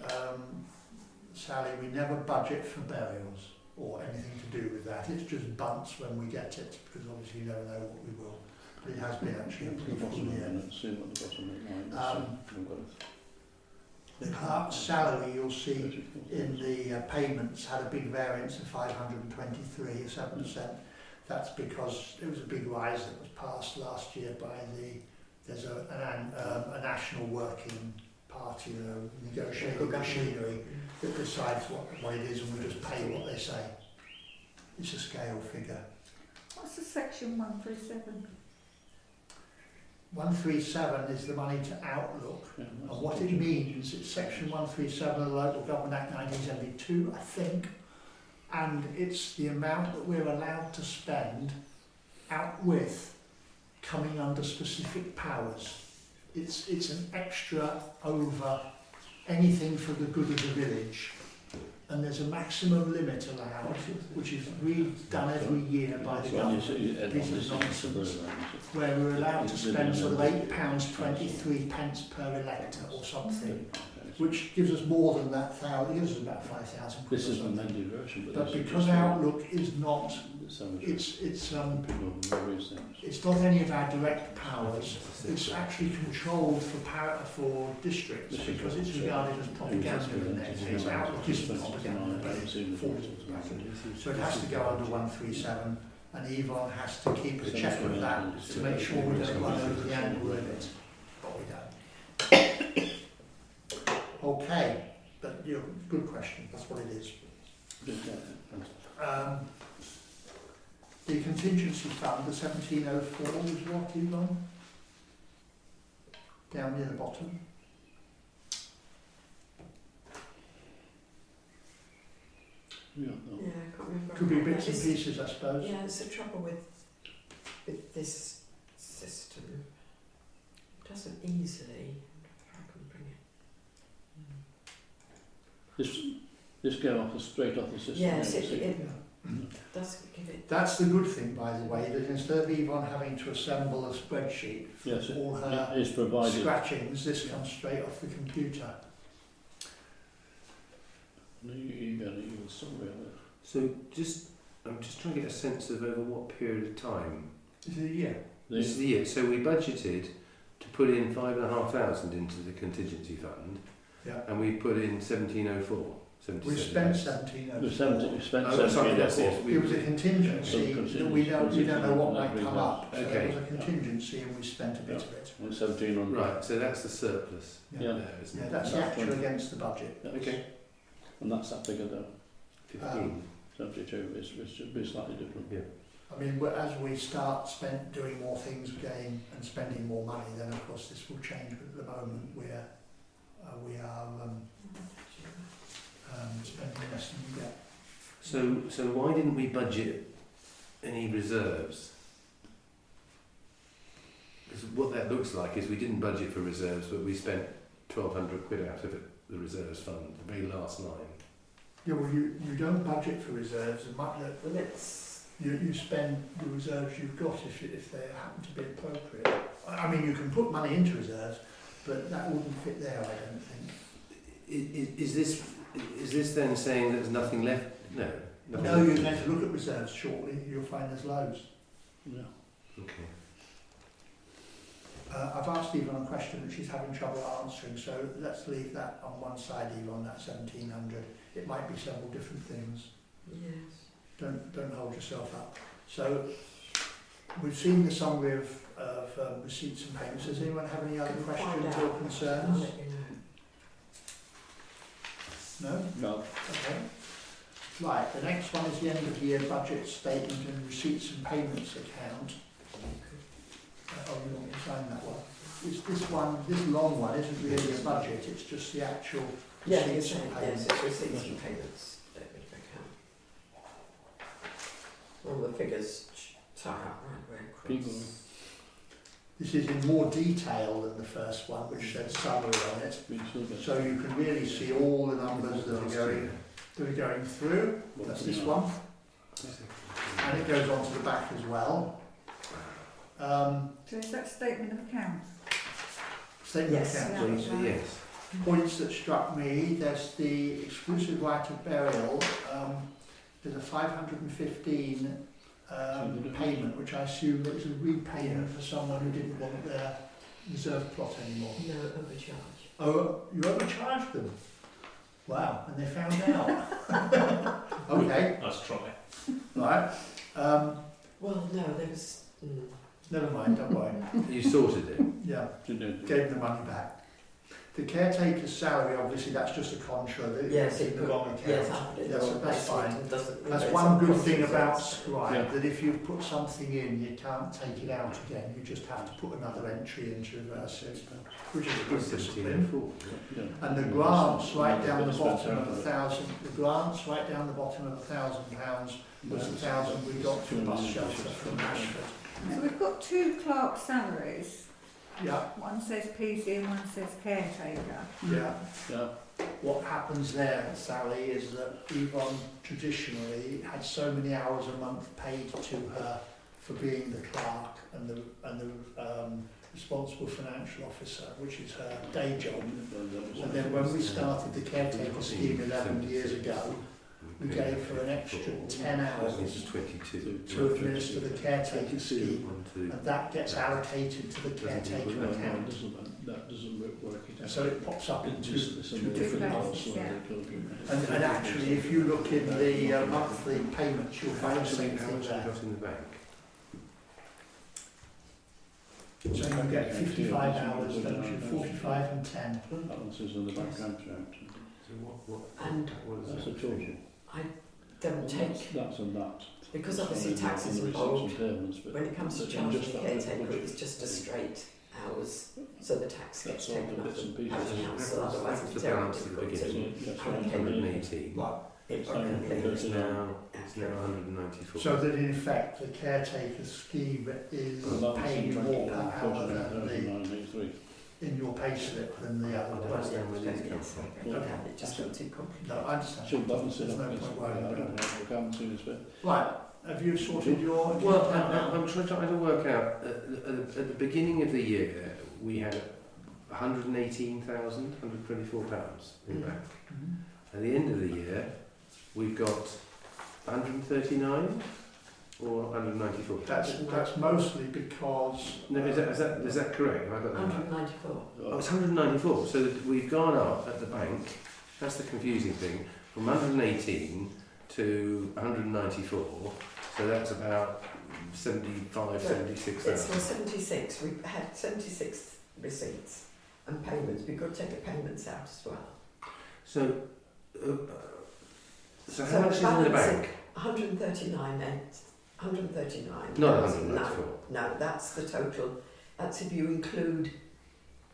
Sally. We never budget for burials or anything to do with that. It's just bunts when we get it because obviously you never know what we will. But it has been actually a The pretty full bottom year. line, let's see what the bottom line is. Um, We've got it. The clerk's salary, you'll see in the payments, had a big variance of 523, 7%. That's because it was a big rise that was passed last year by there's a national working party, negotiating machinery that decides what it is, and we just pay what they say. It's a scale figure. What's the section 137? 137 is the money to Outlook, and what it means, it's section 137 of the Local Government Act 1972, I think, and it's the amount that we're allowed to spend out with coming under specific powers. It's an extra over anything for the good of the village, and there's a maximum limit allowed, which is done every year by the government. This is nonsense, where we're allowed to spend sort of £8.23 per elector or something, which gives us more than that thousand. It gives us about 5,000 quid. This is the amended version, but because Outlook is not, it's not any of our direct powers. It's actually controlled for districts because it's regarded as propaganda in their case. Outlook isn't propaganda, but it's so it has to go under 137, and Yvonne has to keep a check of that to make sure we don't run over the annual limit, but we don't. Okay, but good question. That's what it is. The contingency fund, the 1704, is what, Yvonne? Down near the bottom. Yeah, I can't remember. Could be bits and pieces, I suppose. Yeah, it's the trouble with this system. It doesn't easily. I can bring it. This came straight off the system. Yes, it does give it. That's the good thing, by the way, that instead of Yvonne having to assemble a spreadsheet for all her scratchings, this comes straight off the computer. So I'm just trying to get a sense of over what period of time. Is it a year? This is the year. So we budgeted to put in 5,500 into the contingency fund, and we put in 1704. We spent 1704. We spent 1704. It was a contingency that we don't know what might come up. So okay. it was a contingency, and we spent a bit of it. 1700. Right. So that's the surplus. Yeah, there, isn't it? That's the actual against the budget. Okay. And that's that figure there. 15. 72. It should be slightly different. Yeah. I mean, as we start doing more things again and spending more money, then of course this will change. But at the moment, we are spending less than we get. So why didn't we budget any reserves? Because what that looks like is we didn't budget for reserves, but we spent 1,200 quid out of it, the reserves fund, the very last line. Yeah, well, you don't budget for reserves. You spend the reserves you've got if they happen to be appropriate. I mean, you can put money into reserves, but that wouldn't fit there, I don't think. Is this then saying there's nothing left? No. No, you're going to look at reserves shortly. You'll find there's loads. Yeah. Okay. I've asked Yvonne a question that she's having trouble answering, so let's leave that on one side, Yvonne, that 1,700. It might be several different things. Yes. Don't hold yourself up. So we've seen the summary of receipts and payments. Does anyone have any other questions or concerns? I'll let you know. No? No. Okay. Right, the next one is the end of year budget statement and receipts and payments account. Oh, you want me to sign that one? This long one isn't really a budget, it's just the actual receipts and payments. Yes, it's receipts and payments statement of account. All the figures tie up right way across. This is in more detail than the first one, which said summary on it. So you can really see all the numbers that are going through. That's this one. And it goes on to the back as well. So is that statement of accounts? Statement of accounts. Yeah. Yes. Points that struck me, there's the exclusive right of burial. There's a 515 payment, which I assume that was a repayment for someone who didn't want their reserve plot anymore. No overcharge. Oh, you overcharged them? Wow, and they found out. Okay, Let's try. right. Well, no, there was. Never mind, don't worry. You sorted it. Yeah, Didn't gave them the money back. The caretaker's salary, obviously, that's just a contra that Yes, in it the could. wrong account. Yes, I put it in the Yes, wrong that's place, fine. it doesn't- That's it's one on good cost thing of about sales. Scribe, Yeah. that if you put something in, you can't take it out again. You just have to put another entry in to reverse it, which is a good discipline. 1704. And the grants right down the bottom of £1,000. The grants right down the bottom of £1,000 was the 1,000 we got from bus shelter from Ashford. So we've got two clerk salaries. Yeah, One says PC and one says caretaker. yeah. Yeah. What happens there, Sally, is that Yvonne traditionally had so many hours a month paid to her for being the clerk and the responsible financial officer, which is her day job. And then when we started the caretaker scheme 11 years ago, we gave her an extra 10 hours That means 22. to administer the caretaker scheme, 1, 2. and that gets allocated to the caretaker account. That doesn't work it out. So it pops up in two different different amounts. amounts, yeah. And actually, if you look in the monthly payments, you'll How find much the same have thing you there. got in the bank? So you get 55 hours, don't you? 45 and 10. Balances in the bank contract. So what And is That's that? a total. don't take, That's and that. because obviously It's tax is on the involved. receipts and payments, but When it comes to but charging just the that bit caretaker, budget. it's just a straight hours, so the tax gets That's all taken the off bits and the pieces. housing house, so otherwise That's it's the very balance at the difficult to beginning. That's allocate 118. Right. it So, completely. It's now 194. So that in effect, the caretaker scheme is paying more per hour in your pay slip than the other I don't one. understand where these come Yes, from. okay, it just got too complicated. No, I understand. Should balance it There's up. no Yes. point I worrying about don't it. know. I haven't seen this bit. Right, have you sorted your Well, account out? I'm trying to work out, at the beginning of the year, we had £118,000, £124 in the bank. Mhm. At the end of the year, we've got 139 or 194. That's mostly because... No, is that correct? Have I got that right? 194. Oh, it's 194. So that we've gone up at the bank. That's the confusing thing. From 118 to 194. So that's about 75, It's 76,000. for 76. We had 76 receipts and payments. We could take the payments out as well. So, how So much is in the bank? 139. 139. Not 194. No, that's the total. That's if you include.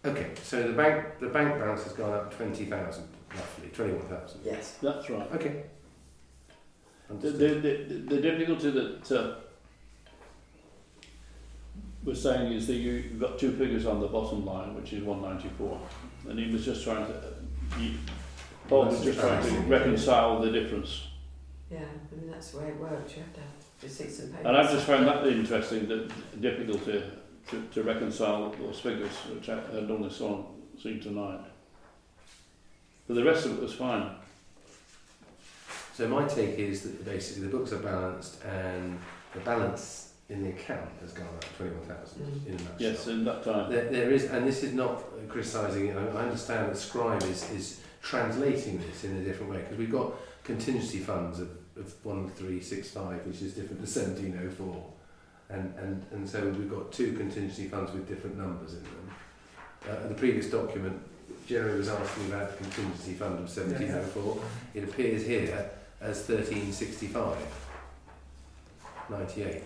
Okay, so the bank balance has gone up 20,000 roughly, 21,000. Yes. That's right. Okay. The Understood. difficulty that we're saying is that you've got two figures on the bottom line, which is 194, and he was just trying to. Paul was just trying to reconcile the difference. Yeah, I mean that's the way it works. You have to have receipts and payments. And I've just found that interesting, that difficulty to reconcile those figures, which I had only seen tonight. But the rest of it was fine. So my take is that basically the books are balanced and the balance in the account has gone up 21,000 in a nutshell. Yes, in that time. There is, and this is not criticising it. I understand that Scribe is translating this in a different way, because we've got contingency funds of 1365, which is different to 1704, and so we've got two contingency funds with different numbers in them. The previous document, Jerry was asking about the contingency fund of 1704. It appears here as 1365, 98.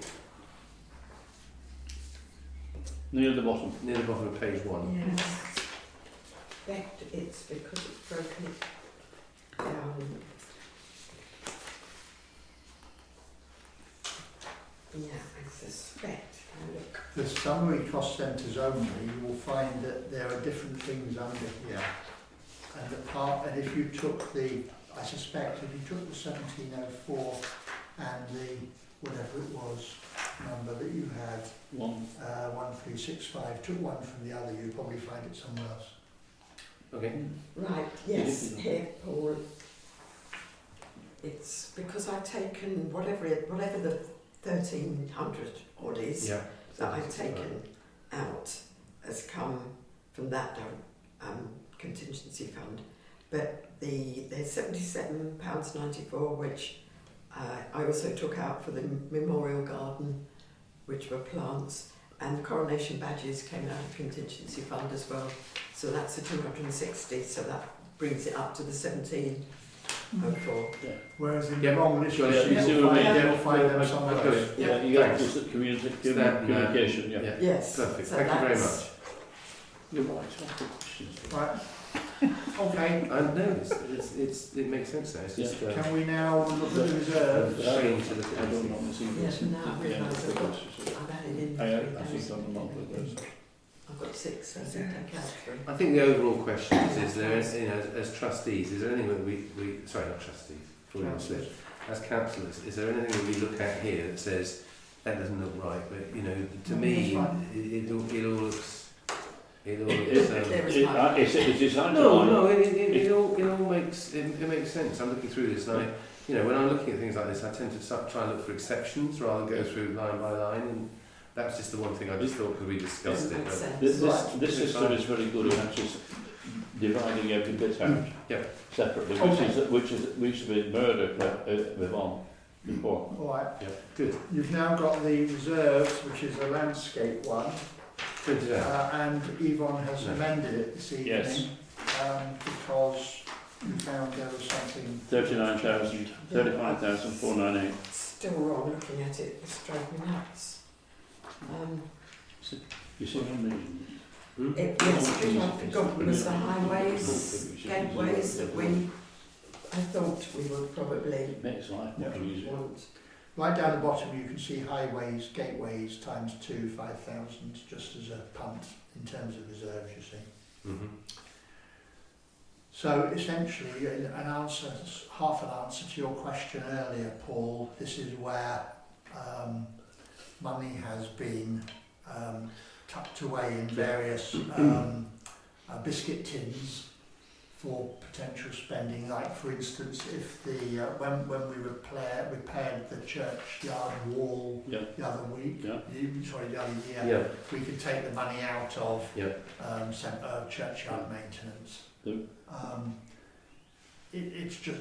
Near the bottom. Near the bottom of page 1. Yes. Expect it's because it's broken it down. Yeah, I suspect. Look. The summary cost centres only, you will find that there are different things under here. And if you took I suspect if you took the 1704 and the, whatever it was, number that you had, 1365, took one from the other, you'd probably find it somewhere else. Okay. Right, yes, here, Paul. It's because I've taken whatever the 1300 odd is Yeah. that I've taken out has come from that contingency fund, but there's £77.94 which I also took out for the memorial garden, which were plants, and the coronation badges came out of contingency fund as well. So that's the 260. So that brings it up to the 1704. Yeah. Whereas in Yeah. the wrong list, Yeah, you see what I mean? you'll find them somewhere I've got else. it. Yeah, you got Thanks. just That, communication, yeah. Yes. Perfect. So Thank you very that's- much. You're right, so I've got questions. Right. Okay. It makes sense now. It's just Can we now look at the reserves? strange to look I at. don't normally see Yes, this. now I realise I've added in I think 3,000. on the month of those. I've got 6, so I think take out 3. I think the overall question is there, as trustees, is there anything that sorry, not trustees, Councillors. as councillors, is there anything that we look at here that says that doesn't look right? But to No, me, that's fine. it all looks. It's designed to No, it all makes sense. I'm looking through this, and when I'm looking at things like this, I tend to try and look for exceptions rather than go through line by line. And that's just the one thing I just thought because we discussed it. Makes sense. This system is very good in actually dividing every bit out separately, which used to be murder with on before. All right. Yeah, good. You've now got the reserves, which is the landscape one, Printed out. and Yvonne has No. amended it this evening Yes. because you found there was something. 35,498. Still wrong looking at it, it's driving me nuts. You see how many? Yes, what I've forgotten was the highways, gateways that I thought we would probably Makes life more easier. want. Right down the bottom you can see highways, gateways times 2, 5,000, just as a punt in terms of reserves, you see. Mm-hmm. So essentially, half an answer to your question earlier, Paul. This is where money has been tucked away in various biscuit tins for potential spending. Like, for instance, if when we repaired the churchyard wall the other week, the other year, we could take the money out of churchyard maintenance. It's just,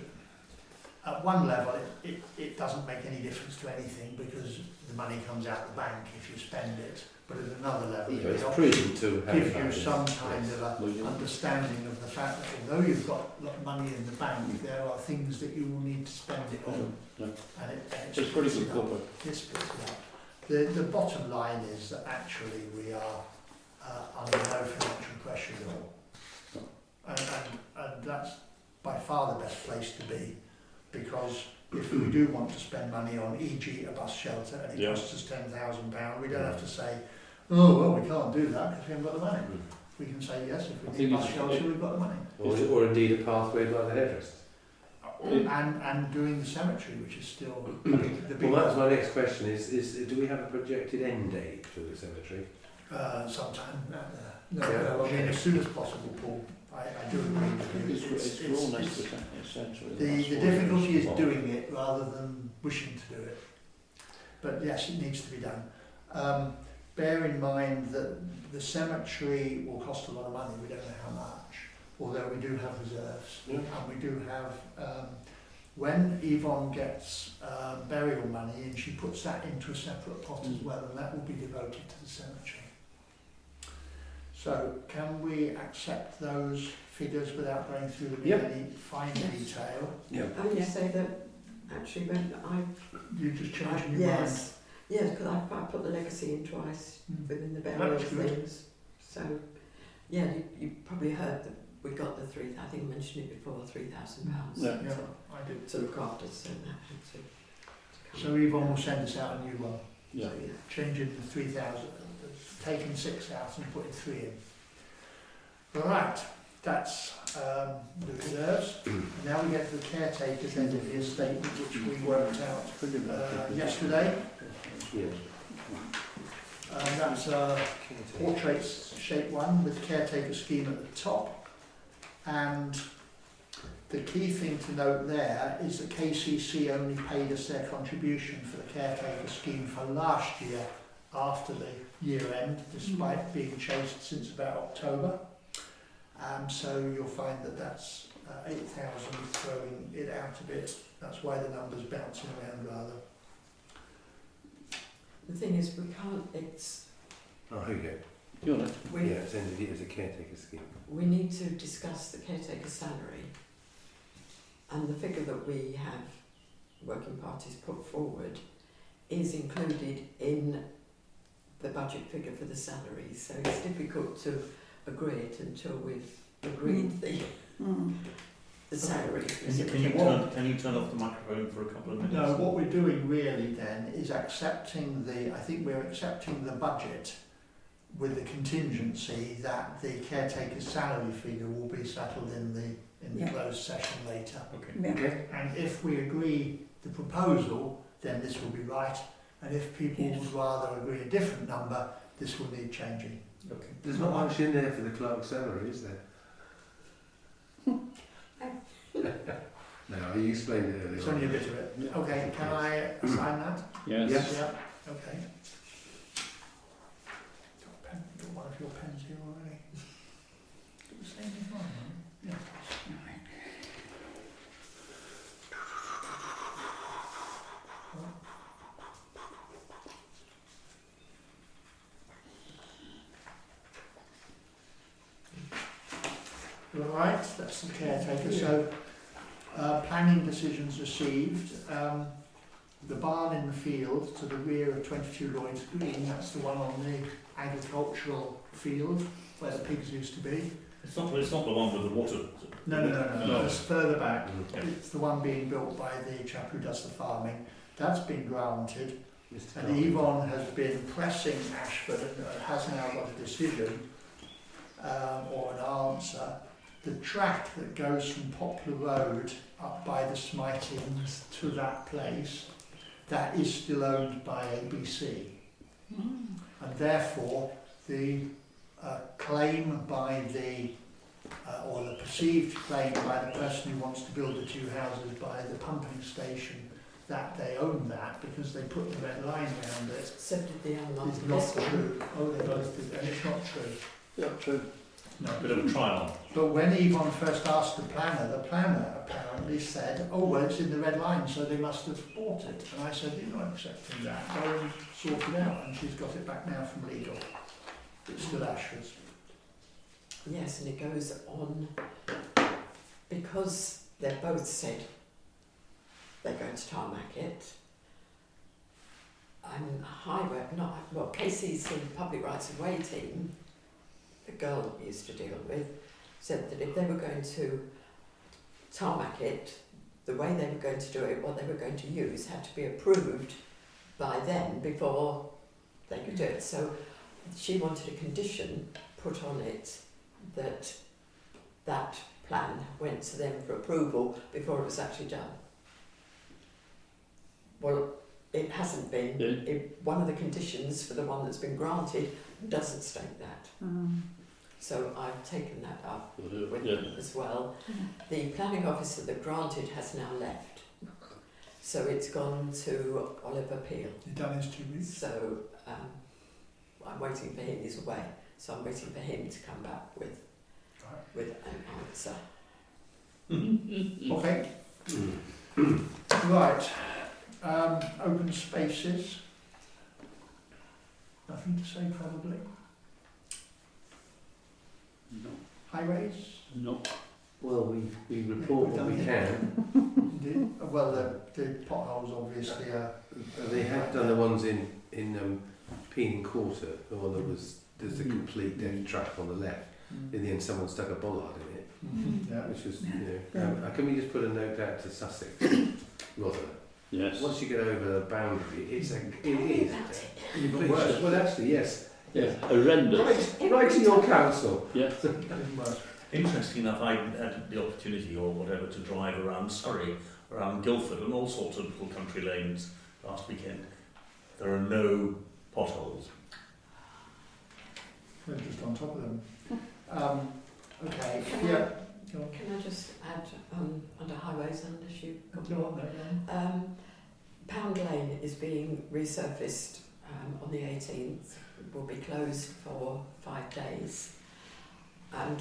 at one level, it doesn't make any difference to anything because the money comes out the bank if you spend it. But at another level, It's it prudent to have gives that, you some yes. kind of a understanding of the fact that although you've got a lot of money in the bank, there are things that you will need to spend it on. And It's pretty good cover. It's pretty good. The bottom line is that actually we are under no financial pressure at all. And that's by far the best place to be, because if we do want to spend money on, e.g. a bus shelter, and it costs us £10,000, we don't have to say, oh, well, we can't do that because we haven't got the money. We can say, yes, if we need a bus shelter, we've got the money. Or indeed a pathway by the hairdresser. And doing the cemetery, which is still the big Well, that's my next question is do we have a projected end date for the cemetery? sometime. No, I mean, as soon as possible, Paul. I do agree with you. It's grown essentially. The difficulty is doing it rather than wishing to do it. But yes, it needs to be done. Bear in mind that the cemetery will cost a lot of money. We don't know how much, although we do have reserves. And we do have, when Yvonne gets burial money, and she puts that into a separate pot as well, and that will be devoted to the cemetery. So can we accept those figures without going through them in any fine detail? I would say that actually when You just change your mind. yes, because I put the legacy in twice within the burial That's good. things. So yeah, you probably heard that we got the I think I mentioned it before, £3,000 Yeah, I did. to look after, so that had to So Yvonne will send us out a new one. Yeah. So, yeah. Changing the 3,000, taking 6 out and putting 3 in. Right, that's the reserves. Now we get to the caretaker's end of the estate, which we worked out yesterday. That's a portrait shape one with caretaker scheme at the top. And the key thing to note there is that KCC only paid us their contribution for the caretaker scheme for last year after the year end, despite being chased since about October. So you'll find that that's 8,000, throwing it out a bit. That's why the number's bouncing around rather. The thing is, we can't, Oh, here you go. You want it? we, Yeah, it's ended here as a caretaker scheme. we need to discuss the caretaker's salary, and the figure that we have working parties put forward is included in the budget figure for the salary, so it's difficult to agree it until we've agreed the salary. Can you turn off the microphone for a couple of minutes? No, what we're doing really then is accepting I think we're accepting the budget with the contingency that the caretaker's salary figure will be settled in the Yeah. closed session later. Okay. Yeah. Okay. And if we agree the proposal, then this will be right. And if people Yes. would rather agree a different number, this will need changing. Okay. There's not much in there for the clerk's salary, is there? No, you explained it earlier. It's only a bit of it. Okay, can I assign that? Yes. Yes. Yeah, okay. Got one of your pens here already. Got the same as mine, haven't you? Yeah. Right, that's the caretaker. So, planning decisions received. The barn in the field to the rear of 22 Lloyd's Green, that's the one on the agricultural field where the pigs used to be. It's not the one with the water. No. It's further back. Yeah. It's the one being built by the chap who does the farming. That's been granted. Mr. And Carpenter. Yvonne has been pressing Ashford and has now got a decision or an answer. The track that goes from Poplar Road up by the Smitings to that place, that is still owned by ABC. And therefore the claim by or the perceived claim by the person who wants to build the two houses by the pumping station, that they own that because they put the red line around it, So did the other is one. not true. Oh, they both did, and it's not true. Yeah, true. No. Bit of a try-on. But when Yvonne first asked the planner apparently said, oh, well, it's in the red line, so they must have bought it. And I said, you're not accepting that. Go and sort it out. And she's got it back now from legal. It's still Ashford's. Yes, and it goes on because they both said they're going to tarmac it. Casey's public rights of way team, the girl that we used to deal with, said that if they were going to tarmac it, the way they were going to do it, what they were going to use, had to be approved by them before they could do it. So she wanted a condition put on it that that plan went to them for approval before it was actually done. Well, it hasn't been. Yeah. One of the conditions for the one that's been granted doesn't state that. So I've taken that up with Yeah. them as well. The planning officer that granted has now left. So it's gone to Oliver Peel. You've done his 2 weeks. So I'm waiting for him, he's away. So I'm waiting for him to come back with an answer. Okay. Right. Open spaces. Nothing to say probably. No. Highways. No. Well, we report what we can. Well, the potholes obviously are. They have done the ones in Peening Quarter, the one that was, there's a complete dead track on the left. In the end, someone stuck a bollard in it, Yeah. which was, can we just put a note out to Sussex, Rother? Yes. Once you get over the boundary, it is Even worse. Well, actually, yes. Yeah. Horrendous. Right to your council. Yes. Even worse. Interesting enough, I had the opportunity or whatever to drive around Surrey, around Guildford and all sorts of little country lanes last weekend. There are no potholes. We're just on top of them. Okay. Can Yeah. Can I just add, under highways, unless you've got Go more? on, go on. Pound Lane is being resurfaced on the 18th. It will be closed for 5 days. And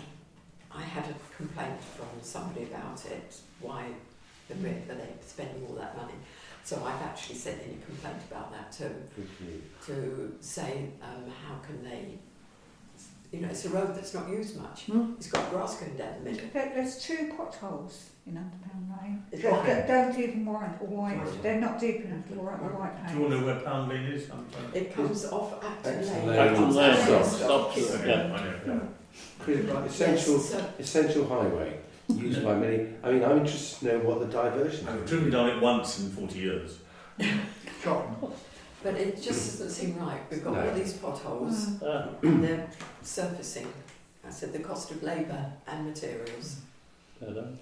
I had a complaint from somebody about it, why they're spending all that money. So I've actually sent in a complaint about that to say how can they, it's a road that's not used much. It's got grass going down the middle. There's 2 potholes in Underpound Lane. It's Don't even warrant, they're not deep enough to warrant the white paint. Do you all know where Pound Lane is? It comes off Acton Lane. Acton Lane, Yes. stop to Okay, yeah. I know. Essential highway used by many. I mean, I'm interested to know what the diversion I've is. driven down it once in 40 years. John, But it just doesn't seem right. We've got No. all these potholes Ah, and they're surfacing. I said the cost of labour and materials. da-dum.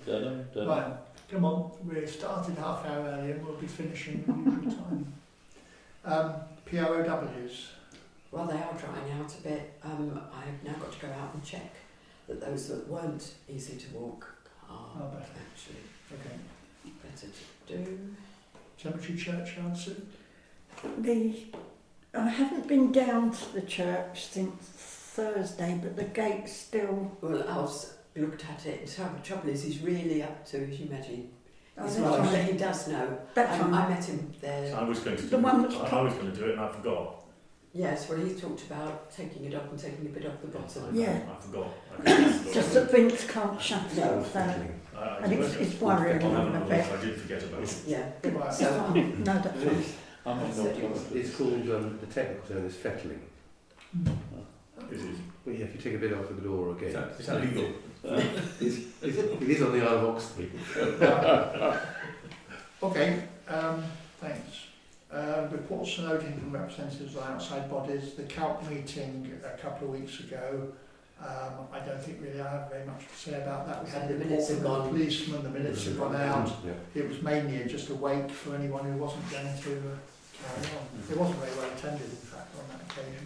right, come on, we started half hour early and we'll be finishing the usual time. POOWs. Well, they are drying out a bit. I've now got to go out and check that those that weren't easy to walk are Oh, better. actually Okay. better to do. Cemetery churchyard, Sue? I haven't been down to the church since Thursday, but the gate's still. Well, Alf's looked at it. The trouble is, he's really up to, as you imagine, Oh, he's that's right, fine. but he does know. That's fine. I met him there. I was going to do The one it. that's I was going to do it and I forgot. Yes, well, he talked about taking it up and taking a bit off the bottom. Yeah. I forgot. Just that Vince can't shut it Sounds off. fiddling. And it's worrying I'll him have a another bit. look. I did forget about it. Yeah. Right. So, No, that's fine. I'm not going It's called, the technical term is fettling. Is it? Well, yeah, if you take a bit off of the door or a gate. Is that legal? It is on the Isle of Oxley. Okay, thanks. Reports and noting from representatives of outside bodies. The CALP meeting a couple of weeks ago, I don't think really I have very much to say about that. We had a The report minutes from have the gone. policeman, the minutes have gone out. Yeah. It was mainly just a wait for anyone who wasn't going to carry on. It wasn't very well attended, in fact, on that occasion.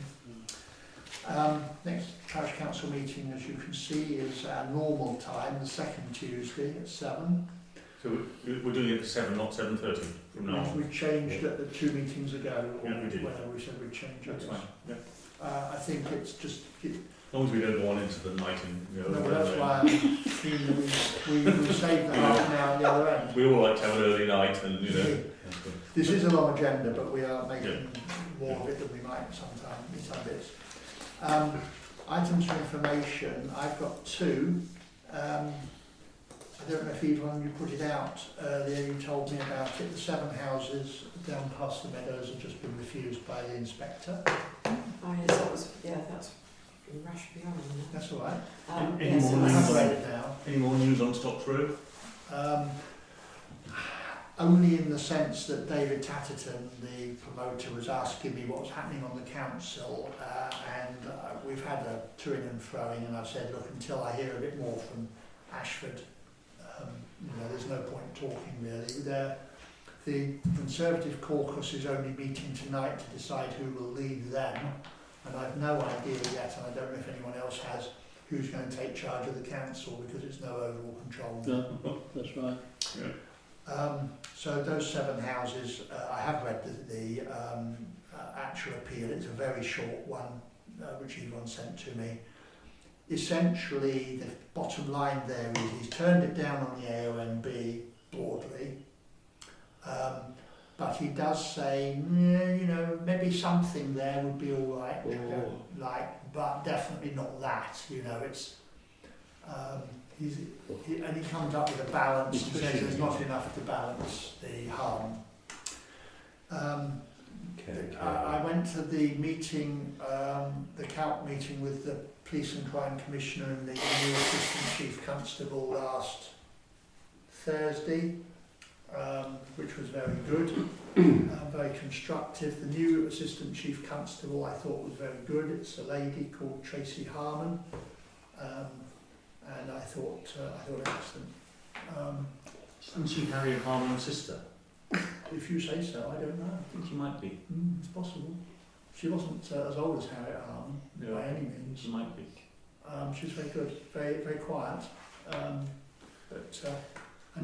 Next parish council meeting, as you can see, is our normal time, the second Tuesday at 7. So we're doing it at 7, not 7:30 from now on. We changed it the 2 meetings ago, or Yeah, we did. whenever we said we'd change it. That's fine. Yeah. I think it's just, As long as we don't go on into the night and no, that's why I'm keen that we saved the half an hour at the other end. We all like to have an early night and This is a long agenda, but we are making more of it than we might sometimes in some bits. Items for information, I've got 2. I don't know if either one of you put it out earlier, you told me about it. The 7 houses down past the meadows have just been refused by the inspector. Oh yes, that's in Rush Beyond. That's all right. Any Yes, more I it have was. read it now. Any more news on Stocks Road? Only in the sense that David Tatterton, the promoter, was asking me what was happening on the council, and we've had a to-ing and fro-ing, and I've said, look, until I hear a bit more from Ashford, there's no point talking really. The Conservative caucus is only meeting tonight to decide who will lead them, and I've no idea yet, and I don't know if anyone else has, who's going to take charge of the council, because it's no overall control. No, that's right. So those 7 houses, I have read the actual appeal. It's a very short one, which Yvonne sent to me. Essentially, the bottom line there is he's turned it down on the AONB broadly, but he does say, maybe something there would be all right, which I don't like, but definitely not that. It's. And he comes up with a balance and says there's not enough to balance the harm. I went to the meeting, the CALP meeting with the Police and Crime Commissioner and the new Assistant Chief Constable last Thursday, which was very good, very constructive. The new Assistant Chief Constable I thought was very good. It's a lady called Tracy Harmon. And I thought excellent. Isn't she Harriet Harmon's sister? If you say so, I don't know. I think she might be. It's possible. She wasn't as old as Harriet Harmon by any means. She might be. She's very good, very very quiet. And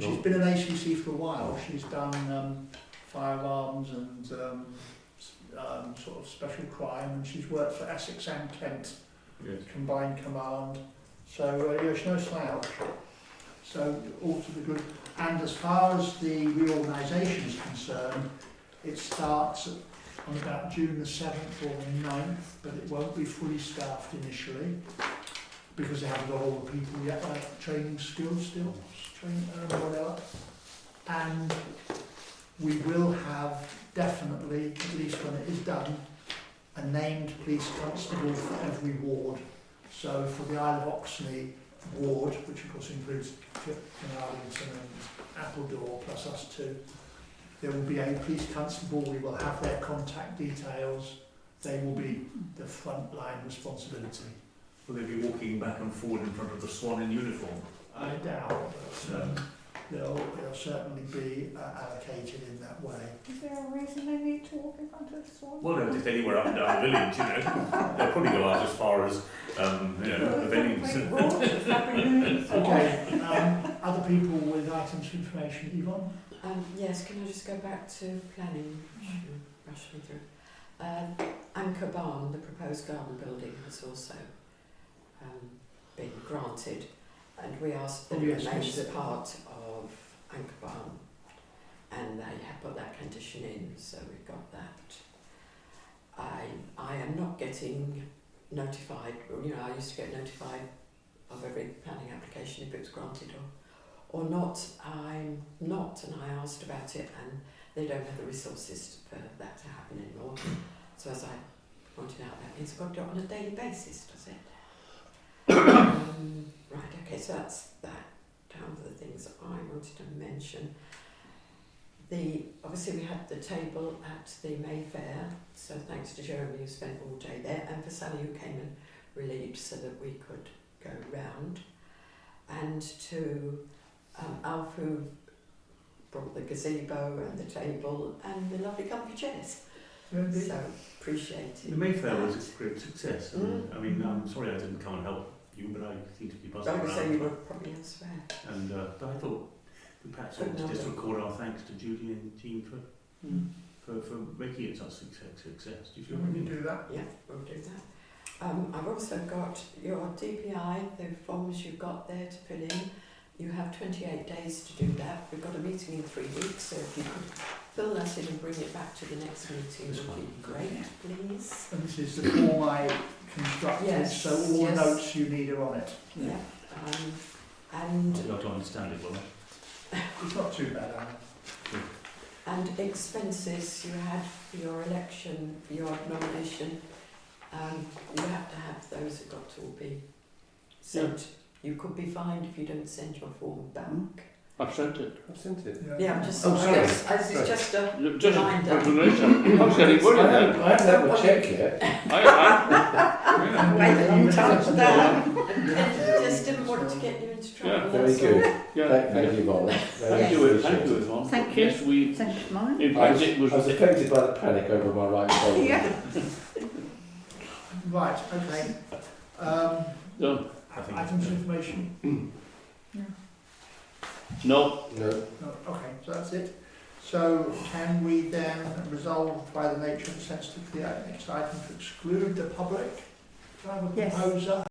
she's been an ACC for a while. She's done firearms and sort of special crime, and she's worked for Essex and Kent Yes. Combined Command. So there's no slouch. So all to the good. And as far as the reorganisation is concerned, it starts on about June the 7th or the 9th, but it won't be fully staffed initially because they haven't got all the people yet, like training skills still, training whatever. And we will have definitely, at least when it is done, a named police constable for every ward. So for the Isle of Oxney ward, which of course includes Arlington and Appledore plus us two, there will be a police constable. We will have their contact details. They will be the front line responsibility. Will they be walking back and forward in front of the Swan in uniform? I doubt, but they'll certainly be allocated in that way. Is there a reason they need to walk in front of the Swan? Well, no, just anywhere up and down the village, you know. They'll probably go out as far as, the venues. Okay, other people with items of information, Yvonne? Yes, can I just go back to planning? Rush me through. Anchor Barn, the proposed garden building, has also been granted, and we asked that it remains part of Anchor Barn, and they have put that condition in, so we've got that. I am not getting notified. You know, I used to get notified of every planning application if it was granted or not. I'm not, and I asked about it, and they don't have the resources for that to happen anymore. So as I pointed out, that means I've got to do it on a daily basis, does it? Right, okay, so that's that. Down to the things I wanted to mention. Obviously we had the table at the Mayfair, so thanks to Jeremy who spent all day there, and for Sally who came and relieved so that we could go round, and to Alf who brought the gazebo and the table and the lovely comfy chairs. So appreciated. The Mayfair was a great success. I mean, I'm sorry I didn't come and help you, but I seem to be buzzing around. So you were probably elsewhere. And but I thought we perhaps ought to just record our thanks to Judy and team for making it such success. Do you feel We can do that. Yeah, we'll do that. I've also got your DPI, the forms you've got there to fill in. You have 28 days to do that. We've got a meeting in 3 weeks, so if you could fill that in and bring it back to the next meeting would be great, please. And this is the form I constructed, Yes, so all the notes you need are on it. Yeah. And I'll be able to understand it, will I? It's not too bad, Anna. and expenses you had for your election, for your nomination, you have to have those have got to all be sent. You could be fined if you don't send your form back. I've sent it. I've sent it. Yeah, I'm just Oh, sorry. as it's just a Just reminder. a confirmation. I was getting worried then. I haven't had a check yet. Wait a long time for that. And just didn't want to get you into trouble. Yeah, Very that's all. good. Yeah. Thank you, Yvonne. Thank you, Yvonne. Thank you. Yes, we. Thank you, mine. In I fact, was, it was. I was affected by the panic over my right shoulder. Yeah. Right, okay. Done. Items of information? No. No. No, okay, so that's it. So can we then resolve by the nature of the sensitivity of the next item to exclude the public? Do I have a Yes. proposer?